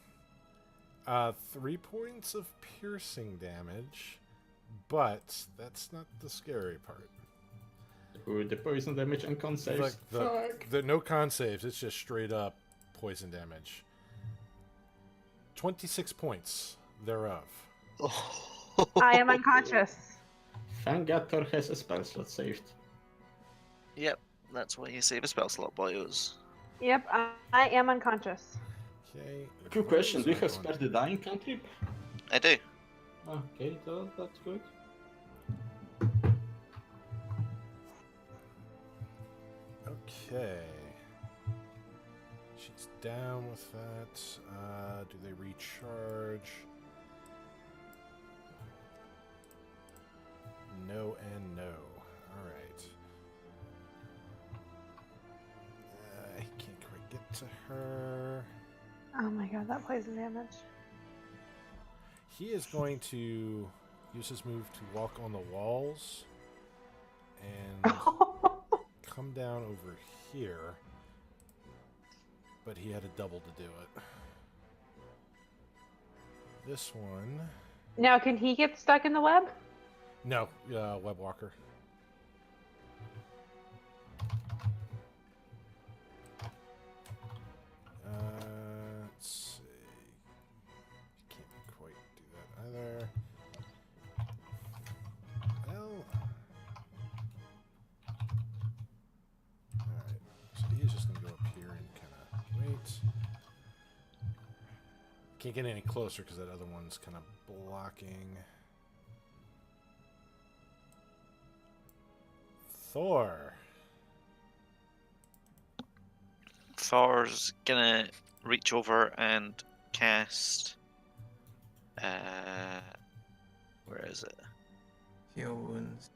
3 points of piercing damage, but that's not the scary part. Ooh, the poison damage and con saves. The no con saves, it's just straight up poison damage. 26 points thereof. I am unconscious. Thank God Thor has a spell slot saved. Yep, that's why you save a spell slot, boys. Yep, I am unconscious. Okay. Quick question, do you have spare the dying cantrip? I do. Okay, that's good. Okay. She's down with that. Do they recharge? No and no. Alright. I can't quite get to her. Oh my god, that poison damage. He is going to use his move to walk on the walls and come down over here. But he had a double to do it. This one... Now, can he get stuck in the web? No, Web Walker. Let's see. Can't quite do that either. Well. Alright, so he's just gonna go up here and kind of wait. Can't get any closer because that other one's kind of blocking. Thor. Thor's gonna reach over and cast. Where is it? Heal wounds.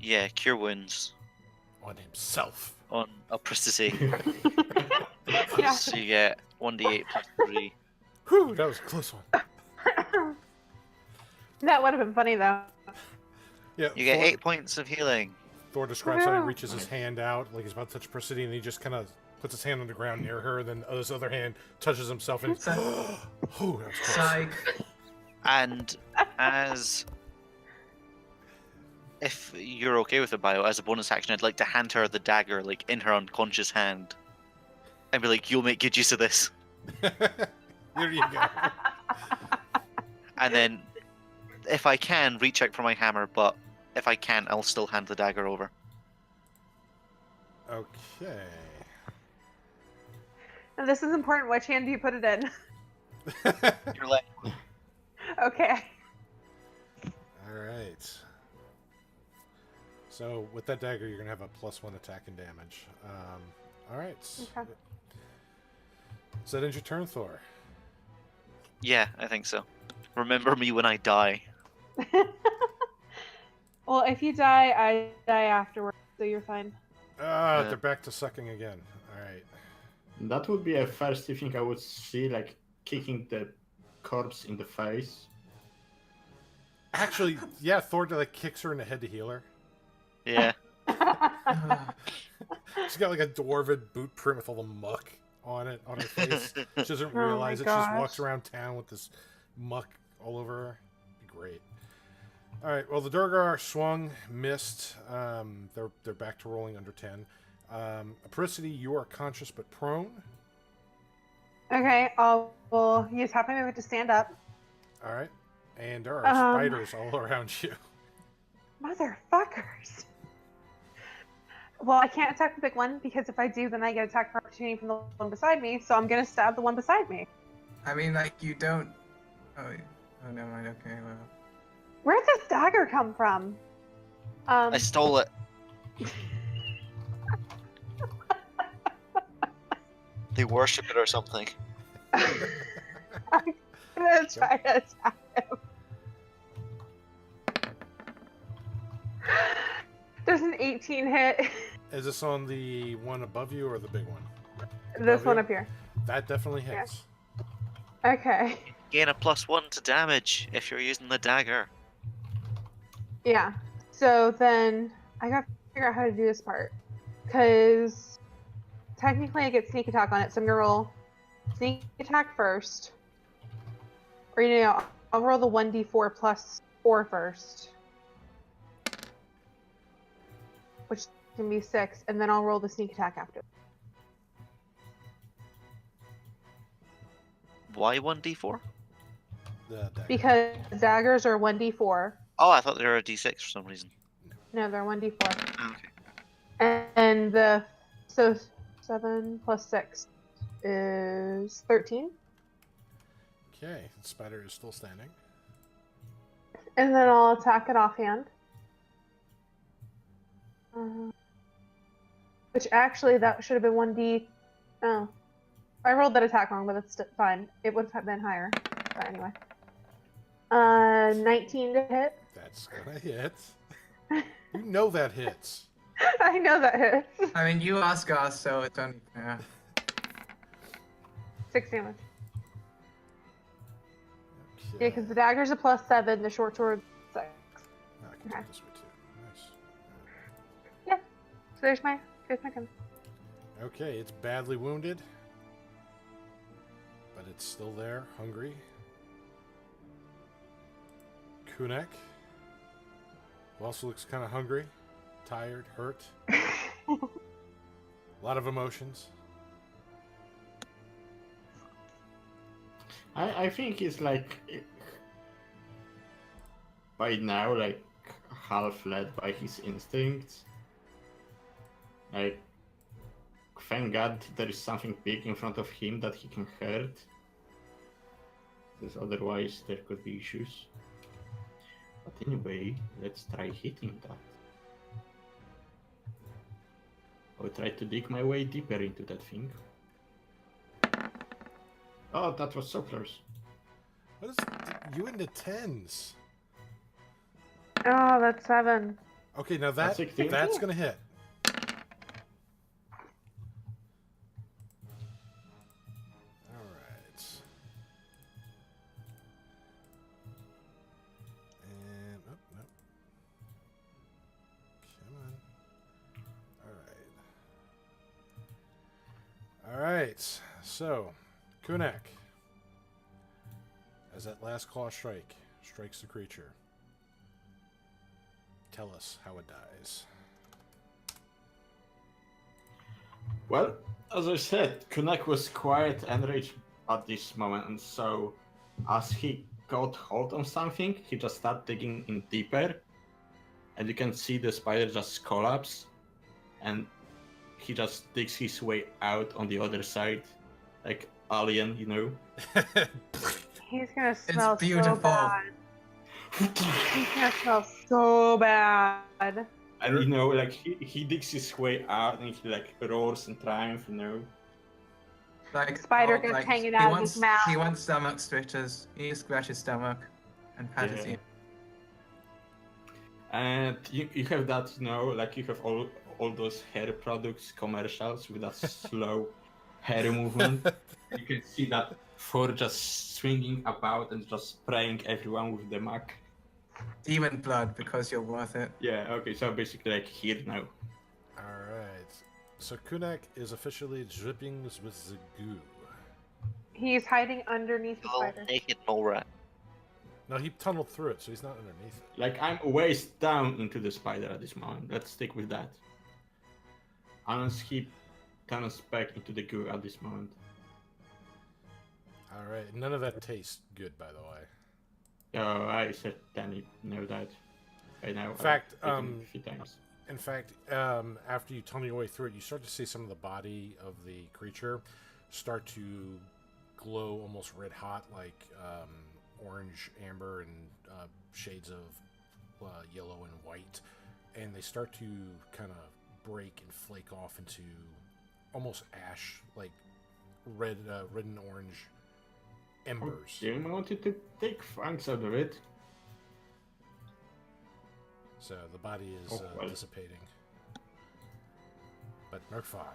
Yeah, Cure Wounds On himself. on Apricity. Yeah. So you get 1d8 plus 3. Whew, that was a close one. That would have been funny though. Yeah, You get Thor, 8 points of healing. Thor describes how he Wow. reaches his hand out, like he's about to touch Persidy, and he just kind of puts his hand on the ground near her, then his other hand touches himself, and So- oh, that was close. Psych. And as if you're okay with it, Bio, as a bonus action, I'd like to hand her the dagger, like in her unconscious hand, and be like, "You'll make good use of this." Here you go. And then, if I can, reach out for my hammer, but if I can't, I'll still hand the dagger over. Okay. And this is important. Which hand do you put it in? Your left. Okay. All right. So with that dagger, you're gonna have a +1 attack and damage. All right. Okay. Does that end your turn, Thor? Yeah, I think so. Remember me when I die. Well, if you die, I die afterwards, so you're fine. Ah, Yeah. they're back to sucking again. All right. That would be a first thing I would see, like kicking the corpse in the face. Actually, yeah, Thor like kicks her in the head to heal her. Yeah. She's got like a dwarven boot print with all the muck on it on her face. She doesn't Oh my realize it. She just gosh. walks around town with this muck all over her. Be great. All right. Well, the Durgar swung, missed. They're back to rolling under 10. Apricity, you are conscious but prone. Okay, well, use half my movement to stand up. All right. And there are spiders all around you. Motherfuckers. Well, I can't attack the big one because if I do, then I get attack for opportunity from the one beside me. So I'm gonna stab the one beside me. I mean, like, you don't. Oh, never mind. Okay, well. Where'd this dagger come from? I stole it. They worship it or something. I'm gonna try to attack him. There's an 18 hit. Is this on the one above you or the big one? This Above one you? up here. That definitely hits. Okay. Gain a +1 to damage if you're using the dagger. Yeah. So then I gotta figure out how to do this part. Because technically I get sneak attack on it, so I'm gonna roll sneak attack first. Or I'll roll the 1d4 plus 4 first. Which can be 6, and then I'll roll the sneak attack after. Why 1d4? The dagger. Because daggers are 1d4. Oh, I thought they were a d6 for some reason. No, they're 1d4. Okay. And so 7 plus 6 is 13. Okay, the spider is still standing. And then I'll attack it offhand. Which actually, that should have been 1d. Oh. I rolled that attack wrong, but that's fine. It would have been higher. But anyway. 19 to hit. That's gonna hit. You know that hits. I know that hits. I mean, you ask us, so it's only. Yeah. 6 damage. Okay. Yeah, because the dagger's a +7, the short sword 6. Ah, I can Okay. do this way too. Nice. So there's my gun. Okay, it's badly wounded, but it's still there, hungry. Kunek, who also looks kind of hungry, tired, hurt. A lot of emotions. I think he's like by now like half led by his instincts. Like, thank God there is something big in front of him that he can hurt. Because otherwise there could be issues. But anyway, let's try hitting that. I'll try to dig my way deeper into that thing. Oh, that was so close. What is you into 10s? Oh, that's 7. Okay, now That's 16. that's gonna hit. All right. And oh, no. right. So, Kunek, as that last claw strike strikes the creature, tell us how it dies. Well, as I said, Kunek was quite enraged at this moment, and so as he got hold on something, he just started digging in deeper, and you can see the spider just collapse, and he just digs his way out on the other side, like alien, you know. He's gonna smell so beautiful. bad. He's gonna smell so bad. And you know, like he digs his way out, and he like roars in triumph, you know. Like Spider gets hanging out of his mouth. He wants stomach stretches. He scratches his stomach and pat his ear. And you have that, you know, like you have all those hair products commercials with that slow hair movement. You can see that Thor just swinging about and just spraying everyone with the Mac. Demon blood, because you're worth it. Yeah, okay, so basically like here now. Alright. So Kunek is officially dripping with the goo. He's hiding underneath the Little spider. naked mole rat. No, he tunneled through it, so he's not underneath it. Like I'm waist down into the spider at this moment. Let's stick with that. Unless he turns back into the goo at this moment. Alright, none of that tastes good, by the way. Oh, I certainly know that. Right now. In fact, a few times. After you tunnel your way through it, you start to see some of the body of the creature start to glow almost red hot, like orange, amber, and shades of yellow and white. And they start to kind of break and flake off into almost ash, like red and orange embers. I wanted to take fangs out of it. So the body is dissipating. But Murkfar.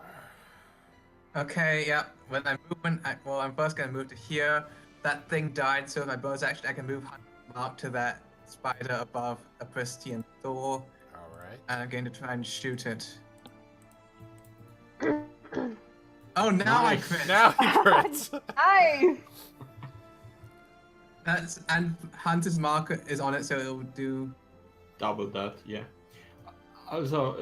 Okay, yeah. When I move, I'm first gonna move to here. That thing died, so if my bonus action, I can move up to that spider above Apristi and Thor. Alright. And I'm going to try and shoot it. Oh, now I crit! Now he crits! Nice! And Hunter's marker is on it, so it'll do Double that, yeah. Also,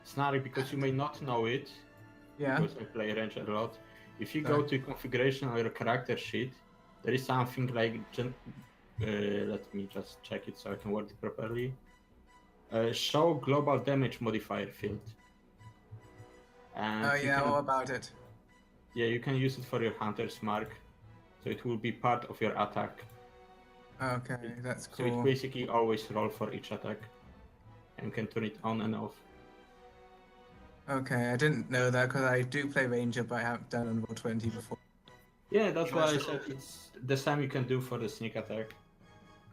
Snarry, because you may not know it, yeah. because I play Ranger a lot, if you go to configuration on your character sheet, there is something like, let me just check it so I can word it properly. Show global damage modifier field. And Oh yeah, all about it. Yeah, you can use it for your Hunter's mark, so it will be part of your attack. Okay, that's So it cool. basically always roll for each attack, and can turn it on and off. Okay, I didn't know that because I do play Ranger, but I haven't done on Roll 20 before. Yeah, that's why I said it's the same you can do for the sneak attack.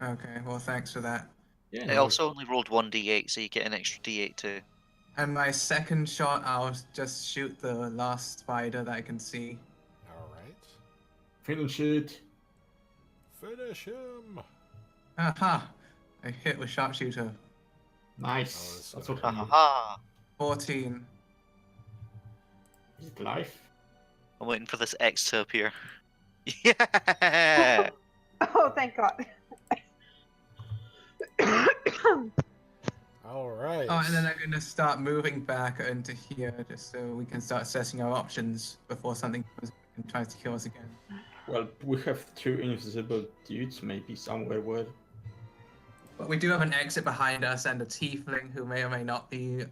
Okay, well thanks for that. Yeah. It also only rolled 1d8, so you get an extra d8 too. And my second shot, I'll just shoot the last spider that I can see. Alright. Finish it. Finish him! Aha! I hit with sharpshooter. Nice. Oh, That's what okay. we need. Haha! 14. Is it live? I'm waiting for this X to appear. Yeah! Oh, thank God. Alright. Oh, and then I'm gonna start moving back into here just so we can start assessing our options before something comes and tries to kill us again. Well, we have two invisible dudes, maybe somewhere where. But we do have an exit behind us and a tiefling who may or may not be.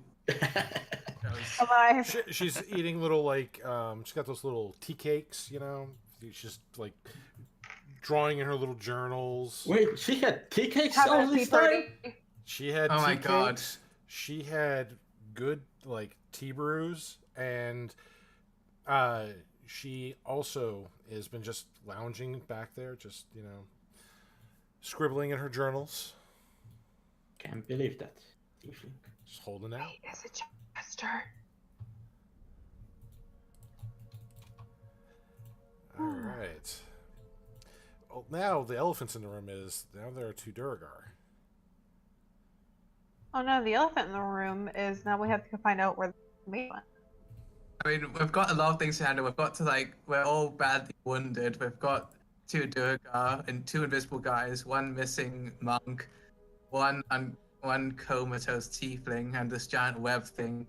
Alive. She's eating little, like, she's got those little tea cakes, you know? She's, like, drawing in her little journals. Wait, she had tea cakes Having all a this tea time? party. She had Oh tea my cakes. God. She had good, like, tea brews. And she also has been just lounging back there, just, you know, scribbling in her journals. Can't believe that. Just holding out. He is a jester. All right. Well, now the elephants in the room is now there are two Duragar. Oh no, the elephant in the room is now we have to find out where the mate went. I mean, we've got a lot of things to handle. We've got to we're all badly wounded. We've got 2 Durgar and 2 invisible guys, 1 missing monk, one comatose tiefling, and this giant web thing.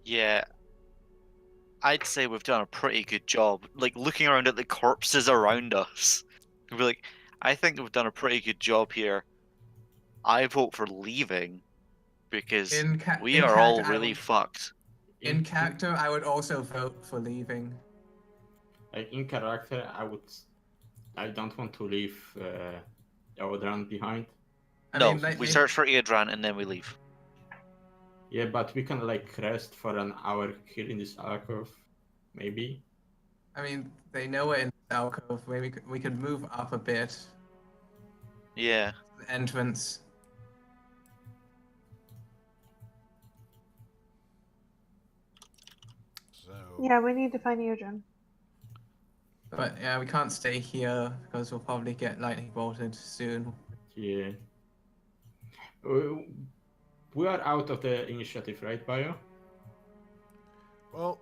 Yeah, I'd say we've done a pretty good job. Like looking around at the corpses around us, we'd be like, I think we've done a pretty good job here. I vote for leaving because we In are all character, really fucked. in character, I would also vote for leaving. Like in character, I don't want to leave Odran behind. No, we search for Adran and then we leave. Yeah, but we can like rest for an hour here in this alcove, maybe. I mean, they know we're in the alcove. Maybe we could move up a bit. Yeah. The entrance. So Yeah, we need to find Eugene. But yeah, we can't stay here because we'll probably get lightning bolted soon. Yeah. We are out of the initiative, right, Bio? well,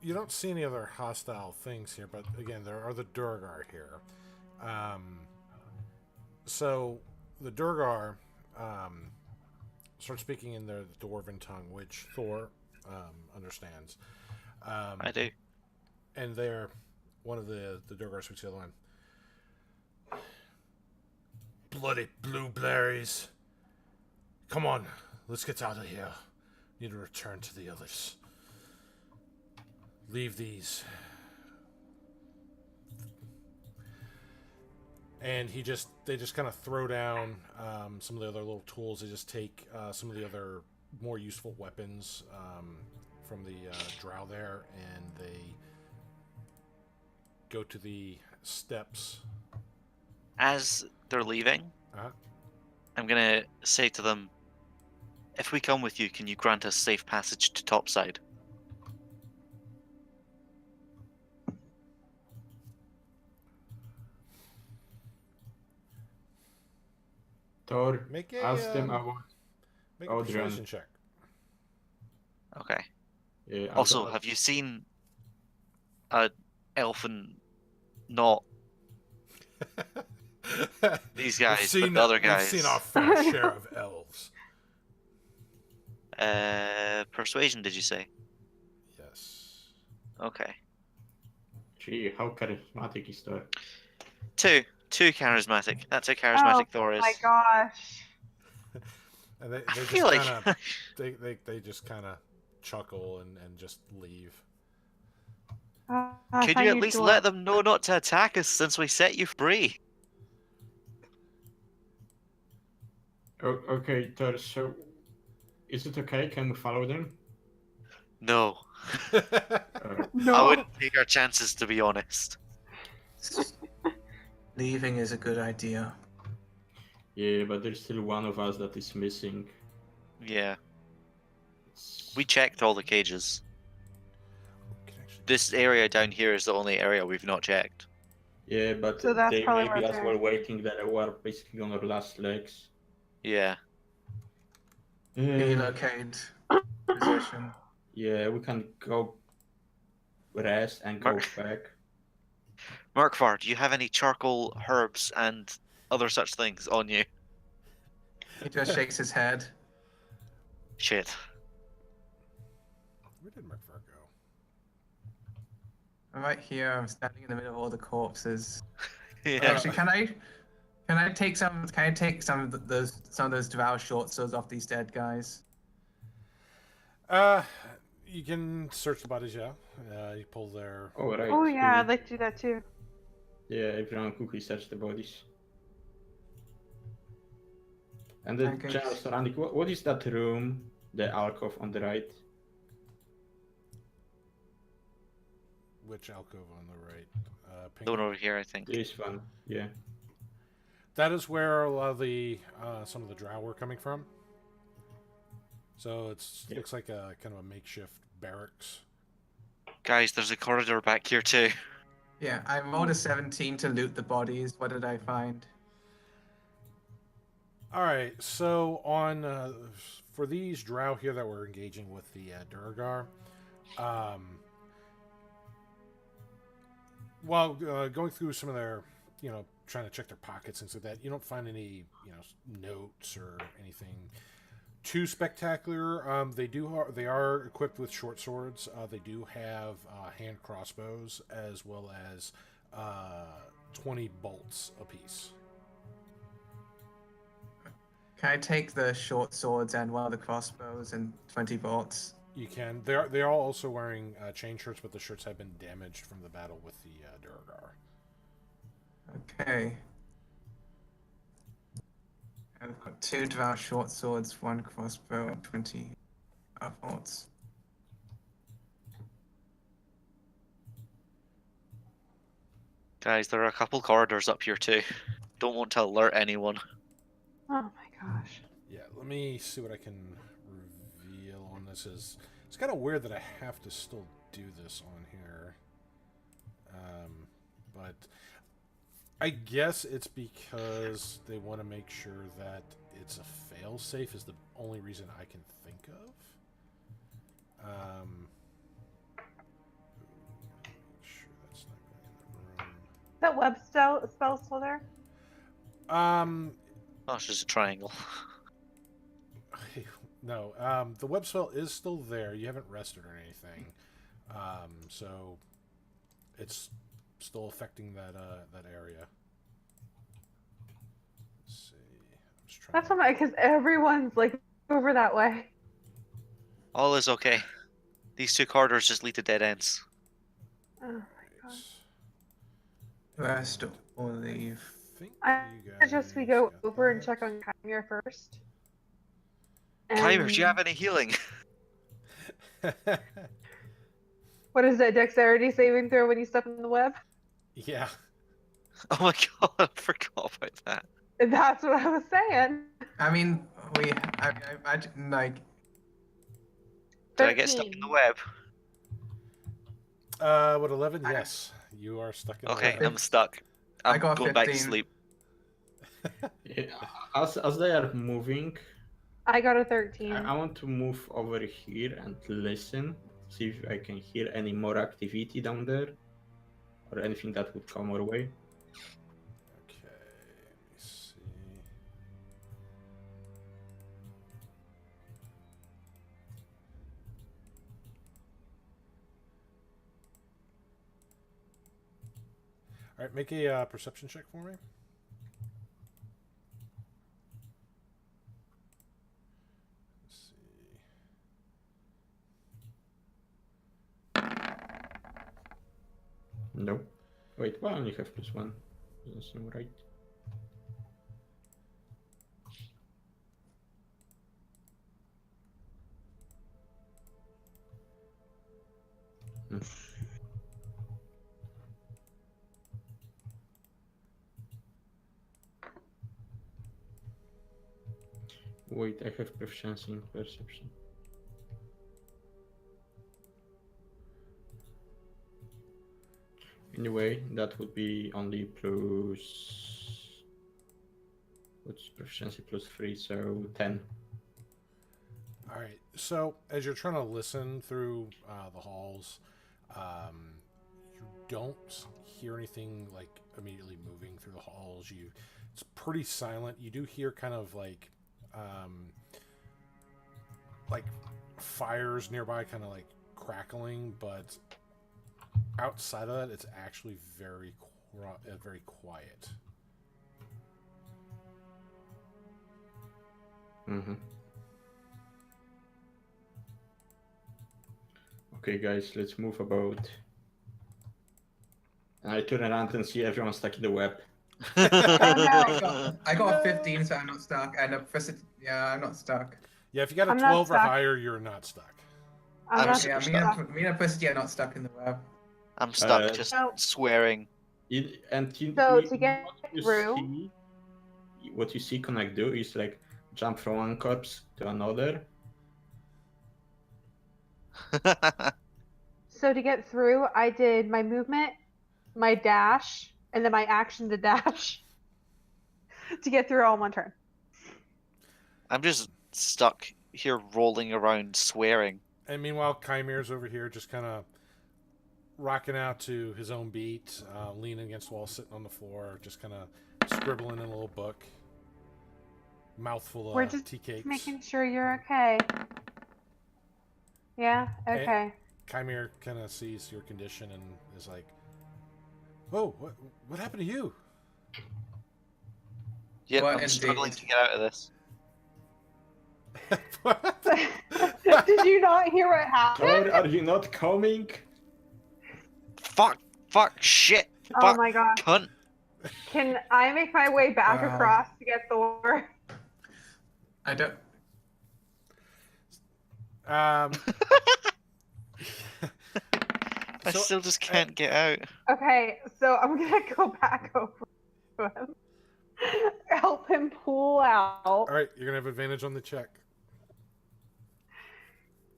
you don't see any other hostile things here, but again, there are the Durgar here. So the Durgar start speaking in their dwarven tongue, which Thor understands. I do. And they're one of the Durgar speaks the other one. Bloody blueberries! Come on, let's get out of here. Need to return to the others. Leave these. And they just kind of throw down some of the other little tools. They just take some of the other more useful weapons from the Drow there, and they go to the steps. As they're leaving, I'm gonna say to them, if we come with you, can you grant us safe passage to topside? Thor, Make ask them about make a Odran. persuasion check. Okay. Yeah, Also, have you seen a elfin not these guys, but the other guys? We've seen our fair share of elves. Persuasion, did you say? Yes. Okay. Gee, how charismatic is Thor? Two charismatic. That's how charismatic Thor is. Oh my gosh. And they I just feel like kind of they just kind of chuckle and just leave. could you at least let them know not to attack us since we set you free? Okay, Thor, so is it okay? Can we follow them? No. No. I wouldn't take our chances, to be honest. Leaving is a good idea. Yeah, but there's still one of us that is missing. Yeah. We checked all the cages. This area down here is the only area we've not checked. Yeah, but So that's they probably maybe right as there. well waiting that we are basically on our last legs. Yeah. Relocate position. Yeah, we can go rest and go back. Murkvar, do you have any charcoal, herbs, and other such things on you? He just shakes his head. Shit. Where did Murkvar go? I'm right here. I'm standing in the middle of all the corpses. Yeah. Actually, can I take some? Can I take some of those Drow short swords off these dead guys? You can search the bodies, yeah. You pull their. Oh, right. Oh yeah, I'd like to do that too. Yeah, everyone quickly search the bodies. And the Okay. general surrounding. What is that room? The alcove on the right? Which alcove on the right? Pink. The one over here, I think. This one. Yeah. That is where a lot of the some of the Drow were coming from. So it looks like a kind of a makeshift barracks. Guys, there's a corridor back here too. Yeah, I rolled a 17 to loot the bodies. What did I find? All right, so on for these Drow here that were engaging with the Durgar, While going through some of their, trying to check their pockets and so that, you don't find any, notes or anything too spectacular. They are equipped with short swords. They do have hand crossbows as well as 20 bolts apiece. Can I take the short swords and one of the crossbows and 20 bolts? You can. They are also wearing chain shirts, but the shirts have been damaged from the battle with the Durgar. Okay. I've got 2 Drow short swords, 1 crossbow, and 20 bolts. Guys, there are a couple corridors up here too. Don't want to alert anyone. Oh my gosh. Yeah, let me see what I can reveal on this. It's kind of weird that I have to still do this on here. But I guess it's because they want to make sure that it's a fail-safe is the only reason I can think of. Make sure that's not going in the room. That web spell still there? Oh, it's just a triangle. No, the web spell is still there. You haven't rested or anything, so it's still affecting that area. Let's see. I'm just trying. That's not because everyone's like over that way. All is okay. These 2 corridors just lead to dead ends. Oh my god. Rest or leave. I suggest we go over and check on Chimera first. Chimera, do you have any healing? What is that, dexterity saving throw when you step in the web? Yeah. Oh my god, I forgot about that. That's what I was saying. I mean, I like. Did I get stuck in the web? What 11? Yes, you are stuck in. Okay, the I'm stuck. I'm I got going back to 15. sleep. Yeah, as they are moving, I got a 13. I want to move over here and listen, see if I can hear any more activity down there, or anything that would come our way. Okay, let me see. All right, make a perception check for me. No. Wait, well, I only have +1. Doesn't seem right. Wait, I have proficiency in perception. Anyway, that would be only plus. What's proficiency +3, so 10. All right. So as you're trying to listen through the halls, you don't hear anything like immediately moving through the halls. It's pretty silent. You do hear kind of like fires nearby, kind of like crackling, but outside of that, it's actually very quiet. Mm-hmm. Okay, guys, let's move about. And I turn around and see everyone stuck in the web. I got a 15, so I'm not stuck. And a yeah, I'm not stuck. Yeah, if you got a I'm not 12 or stuck. higher, you're not stuck. I'm I'm not super Yeah, stuck. me and Felicity are not stuck in the web. I'm stuck, just So- swearing. So to get through- What you see Connect do is like jump from one corpse to another. So to get through, I did my movement, my dash, and then my action to dash to get through all in one turn. I'm just stuck here rolling around swearing. And meanwhile, Chimere's over here just kind of rocking out to his own beat, leaning against the wall, sitting on the floor, just kind of scribbling in a little book. Mouthful We're of just tea cakes. making sure you're okay. Yeah? Okay. Chimere kind of sees your condition and is like, "Whoa, what happened to you?" Yep, Well, I'm indeed. struggling to get out of this. What? Did you not hear what happened? Thor, are you not coming? Fuck, shit, Oh fuck, my gosh. cunt. Can I make my way back Wow. across to get Thor? I don't. Um, I So, still just can't get out. Okay, so I'm gonna go back over to him. Help him pull out. all right, you're gonna have advantage on the check.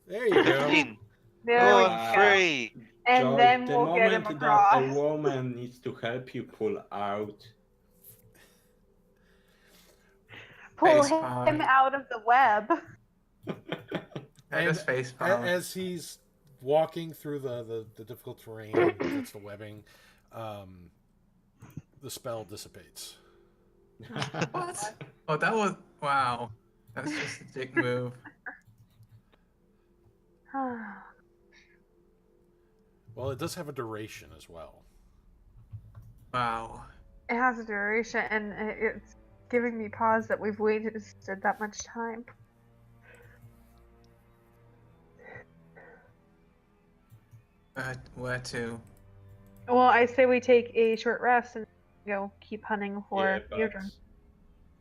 There you go. 15. There Oh, we I'm go. free. And Joy, then the we'll get him moment that a across. woman needs to help you pull out. Pull Facepalm. him out of the web. I just face palm. As he's walking through the difficult terrain, that's the webbing, the spell dissipates. What? Oh, that was wow. That's just a dick move. Well, it does have a duration as well. Wow. It has a duration, and it's giving me pause that we've waited that much time. Where to? Well, I say we take a short rest and go keep hunting for but Eardrum.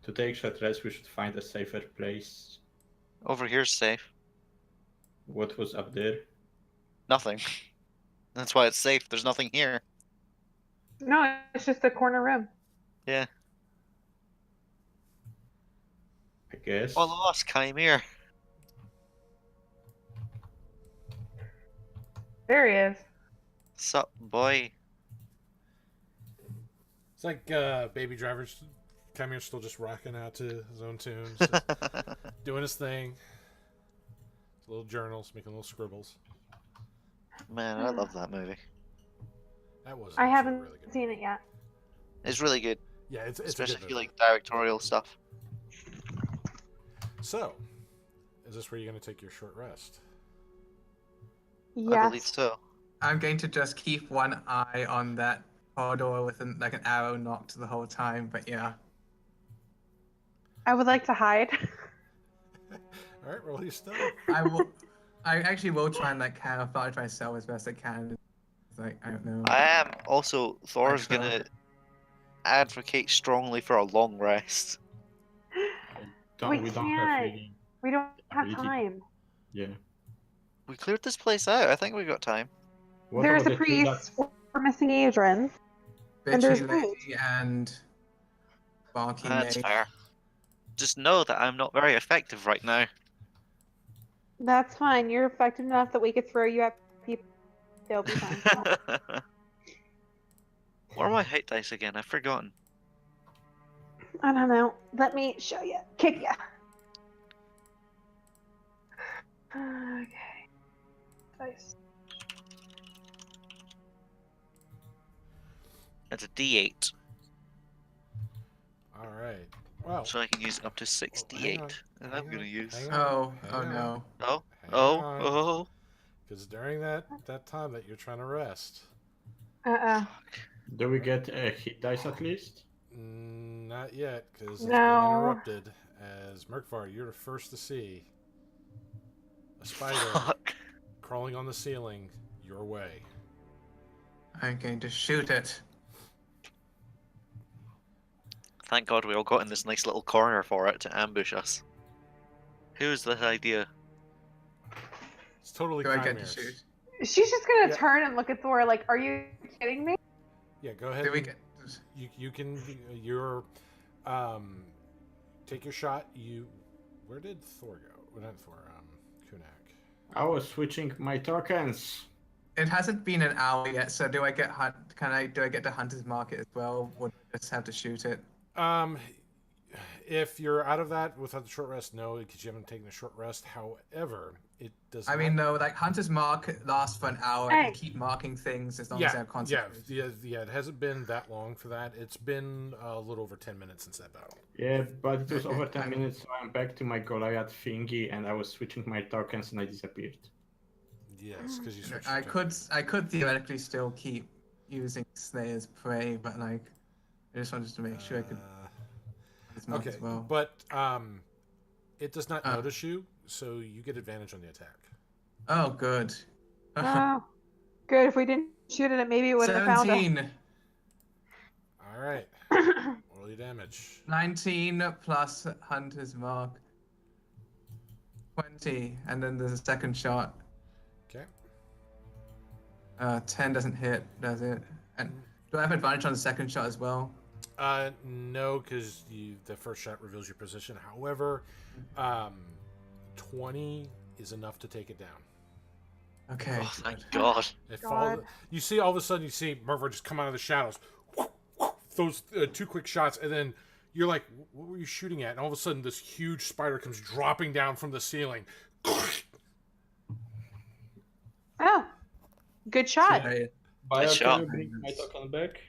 to take short rest, we should find a safer place. Over here's safe. What was up there? Nothing. That's why it's safe. There's nothing here. No, it's just a corner room. Yeah. I guess. All lost, Chimere. There he is. Sup, boy? It's like Baby Driver's Chimere's still just rocking out to his own tunes, just doing his thing. Little journals, making little scribbles. Man, I love that movie. That was. I actually haven't really good. seen it yet. It's really good, Yeah, it's especially a if good you movie. like directorial stuff. So, is this where you're going to take your short rest? I believe Yes. so. I'm going to just keep one eye on that corridor with like an arrow knocked the whole time. But yeah. I would like to hide. All right, roll your stealth. I will. I actually will try and like camouflage myself as best I can. Like I don't know. I am also. Thor's Like, gonna advocate strongly for a long rest. Oh, We we don't can't. have really. We don't have Ability. time. Yeah. We cleared this place out. I think we got time. What There's about a the two priest. We're missing Adrian. And there's Bitchy lady and Barky That's maid. fair. Just know that I'm not very effective right now. That's fine. You're effective enough that we could throw you at people. They'll be fine. What are my hate dice again? I've forgotten. I don't know. Let me show you. Kick ya. Okay. Nice. It's a D8, All right. Well, so I can use up to 68. on, And hang I'm gonna on, use. hang Oh, Hang oh on. no. Oh, hang oh, on. oh. Because during that time that you're trying to rest, Uh-uh. Do we get a hit dice at least? not yet, because it's No. been interrupted. As Merkvar, you're the first to see a spider Fuck. crawling on the ceiling your way. I'm going to shoot it. Thank God we all got in this nice little corner for it to ambush us. Who's that idea? It's totally Do I get to Chimere's. shoot? She's just gonna Yeah. turn and look at Thor like, are you kidding me? Yeah, go ahead. Do we and- get? You can take your shot. Where did Thor go? Well, not Thor. Kunak. I was switching my tokens. It hasn't been an hour yet, so do I get hunt? Do I get to Hunter's Market as well? Or do I just have to shoot it? If you're out of that without the short rest, no, because you haven't taken the short rest. However, It does. I mean, no, like Hunter's Mark lasts for an hour. Hey. You keep marking things as long as Yeah, they have yeah, concentration. yeah. It hasn't been that long for that. It's been a little over 10 minutes since that battle. Yeah, but it was Okay, over 10 I mean- minutes, so I'm back to my Goliath thingy, and I was switching my tokens, and I disappeared. Yes, because you switched. I to could theoretically still keep using Slayer's Prey, but like, I just wanted to make sure I could. Hunter's Mark Okay, as well. but it does not Ah. notice you, so you get advantage on the attack. Oh, good. Oh, good. If we didn't shoot it, maybe it would have found us. 17. All right, roll your damage. 19 plus Hunter's Mark. 20, and then there's a second shot. Okay. 10 doesn't hit, does it? And do I have advantage on the second shot as well? No, because the first shot reveals your position. However, 20 is enough to take it down. Okay. Oh, thank good. God. It God. falls. You see, all of a sudden, you see Merver just come out of the shadows. Those 2 quick shots, and then you're like, "What were you shooting at?" And all of a sudden, this huge spider comes dropping down from the ceiling. Oh, good shot. Okay. Bio, shot. can you bring my token back?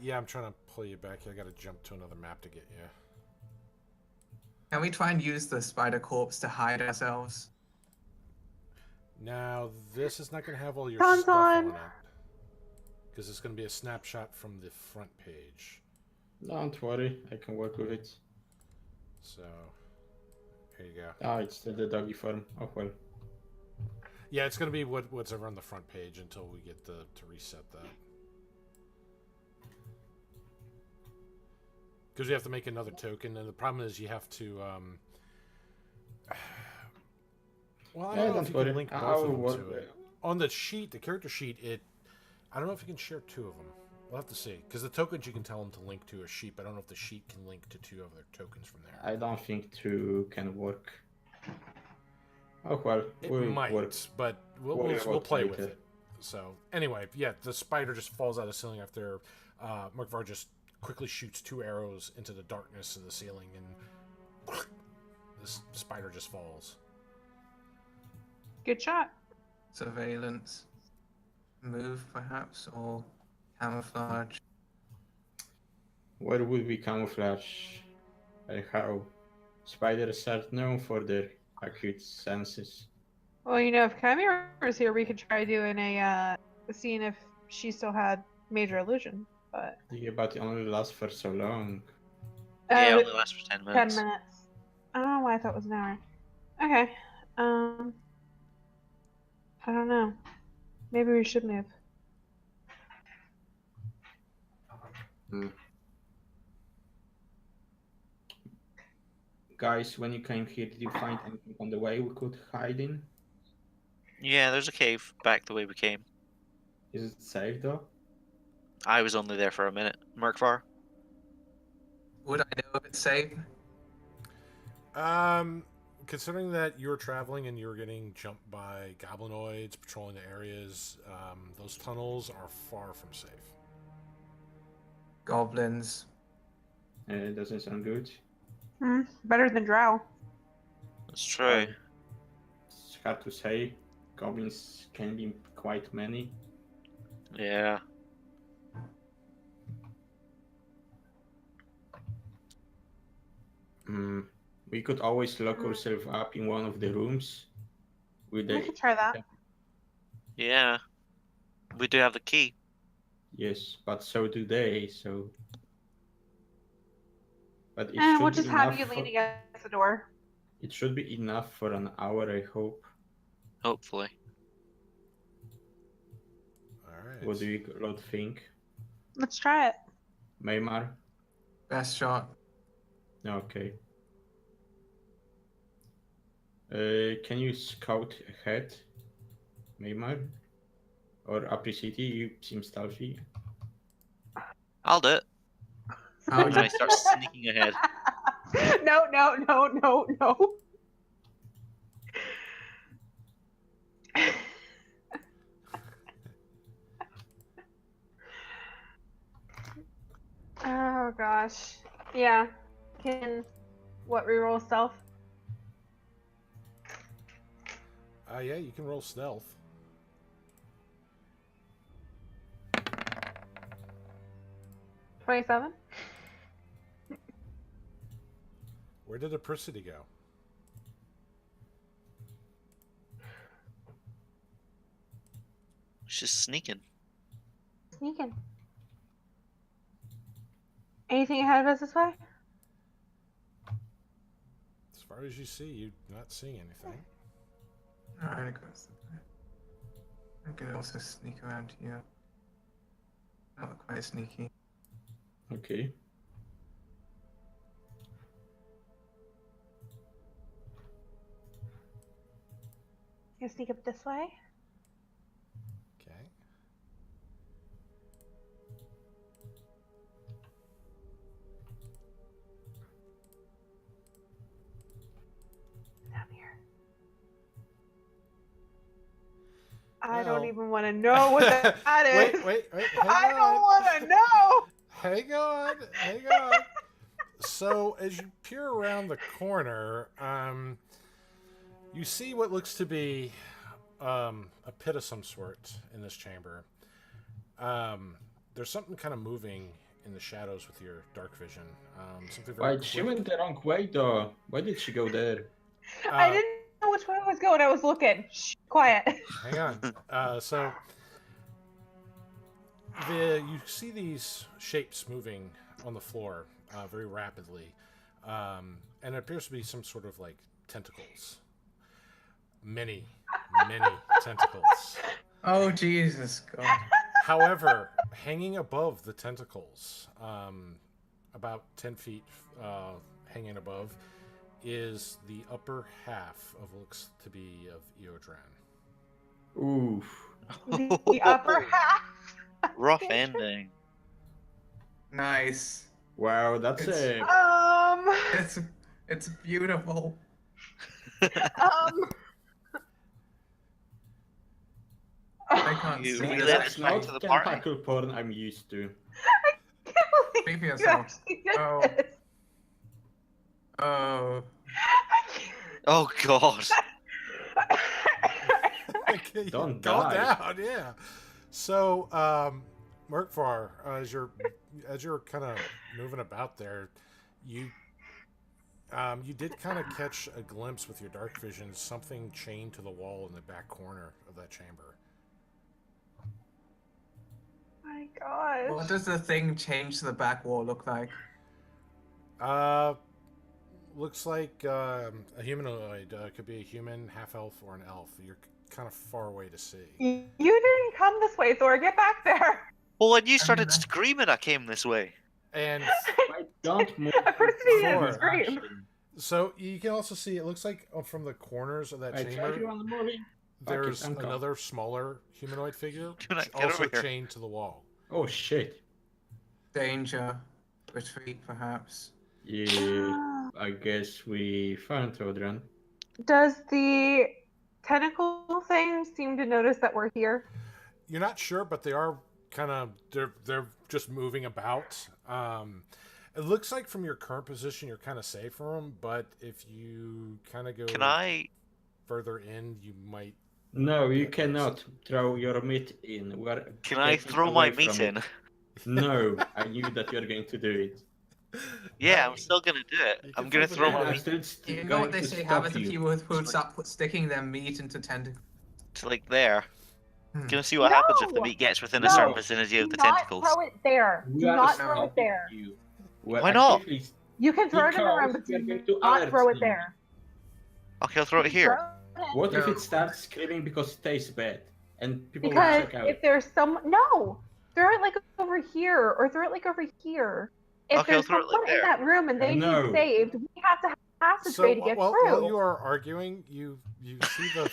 Yeah, I'm trying to pull you back here. I got to jump to another map to get you. Can we try and use the spider corpse to hide ourselves? Now, this is not going to have all your Guns stuff on on. it. Because it's going to be a snapshot from the front page. Don't worry, I can work with it. So, here you go. Ah, it's still the doggy form. Oh well. Yeah, it's going to be what's ever on the front page until we get to reset that. Because we have to make another token, and the problem is you have to... well, I don't know if you can link both of them to it. On the sheet, the character sheet, I don't know if you can share 2 of them. We'll have to see. Because the tokens, you can tell them to link to a sheet, but I don't know if the sheet can link to 2 other tokens from there. I don't think 2 can work. Oh well, It we'll might, work. but we'll play with it. So, anyway, yeah, the spider just falls out of the ceiling after Murkvar just quickly shoots 2 arrows into the darkness of the ceiling, and this spider just falls. Good shot. Surveillance. Move, perhaps, or camouflage. Where would we camouflage? Like how? Spiders are known for their acute senses. Well, if Chimera was here, we could try doing seeing if she still had major illusion. But Yeah, but it only lasts for so long. Yeah, it it- only lasts for 10 10 minutes. minutes. I don't know why I thought it was an hour. Okay. I don't know. Maybe we should move. Guys, when you came here, did you find anything on the way we could hide in? Yeah, there's a cave back the way we came. Is it safe though? I was only there for a minute. Murkvar? Would I know if it's safe? Considering that you were traveling and you were getting jumped by goblinoids patrolling the areas, those tunnels are far from safe. Goblins. It doesn't sound good. Better than Drow. That's true. It's hard to say. Goblins can be quite many. Yeah. We could always lock ourselves up in one of the rooms. With We the could try that. Yeah. We do have the key. Yes, but so do they. So, but it And should we'll be just have enough you for- lean against the door. It should be enough for an hour, I hope. Hopefully. Alright. What do you lot think? Let's try it. Maymar? Best shot. Okay. Can you scout ahead, Maymar? Or Apricity? You seem stealthy. I'll do it. How And I start sneaking ahead. No. Oh gosh. Yeah. Can reroll stealth? Yeah, you can roll stealth. $27. Where did Apricity go? She's sneaking. Sneaking. Anything ahead of us this way? As far as you see, you're not seeing anything. Alright, I could also sneak around here. Not quite sneaky. Okay. You sneak up this way? Okay. Down here. I don't Well. even want to know what that is. Wait. I don't want to know. Hang on. So as you peer around the corner, you see what looks to be a pit of some sort in this chamber. There's something kind of moving in the shadows with your dark vision. Something very Wait, she quick. went the wrong way though. Why did she go there? I didn't know which way I was going. I was looking. Shh, quiet. Hang on. So you see these shapes moving on the floor very rapidly, and it appears to be some sort of like tentacles. Many tentacles. Oh, Jesus God. However, hanging above the tentacles, about 10 feet hanging above, is the upper half of what looks to be of Eodran. Oof. The upper half. Rough ending. Nice. Wow, that's a... It's beautiful. I can't You see really it. let That's us back not to the the party. tentacle porn I'm used to. I can't believe Speak for you yourself. actually did Oh. this. Oh. I can't- Oh god. Okay, Don't calm die. down, yeah. So, Merkvar, as you're kind of moving about there, you did kind of catch a glimpse with your dark vision, something chained to the wall in the back corner of that chamber. My gosh. What does the thing change to the back wall look like? Looks like a humanoid. Could be a human, half elf, or an elf. You're kind of far away to see. You didn't come this way, Thor. Get back there. Well, when you started that's- screaming, I came this way. And I don't move. Apricity didn't forward. scream. so you can also see, it looks like from the corners of that Wait, chamber, everyone moving? there's I'm gone. another smaller humanoid figure, Can I get also over here? chained to the wall. Oh shit. Danger. Retreat, perhaps. Yeah, I guess we found Tal'Dorei. Does the tentacle thing seem to notice that we're here? You're not sure, but they are kind of they're just moving about. It looks like from your current position you're kind of safe from them, but if you kind of go Can I? further in, you might. No, you At cannot throw your meat in. We're Can I getting throw my away meat from in? it. No, I knew that you're going to do it. Yeah, I'm still gonna do it. You I'm can gonna flip it throw around. my I'm meat still You know going what they to say stop happens to you. people who start sticking their meat into tentacles? to like there. Hmm. Gonna see what happens if the No! meat gets within a certain No! vicinity of Do the not tentacles. throw it there. We Do are not stopping throw it there. You. We're Why not? actively- You can throw it in the room, but Because we are do going to not alert throw it them. there. Okay, I'll throw it here. Throw it What if No. it starts screaming because it tastes bad? And people will Because check out. if there's some throw it like over here or throw it like over here. If Okay, I'll there's throw it like someone in there. that room and they No. need saved, we have to have a So passageway to get while through. you are arguing, you see the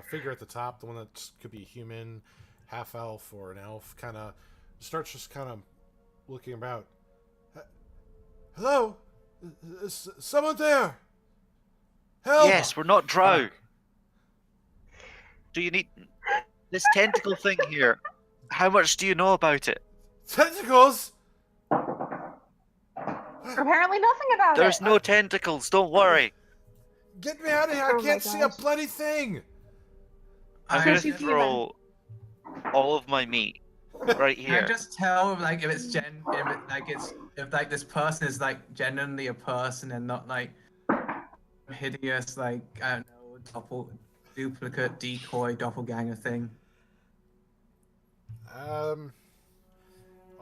figure at the top, the one that could be human, half elf, or an elf, kind of starts just kind of looking about. Hello, is someone there? Help! Yes, we're not Drow. Do you need this tentacle thing here? How much do you know about it? Tentacles. Apparently nothing about There's it. no tentacles. Don't worry. Get me out of here! I Oh my can't see a gosh. bloody thing. I'm I gonna Sushi throw all of my meat right Can I here. just tell like if it's if like this person is like genuinely a person and not like hideous like I don't know duplicate decoy doppelganger thing. Well,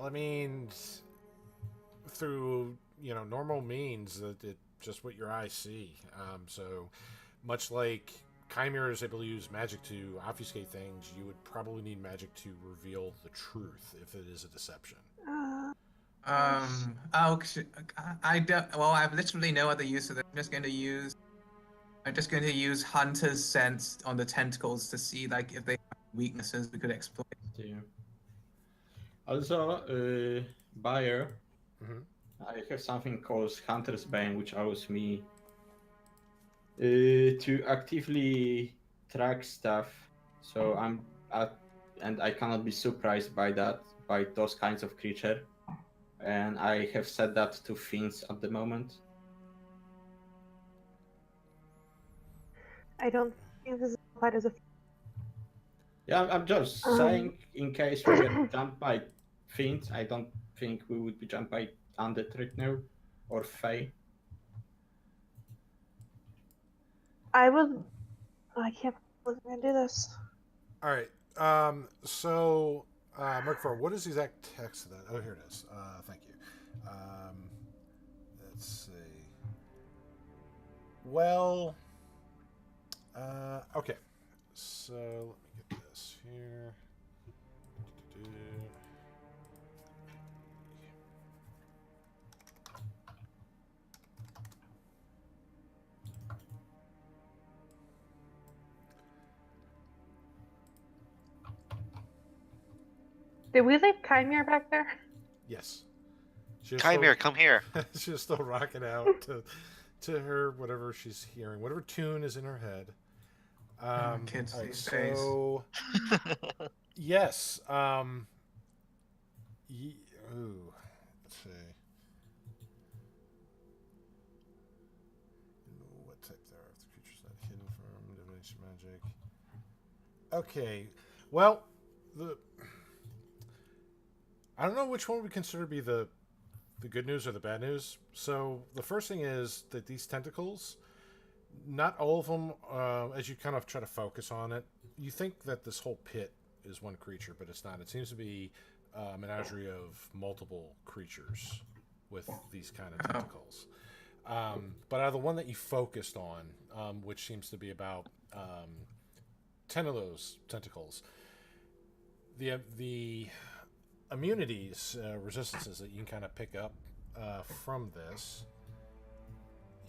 I mean, through normal means, that it just what your eyes see. So much like Chimera is able to use magic to obfuscate things, you would probably need magic to reveal the truth if it is a deception. Oh, I don't. Well, I've literally no other use of it. I'm just going to use Hunter's sense on the tentacles to see like if they have weaknesses we could exploit. Yeah. Also, buyer, Mm-hmm. I have something called Hunter's Bane, which allows me to actively track stuff. So and I cannot be surprised by those kinds of creature. And I have set that to fiends at the moment. I don't think this is quite as a. Yeah, I'm just saying in case we get jumped by fiends, I don't think we would be jumped by undead right now or Fae. I would. I can't believe I'm gonna do this. All right. So, Mark IV, what is the exact text of that? Oh, here it is. Thank you. Let's see. Well, okay. So let me get this here. Did we leave Chimera back there? Yes. She Chimera, come here. She's still rocking out to her whatever she's hearing, whatever tune is in her head. Kids All right, these days. so yes. Ooh, let's see. What type there are the creatures not hidden from divination magic? Okay, well, I don't know which one we consider to be the good news or the bad news. So the first thing is that these tentacles, not all of them, as you kind of try to focus on it, you think that this whole pit is one creature, but it's not. It seems to be a menagerie of multiple creatures with these kind of tentacles. But out of the one that you focused on, which seems to be about 10 of those tentacles, the immunities, resistances that you can kind of pick up from this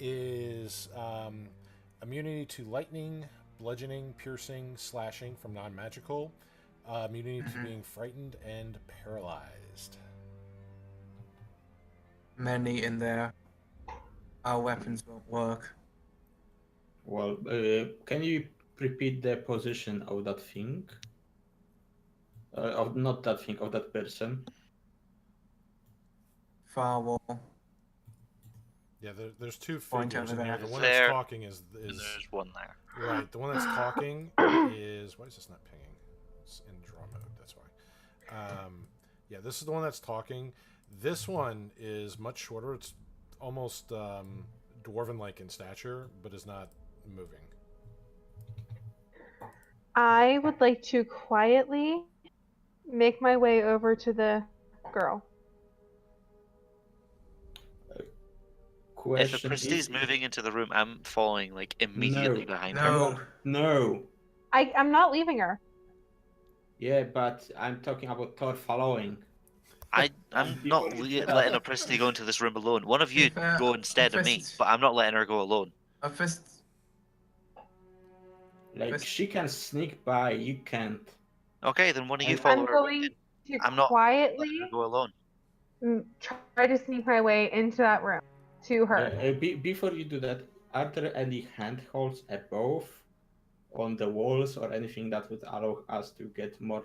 is immunity to lightning, bludgeoning, piercing, slashing from non-magical, immunity to being frightened and paralyzed. Many in there. Our weapons won't work. Well, can you repeat the position of that thing? Of not that thing, of that person. Firewall. Yeah, there's two Point figures over in here. there. The one There. that's talking is And there's one there. right. The one that's talking is, why is this not pinging? It's in draw mode. That's why. Yeah, this is the one that's talking. This one is much shorter. It's almost dwarven-like in stature, but is not moving. I would like to quietly make my way over to the girl. If a Question Priestley is is moving into the room, I'm following like immediately behind her. No. No. I'm not leaving her. Yeah, but I'm talking about Thor following. I'm not letting a a Priestley go into this room alone. One of you go instead of me, but I'm not letting her go alone. A fist. Like she can sneak by, you can't. Okay, then one of you I'm follow I'm her. going to I'm not quietly letting her go alone. try to sneak my way into that room to her. Before you do that, are there any handholds above on the walls or anything that would allow us to get more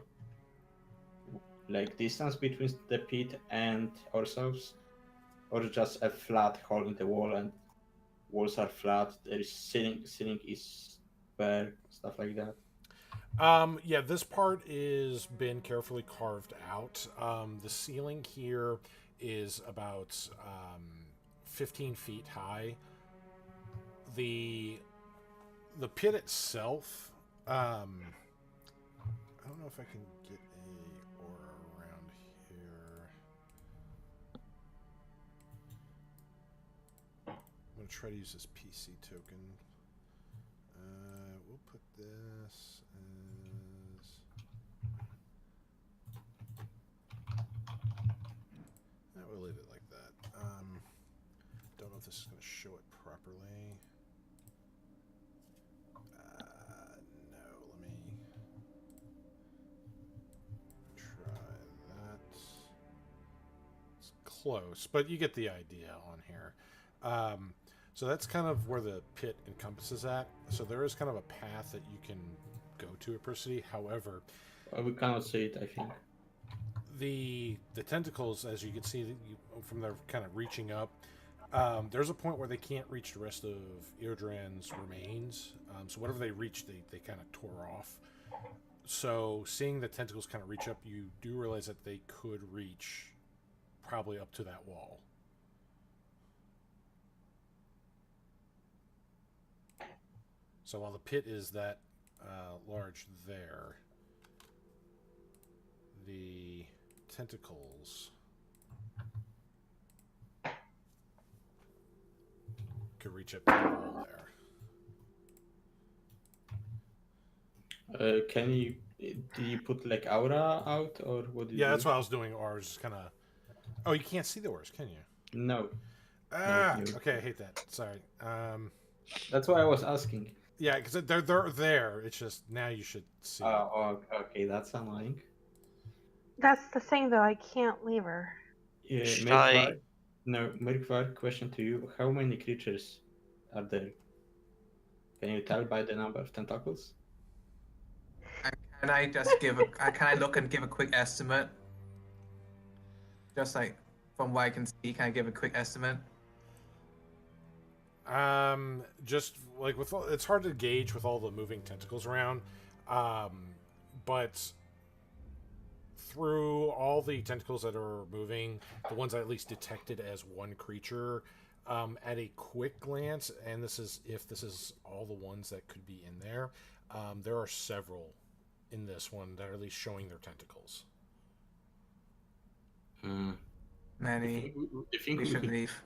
like distance between the pit and ourselves? Or just a flat hole in the wall and walls are flat. There is ceiling is bare, stuff like that. Yeah, this part is been carefully carved out. The ceiling here is about 15 feet high. The pit itself, I don't know if I can get a aura around here. I'm gonna try to use this PC token. We'll put this as... we'll leave it like that. Don't know if this is going to show it properly. No, let me try that. It's close, but you get the idea on here. So that's kind of where the pit encompasses at. So there is kind of a path that you can go to Apricity. However, We cannot see it, I think. the tentacles, as you can see from their kind of reaching up, there's a point where they can't reach the rest of Eodran's remains. So whatever they reach, they kind of tore off. So seeing the tentacles kind of reach up, you do realize that they could reach probably up to that wall. So while the pit is that large there, the tentacles could reach up to the wall there. Can you? Do you put like aura out or what? Yeah, that's what I was doing. Ours just kind of. Oh, you can't see the oars, can you? No. Ah, No. okay. I hate that. Sorry. That's why I was asking. Yeah, because they're there. It's just now you should see. Oh, okay, that's annoying. That's the thing, though. I can't leave her. Yeah, Should Mirkvar, no, Mirkvar, question to you: how many creatures are there? Can you tell by the number of tentacles? Can I just give a? Can I look and give a quick estimate? Just like from what I can see, can I give a quick estimate? Just like with it's hard to gauge with all the moving tentacles around, but through all the tentacles that are moving, the ones I at least detected as one creature, at a quick glance, and this is all the ones that could be in there, there are several in this one that are at least showing their tentacles. Many. I think We we should could leave.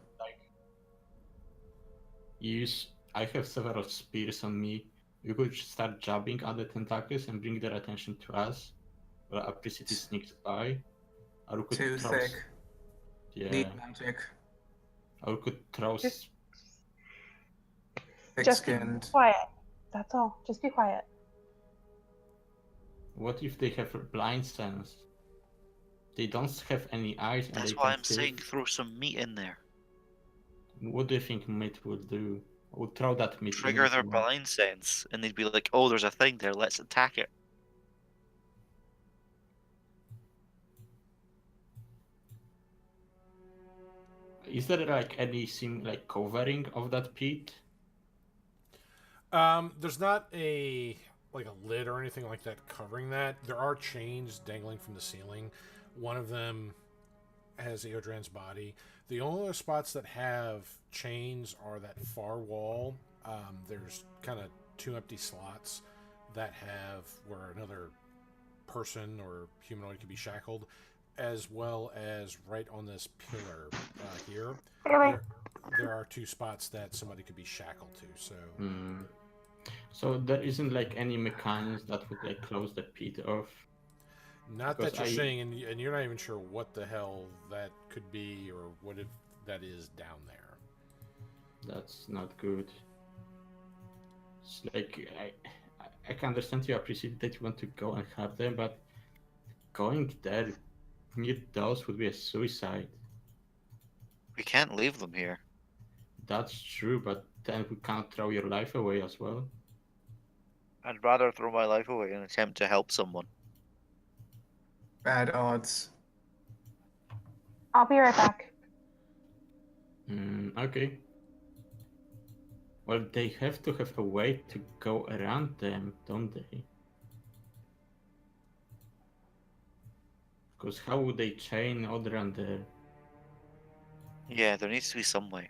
use. I have several spears on me. We could start jabbing at the tentacles and bring their attention to us. Well, Apricity sneaks by. Or we could Too throw thick. Yeah. Need magic. Or we could throw. Just- Thick be skinned. quiet. That's all. Just be quiet. What if they have a blind sense? They don't have any eyes, and That's they why can I'm feel. saying throw some meat in there. What do you think meat will do? We'll throw that meat. Trigger in their someone. blind sense, and they'd be like, "Oh, there's a thing there. Let's attack it." Is there like anything like covering of that pit? There's not a lid or anything like that covering that. There are chains dangling from the ceiling. One of them has Eodran's body. The only other spots that have chains are that far wall. There's kind of 2 empty slots that have where another person or humanoid could be shackled, as well as right on this pillar here. There are 2 spots that somebody could be shackled to. So. So there isn't like any mechanism that would like close the pit off. Not Because that you're saying, and you're not even sure what the hell that could be or what if that is down there. That's not good. It's like I can understand you appreciate that you want to go and help them, but going there near those would be a suicide. We can't leave them here. That's true, but then we can't throw your life away as well. I'd rather throw my life away and attempt to help someone. Bad odds. I'll be right back. Okay. Well, they have to have a way to go around them, don't they? Because how would they chain around there? Yeah, there needs to be some way.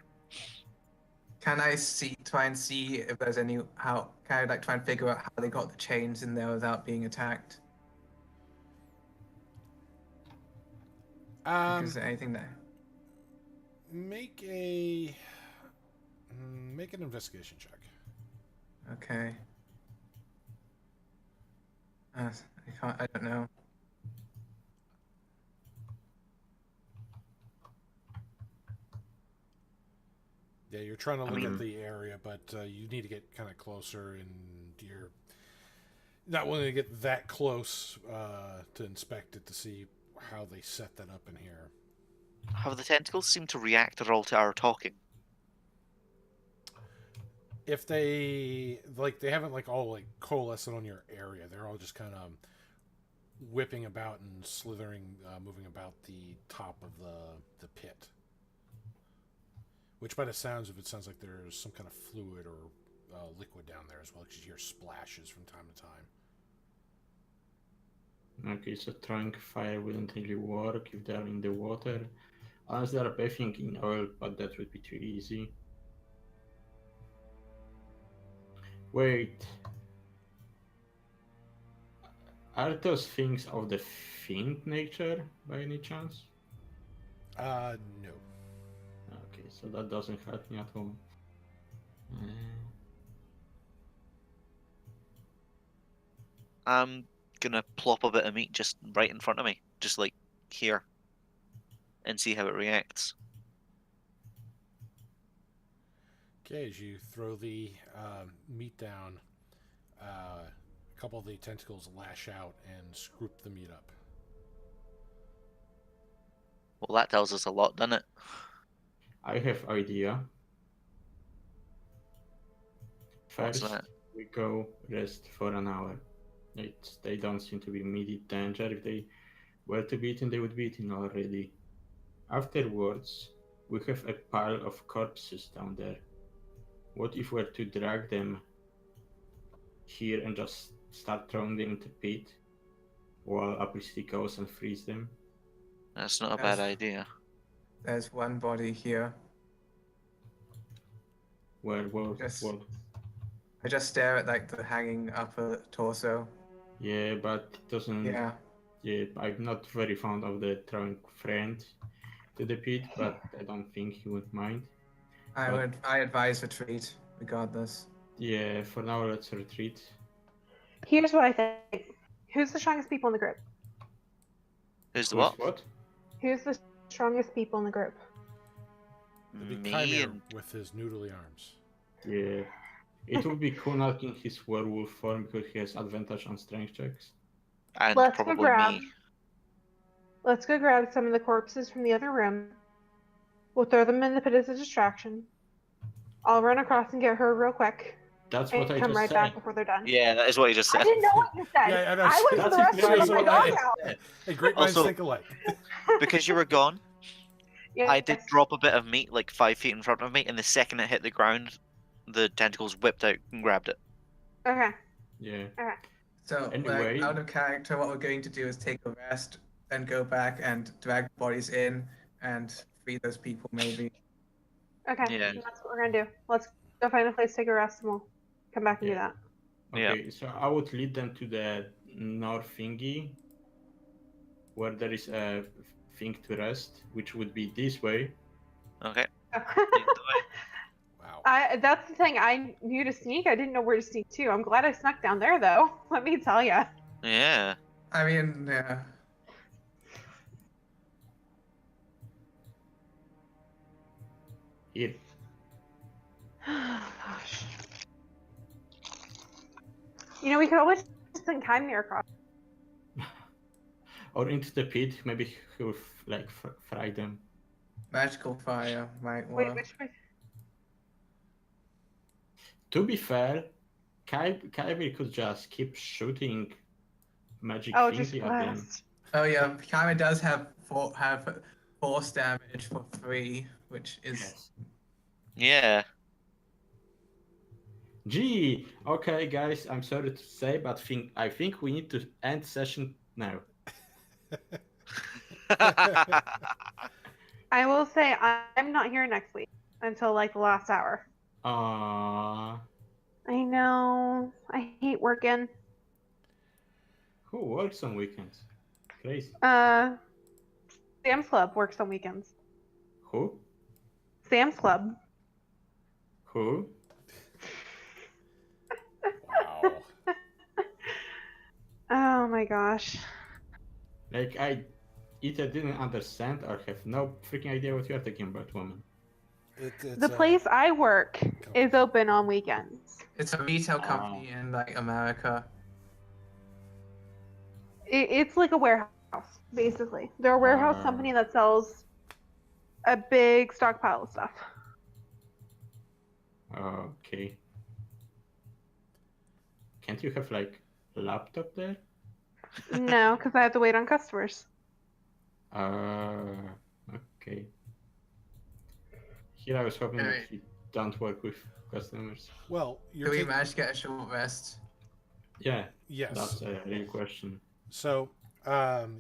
Can I try and see if there's any how? Can I like try and figure out how they got the chains in there without being attacked? Like, is there anything there? Make an investigation check. Okay. I can't. I don't know. Yeah, you're trying to look mean- at the area, but you need to get kind of closer, and you're not willing to get that close to inspect it to see how they set that up in here. How the tentacles seem to react at all to our talking. If they they haven't all coalesced on your area. They're all just kind of whipping about and slithering, moving about the top of the pit. Which, by the sounds of it, sounds like there's some kind of fluid or liquid down there as well, because you hear splashes from time to time. Okay, so throwing fire wouldn't really work if they're in the water. Unless they're bathing in oil, but that would be too easy. Wait. Are those things of the fiend nature, by any chance? No. Okay, so that doesn't hurt me at all. I'm gonna plop a bit of meat just right in front of me, just like here, and see how it reacts. Okay, as you throw the meat down, a couple of the tentacles lash out and scoop the meat up. Well, that tells us a lot, doesn't it? I have idea. What's First, that? we go rest for an hour. They don't seem to be immediate danger. If they were to be eaten, they would be eaten already. Afterwards, we have a pile of corpses down there. What if we were to drag them here and just start throwing them into the pit while Apristi goes and frees them? That's not a Yes. bad idea. There's one body here. Where? Yes. What? I just stare at like the hanging upper torso. Yeah, but it doesn't. Yeah. Yeah, I'm not very fond of the throwing friend to the pit, but I don't think he would mind. I advise retreat regardless. Yeah, for now let's retreat. Here's what I think. Who's the strongest people in the group? Who's the Who's what? Who's the strongest people in the group? The big Me chimera and with his noodly arms. Yeah. It would be Kunal in his werewolf form because he has advantage on strength checks. Let's go probably grab. me. Let's go grab some of the corpses from the other room. We'll throw them in the pit as a distraction. I'll run across and get her real quick. That's And what I come just right said. back before they're done. Yeah, that is what he just I said. didn't know what you said. Yeah, I know. I went to the That's restaurant with my exactly dog what out. Hey, great minds Also- think alike. Because you were gone, Yes. I did drop a bit of meat like 5 feet in front of me, and the second it hit the ground, the tentacles whipped out and grabbed it. Okay. Yeah. So, Anyway. like, out of character, what we're going to do is take a rest, then go back and drag bodies in and free those people, maybe. Okay. Yeah. That's what we're gonna do. Let's go find a place, take a rest, and we'll come back and do Yeah. that. Yeah. Okay, so I would lead them to the north thingy where there is a thing to rest, which would be this way. Okay. Lead the way. Wow. That's the thing. I knew to sneak. I didn't know where to sneak to. I'm glad I snuck down there, though. Let me tell you. Yeah. I mean, yeah. Here. Gosh. You know, we could always send Chimera across. Or into the pit, maybe he'll fry them. Magical fire might Wait, work. which way? To be fair, Kyrie could just keep shooting magic Oh, just thingy at them. blast. Oh yeah, Chimera does have force damage for 3, which is Yes. Yeah. Gee, okay, guys, I'm sorry to say, but I think we need to end session now. I will say I'm not here next week until like the last hour. Uh, I know. I hate working. who works on weekends? Crazy. Sam's Club works on weekends. Who? Sam's Club. Who? Wow. Oh my gosh. Like, I either didn't understand or have no freaking idea what you are talking about, woman. It's The place I work is open on weekends. It's a retail company in like America. It's like a warehouse, basically. They're a warehouse company that sells a big stockpile of stuff. Okay. Can't you have like a laptop there? No, because I have to wait on customers. Okay. Here I was hoping that Alright. you don't work with customers. Well, Do you're we taking... manage to get a short rest? Yeah, Yes. that's a real question. So,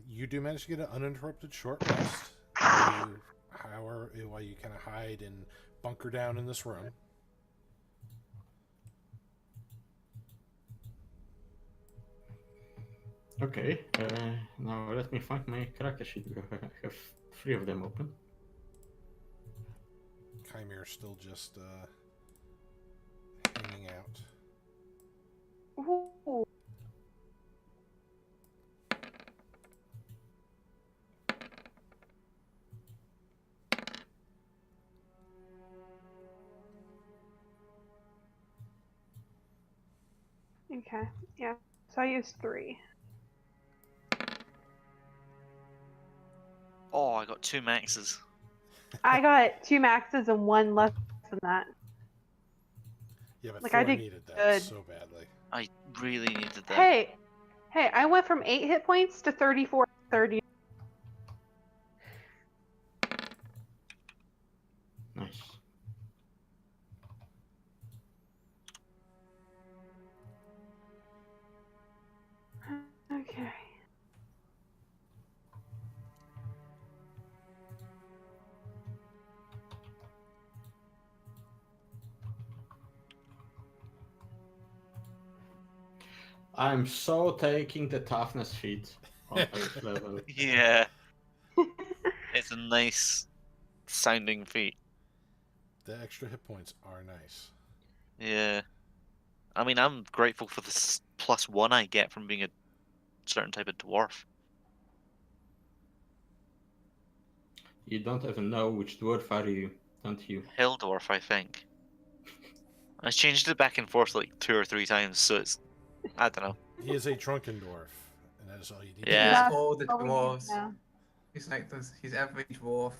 you do manage to get an uninterrupted short rest. While you kind of hide and bunker down in this room. Okay, now let me find my character sheet because I have 3 of them open. Chimere's still just hanging out. Ooh. Okay, yeah. So I used 3. Oh, I got 2 maxes. I got 2 maxes and 1 less than that. Yeah, but Like, Thor I did needed that good. so badly. I really needed that. Hey, I went from 8 hit points to 34, 30. Nice. Okay. I'm so taking the toughness feat on 8th level. Yeah. It's a nice sounding feat. The extra hit points are nice. Yeah. I mean, I'm grateful for the +1 I get from being a certain type of dwarf. You don't even know which dwarf are you, don't you? Hill dwarf, I think. I changed it back and forth like 2 or 3 times, so it's... I don't know. He is a drunken dwarf, and that is all you need. Yeah. He's That's all the all we need dwarves. now. He's like this. He's every dwarf.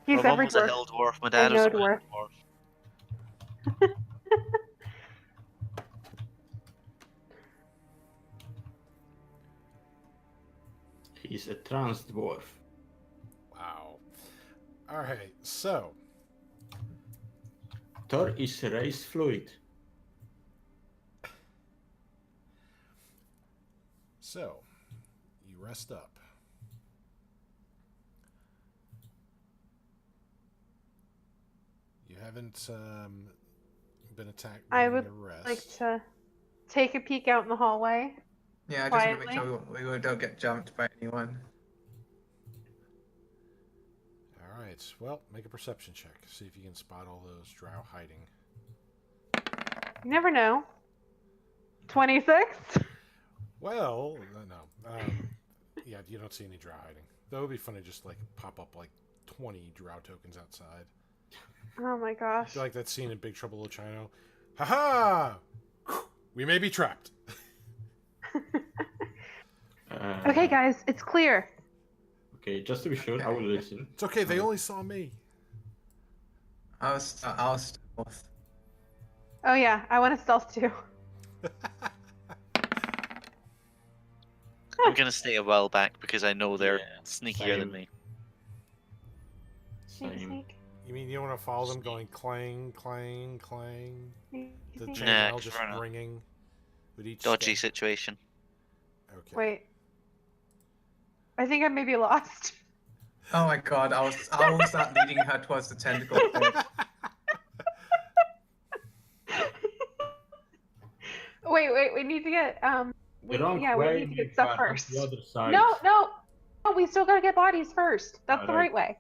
He's My mum every was a dwarf. hill dwarf, my dad no was a dwarf. dwarf. He's a trans dwarf. Wow. All right, so Thor is race fluid. you rest up. You haven't been attacked I during would your rest. like to take a peek out in the hallway. Yeah, I just want to make Quietly. sure we don't get jumped by anyone. All right. Well, make a perception check. See if you can spot all those drow hiding. You never know. 26? Well, no. Yeah, you don't see any drow hiding. That would be funny. Just like pop up like 20 drow tokens outside. Oh my gosh. Like that scene in Big Trouble in China. Ha ha! We may be trapped. Okay, guys, it's clear. Okay, just to be sure, I will listen. It's okay. They only saw me. I'll stealth. Oh yeah, I want to stealth too. I'm gonna stay a while back because I know they're Yeah, sneakier than same. me. Sneak, Same. sneak. You mean you want to follow them going clang, clang, clang? The Nah, chainmail just fair enough. ringing with each Dodgy step? situation. Okay. Wait. I think I may be lost. Oh my god, I will start leading her towards the tentacle pit. Wait, we need to get The wrong we way, need to get stuff Mika, that's first. the other side. No, we still gotta get bodies first. That's the Alright. right way.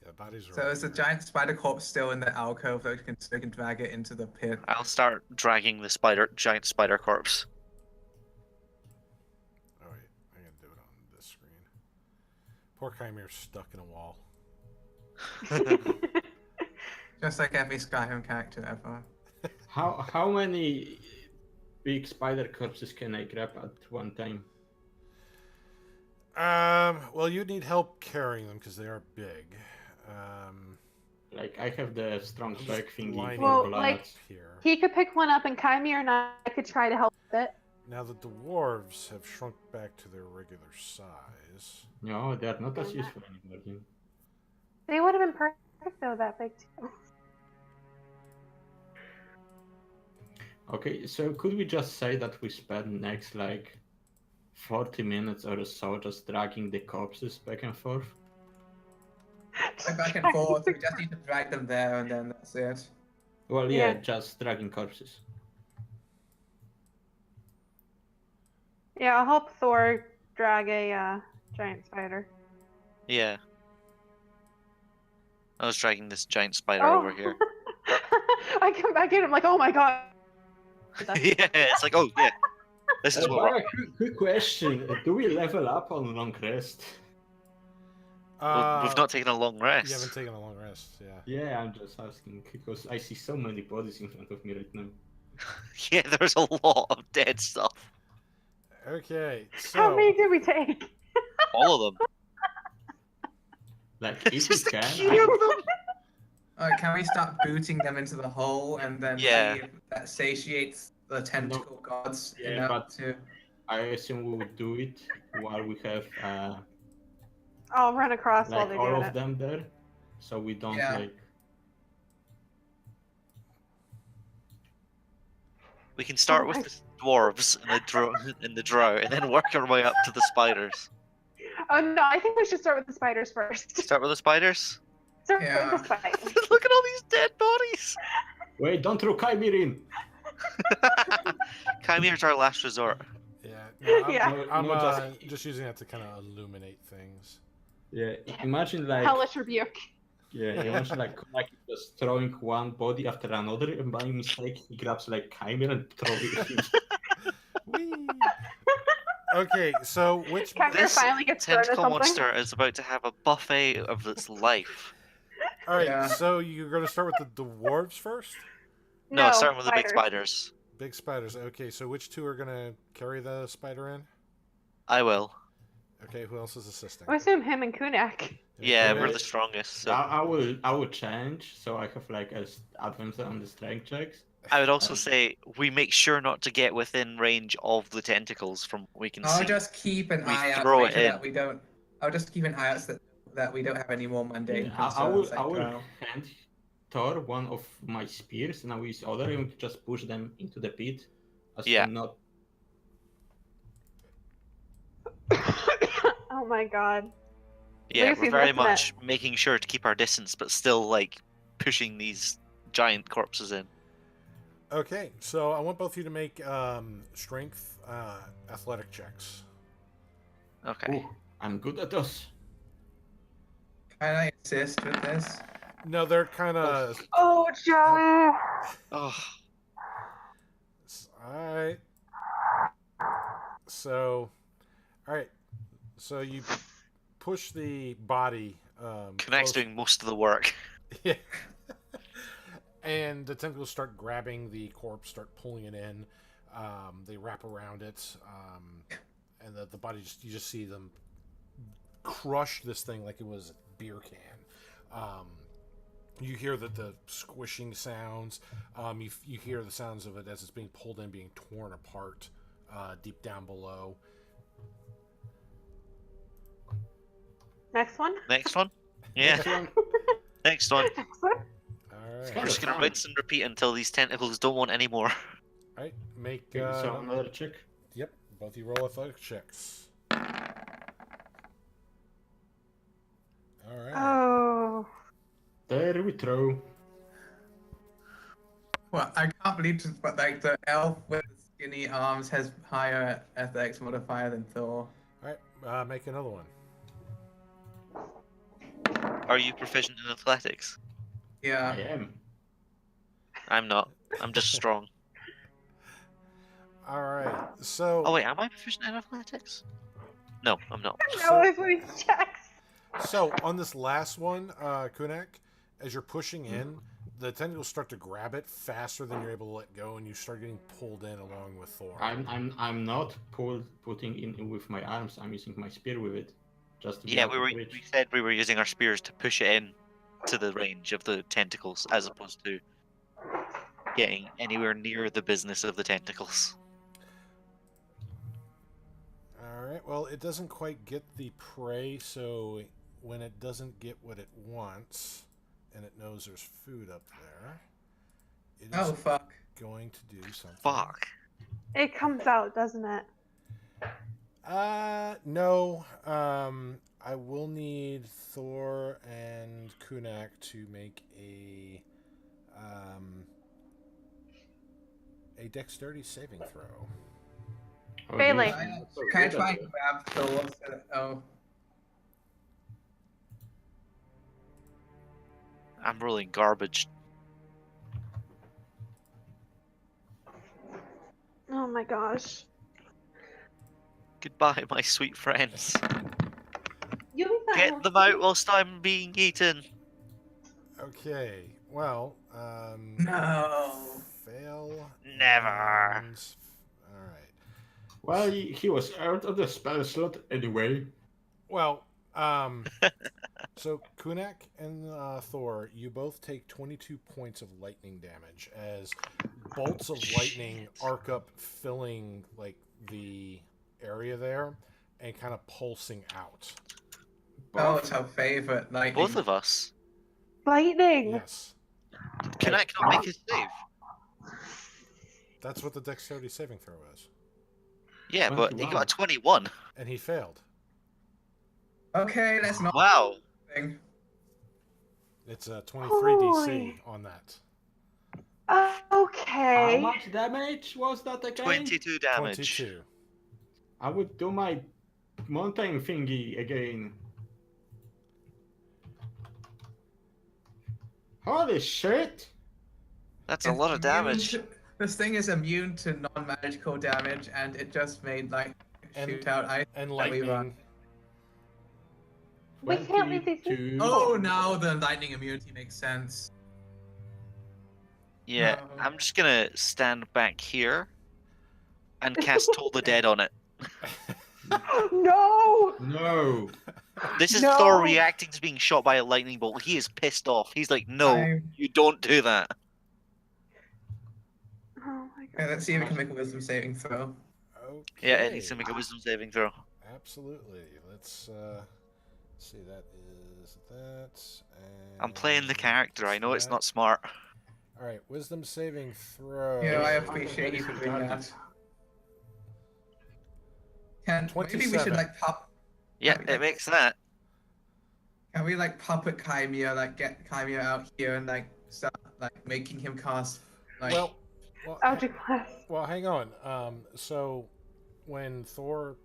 Yeah, bodies are So over is the here. giant spider corpse still in the alcove so we can drag it into the pit? I'll start dragging the giant spider corpse. Oh wait, I gotta do it on this screen. Poor Chimere's stuck in a wall. Just like every Skyrim character ever. How many big spider corpses can I grab at one time? Well, you need help carrying them because they are big. Like, I have the strong I'm back just thingy lining for Well, it like- bloods. here. He could pick one up, and Chimere and I could try to help with it. Now the dwarves have shrunk back to their regular size. No, they are not as useful anymore. They would have been perfect though, that big too. Okay, so could we just say that we spend next like 40 minutes or so just dragging the corpses back and forth? Like back and forth, we just need to drag them there and then that's it. Well, yeah, Yeah. just dragging corpses. Yeah, I'll help Thor drag a giant spider. Yeah. I was dragging this giant spider Oh. over here. I come back in, I'm like, oh my god. Yeah, it's like, oh yeah, this is what. Bara, quick question: do we level up on long rest? We've not taken a long You rest. haven't taken a long rest, yeah. Yeah, I'm just asking because I see so many bodies in front of me right now. Yeah, there's a lot of dead stuff. Okay, How so many did we take? All of them. Like, It's if you just a can, queue of them. Alright, can we start booting them into the hole and then Yeah. see if that satiates the tentacle gods Yeah, enough but- to... I assume we would do it while we have I'll run across while like they're all doing of it. them there, so we don't Yeah. like. We can start with the dwarves and the drow, and then work our way up to the spiders. Oh no, I think we should start with the spiders first. Start with the spiders. Start Yeah. with the spiders. Look at all these dead bodies. Wait! Don't throw Chimere in. Chimere's our last resort. yeah, no, I'm, Yeah. I'm No, just using that to kind of illuminate things. Yeah, imagine like Hellish rebuke. imagine like just throwing one body after another, and by mistake he grabs like Chimere and throws it. Whee! Okay, so which Chimere This finally gets burned or tentacle something. monster is about to have a buffet of its life. all right, Yeah. so you're going to start with the dwarves first? No, starting with the big spiders. Big spiders. Okay, so which two are going to carry the spider in? I will. Okay, who else is assisting? I assume him and Kunak. Yeah, Okay. we're the strongest. So I will change, so I have like a advance on the strength checks. I would also say we make sure not to get within range of the tentacles from what we can I'll see. just keep an We eye out throw to it make sure in. that we don't... I'll just keep an eye out so that we don't have any more mundane Yeah, concerns. I will Drow. hand Thor one of my spears, and I will use other and just push them into the pit. As Yeah. to not. Oh my god. Yeah, Lucy's we're very listening. much making sure to keep our distance, but still like pushing these giant corpses in. Okay, so I want both of you to make strength athletic checks. Okay. Ooh, I'm good at those. Can I assist with this? No, they're kind of... Oh, Joey. Oh, Alright. So... Alright. So you push the body... Connect's close- doing most of the work. Yeah. And the tentacles start grabbing the corpse, start pulling it in. They wrap around it, and the body you just see them crush this thing like it was a beer can. You hear the squishing sounds. You hear the sounds of it as it's being pulled in, being torn apart deep down below. Next one. Next one. Yeah, Next one. next one. All We're right. Kinda just gonna fun. rinse and repeat until these tentacles don't want any more. All right. Make So another check. Yep. Both you roll athletic checks. All right. Oh. There we throw. Well, I can't believe this, but like the elf with the skinny arms has higher athletics modifier than Thor. All right. Make another one. Are you proficient in athletics? I Yeah. am. I'm not. I'm just strong. All right. So. Oh wait, am I proficient in athletics? No, I'm not. No, if we checks. So on this last one, Kunak, as you're pushing in, the tentacles start to grab it faster than you're able to let go, and you start getting pulled in along with Thor. I'm not putting in with my arms. I'm using my spear with it. Just to be Yeah, out we of were. reach. We said we were using our spears to push it in to the range of the tentacles, as opposed to getting anywhere near the business of the tentacles. All right. Well, it doesn't quite get the prey, so when it doesn't get what it wants, and it knows there's food up there, it is Oh fuck. going to do something. Fuck. It comes out, doesn't it? No. I will need Thor and Kunak to make a dexterity saving throw. Oh, Failing. geez, I'm not so Can I good try at and it. grab Thor? Oh. I'm rolling garbage. Oh my gosh. Goodbye, my sweet friends. You leave that Get alone. them out whilst I'm being eaten. Okay. Well, No. fail. Never. All right. Well, he was out of the spell slot anyway. Well, so Kunak and Thor, you both take 22 points of lightning damage as bolts of lightning arc up, filling like the area there, and kind of pulsing out. Oh, it's her favorite lightning. Both of us. Lightning. Yes, Can I not make a save? that's what the dexterity saving throw is, Yeah, but he 21. got a 21. and he failed. Okay, let's not. Wow. Thing. It's a 23 DC Holy. on that. Okay. How much damage was that again? 22 damage. 22. I would do my mountain thingy again. Holy shit! That's a It's lot of immune damage. This thing is immune to non-magical damage, and it just made like shoot out ice. And that we run. lightning. We can't leave these 22. Oh, now the lightning immunity makes sense. Yeah, No. I'm just gonna stand back here and cast Toll the Dead on it. No. No! This is No. Thor reacting to being shot by a lightning bolt. He is pissed off. He's like, no, you don't do that. Oh my god. Okay, let's see if we can make a wisdom saving throw. Okay. Yeah, it needs to make a wisdom saving throw. Absolutely. Let's see. That is that. And I'm playing the character. I know it's that. not smart. All right. Wisdom saving throw. Yeah, I appreciate you for doing that. Maybe we 27. should like Yeah, Okay. it makes that. Can we like puppet Chimera, like get Chimera out here and like start like making him cast like Well, Object class. well, hang on. So when Thor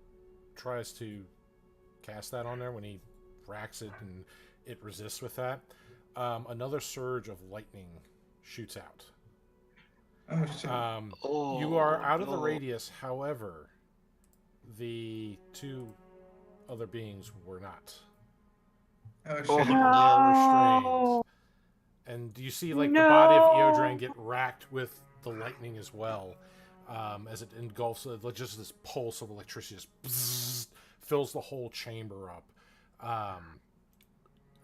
tries to cast that on there, when he racks it and it resists with that, another surge of lightning shoots out. oh shit. You are out of the no. radius, however, the two other beings were not. Oh shit. Oh. They are restrained. No. And you see like the body of No. Eodran get racked with the lightning as well, as it engulfs just this pulse of electricity just bzzz, fills the whole chamber up,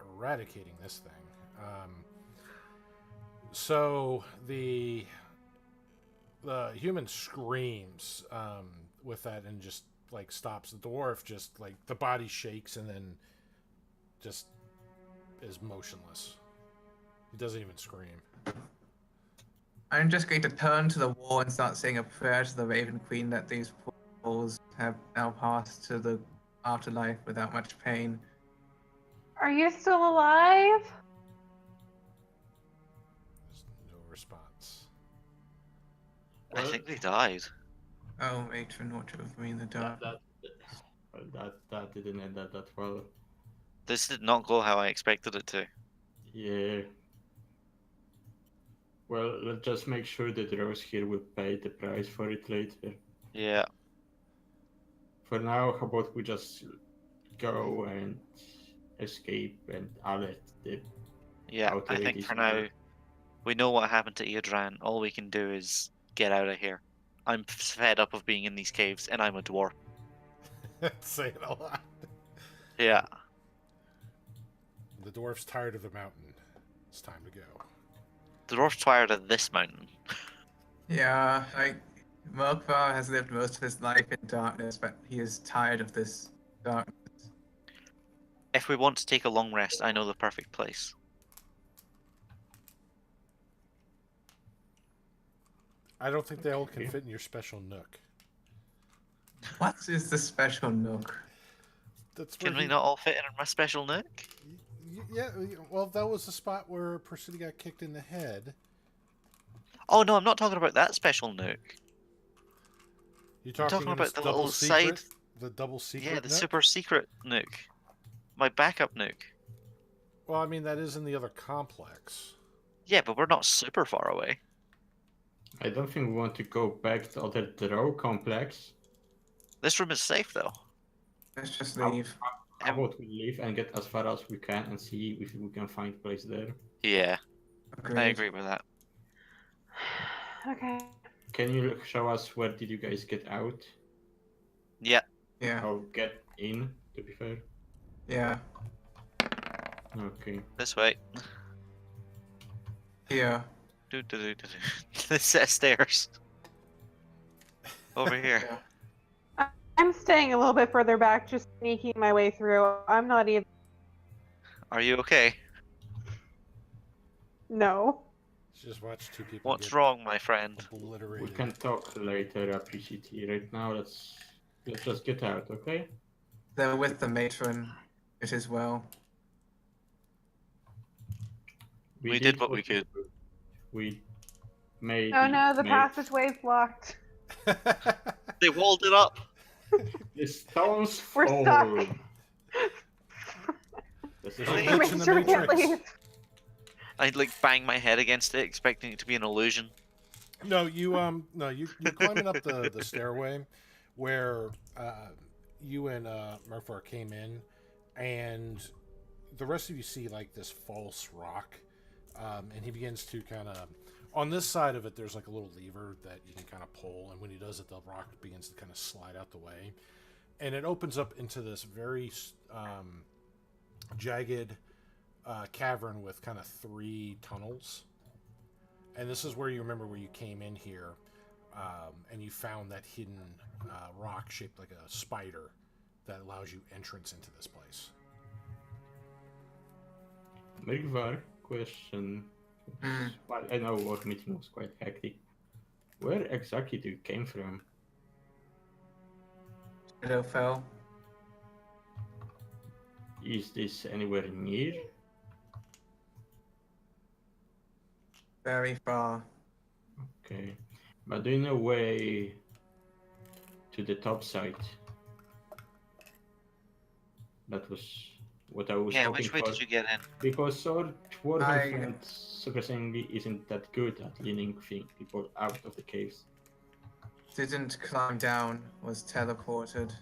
eradicating this thing. So the human screams with that and just like stops. The dwarf just like the body shakes and then just is motionless. He doesn't even scream. I'm just going to turn to the wall and start saying a prayer to the Raven Queen that these fools have now passed to the afterlife without much pain. Are you still alive? There's no response. I Well, think they died. Oh, matron, what of me in the dark? That didn't end that well. This did not go how I expected it to. Yeah. Well, let's just make sure that Rose here will pay the price for it later. Yeah. For now, how about we just go and escape and alert the Yeah, I think authorities? for now, we know what happened to Adran. All we can do is get out of here. I'm fed up of being in these caves, and I'm a dwarf. Say it a lot. Yeah. The dwarf's tired of the mountain. It's time to go. The dwarf's tired of this mountain. Yeah, like, Mokvar has lived most of his life in darkness, but he is tired of this darkness. If we want to take a long rest, I know the perfect place. I don't think they all can fit in your special nook. What is the special nook? That's where Can we not all fit in my special nook? Yeah, well, that was the spot where Persidy got kicked in the head. Oh no, I'm not talking about that special nook. You're I'm talking, talking in about this the double little secret? side. The double secret Yeah, the nook? super secret nook. My backup nook. Well, I mean, that is in the other complex. Yeah, but we're not super far away. I don't think we want to go back to other Drow complex. This room is safe though. Let's just leave. How about we leave and get as far as we can and see if we can find a place there? Yeah, Agreed. I agree with that. Okay. Can you show us where did you guys get out? Yeah. Yeah, Or get in, to be fair? yeah. Okay. This way. Here. This set of stairs. Over here. Yeah. I'm staying a little bit further back, just sneaking my way through. I'm not even. Are you okay? No. Just watch two people What's get wrong, my friend? obliterated. We can talk later, PCT. Right now, let's just get out, okay? They're with the matron. It is well. We did what we could. We made. Oh no, the passageway's blocked. They walled it up. The stones We're fall. stuck. There's Hey, a Make glitch in the sure we can't Matrix. leave. I'd like bang my head against it, expecting it to be an illusion. No, you're climbing up the stairway where you and Murphy came in, and the rest of you see like this false rock, and he begins to kind of, on this side of it, there's like a little lever that you can kind of pull, and when he does it, the rock begins to kind of slide out the way, and it opens up into this very jagged cavern with kind of 3 tunnels. And this is where you remember where you came in here, and you found that hidden rock shaped like a spider that allows you entrance into this place. Mirvar, question. Hmm. Well, I know our meeting was quite hectic. Where exactly do you came from? Shadowfell. Is this anywhere near? Very far. Okay. But do you know way to the top side? That was what I was Yeah, hoping which way for. did you get in? Because our dwarven I- friend surprisingly isn't that good at leading people out of the caves. Didn't climb down, was teleported.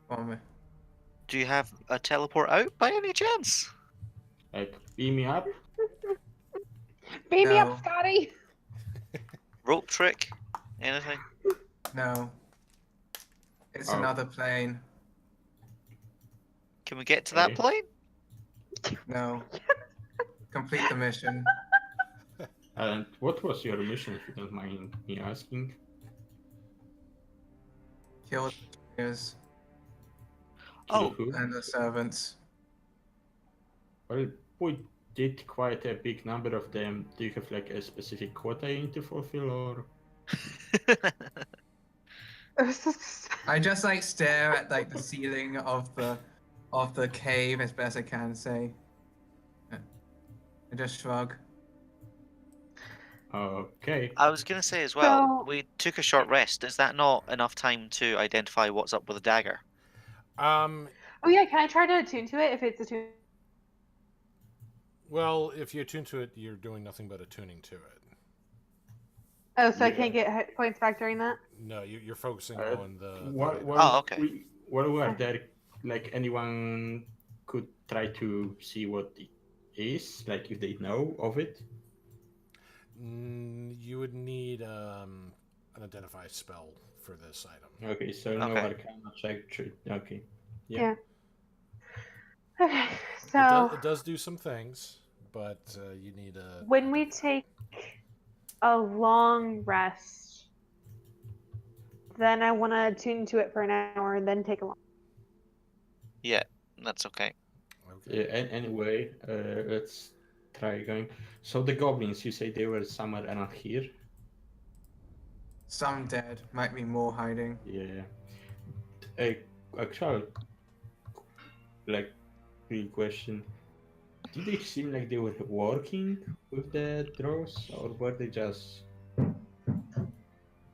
From Do you have a teleport out by any chance? Like, beam me up? Beam me No. up, Scotty! Rope trick? Anything? No. It's Oh. another plane. Can we get to that Okay. plane? No. Complete the mission. And what was your mission, if you don't mind me asking? Kill the players Kill Oh. who? and the servants. Well, we did quite a big number of them. Do you have like a specific quota you need to fulfill, or? I just like stare at like the ceiling of the cave as best I can say. I just shrug. Okay. I was gonna say as well, So- we took a short rest. Is that not enough time to identify what's up with the dagger? Um, Oh yeah, can I try to attune to it if it's attuned? well, if you attune to it, you're doing nothing but attuning to it. Oh, so I Yeah. can't get hit points back during that? No, you're focusing Uh, on the. Oh, okay. While we are there, like anyone could try to see what it is, like if they know of it. You would need an identify spell for this item. Okay, so no Okay. arcana check. Okay. Yeah. Okay, It, so it does do some things, but you need a. when we take a long rest, then I want to attune to it for an hour and then take a long. Yeah, that's okay. Okay. Yeah. Anyway, let's try going. So the goblins, you say they were somewhere around here. Some dead, might be more hiding. Yeah. Actual, like, real question. Did they seem like they were working with the Drows, or were they just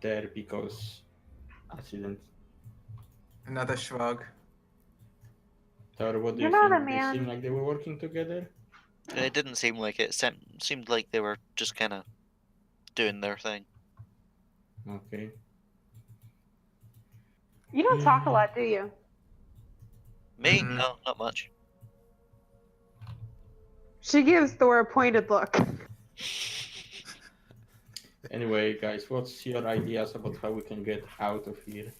there because accident? Another shrug. Or what do You're you not a think? They man. seem like they were working together? It didn't seem like it. Seemed like they were just kind of doing their thing. Okay. You don't talk a lot, do you? Me? Mhm. No, not much. She gives Thor a pointed look. Anyway, guys, what's your ideas about how we can get out of here?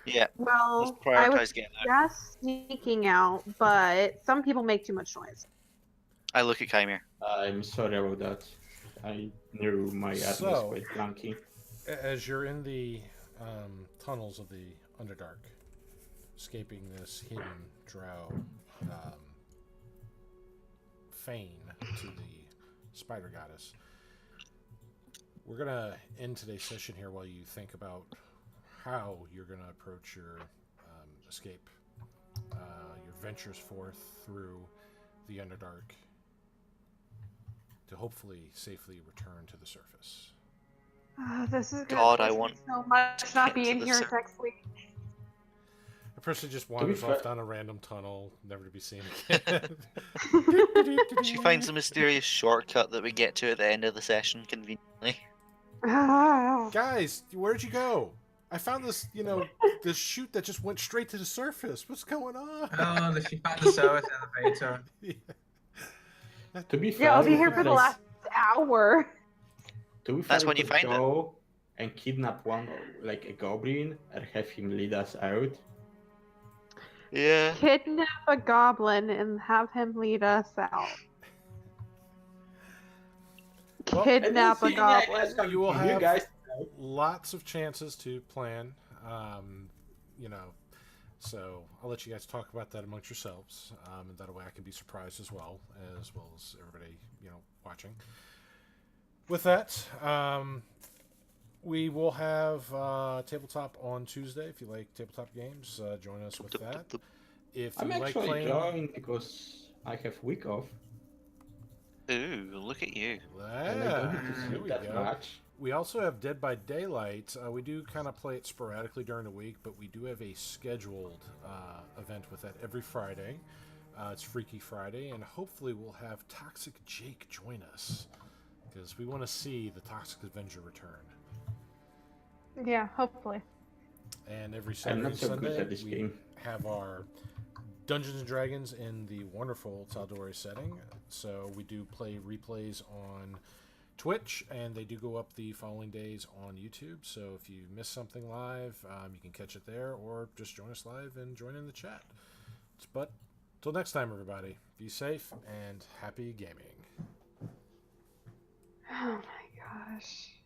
Yeah, let's Well, I would prioritize getting out. suggest sneaking out, but some people make too much noise. I look at Chimere. I'm sorry about that. I knew my arm was So- quite clunky. As you're in the tunnels of the Underdark, escaping this hidden drow fane to the spider goddess, we're gonna end today's session here while you think about how you're gonna approach your escape, your ventures forth through the Underdark to hopefully safely return to the surface. This is gonna God, I piss me want so much to not get to being the here sur- next week. A person just wanders fair- off down a random tunnel, never to be seen again. She finds a mysterious shortcut that we get to at the end of the session conveniently. Guys, where'd you go? I found this, this chute that just went straight to the surface. What's going on? Oh, she found the service elevator. To be fair, Yeah, I'll be we here could, for the like, last hour. To be fair, That's we when you could find it. go and kidnap one, like a goblin, and have him lead us out. Yeah. Kidnap a goblin and have him lead us out. Well, Kidnap a And then, yeah, goblin. that's coming You will from have guys. lots of chances to plan, so I'll let you guys talk about that amongst yourselves, and that way I can be surprised as well as everybody, watching. With that, we will have tabletop on Tuesday. If you like tabletop games, join us with that. If I'm you like actually playing, drawing because I have week off. Ooh, look at you. And I don't need to here sleep we that go. much. We also have Dead by Daylight. We do kind of play it sporadically during the week, but we do have a scheduled event with that every Friday. It's Freaky Friday, and hopefully we'll have Toxic Jake join us because we want to see the Toxic Avenger return. Yeah, hopefully. And every I'm Saturday not and so good Sunday at this we game. have our Dungeons and Dragons in the wonderful Tal'Dorei setting. So we do play replays on Twitch, and they do go up the following days on YouTube. So if you miss something live, you can catch it there, or just join us live and join in the chat. But till next time, everybody, be safe and happy gaming. Oh my gosh.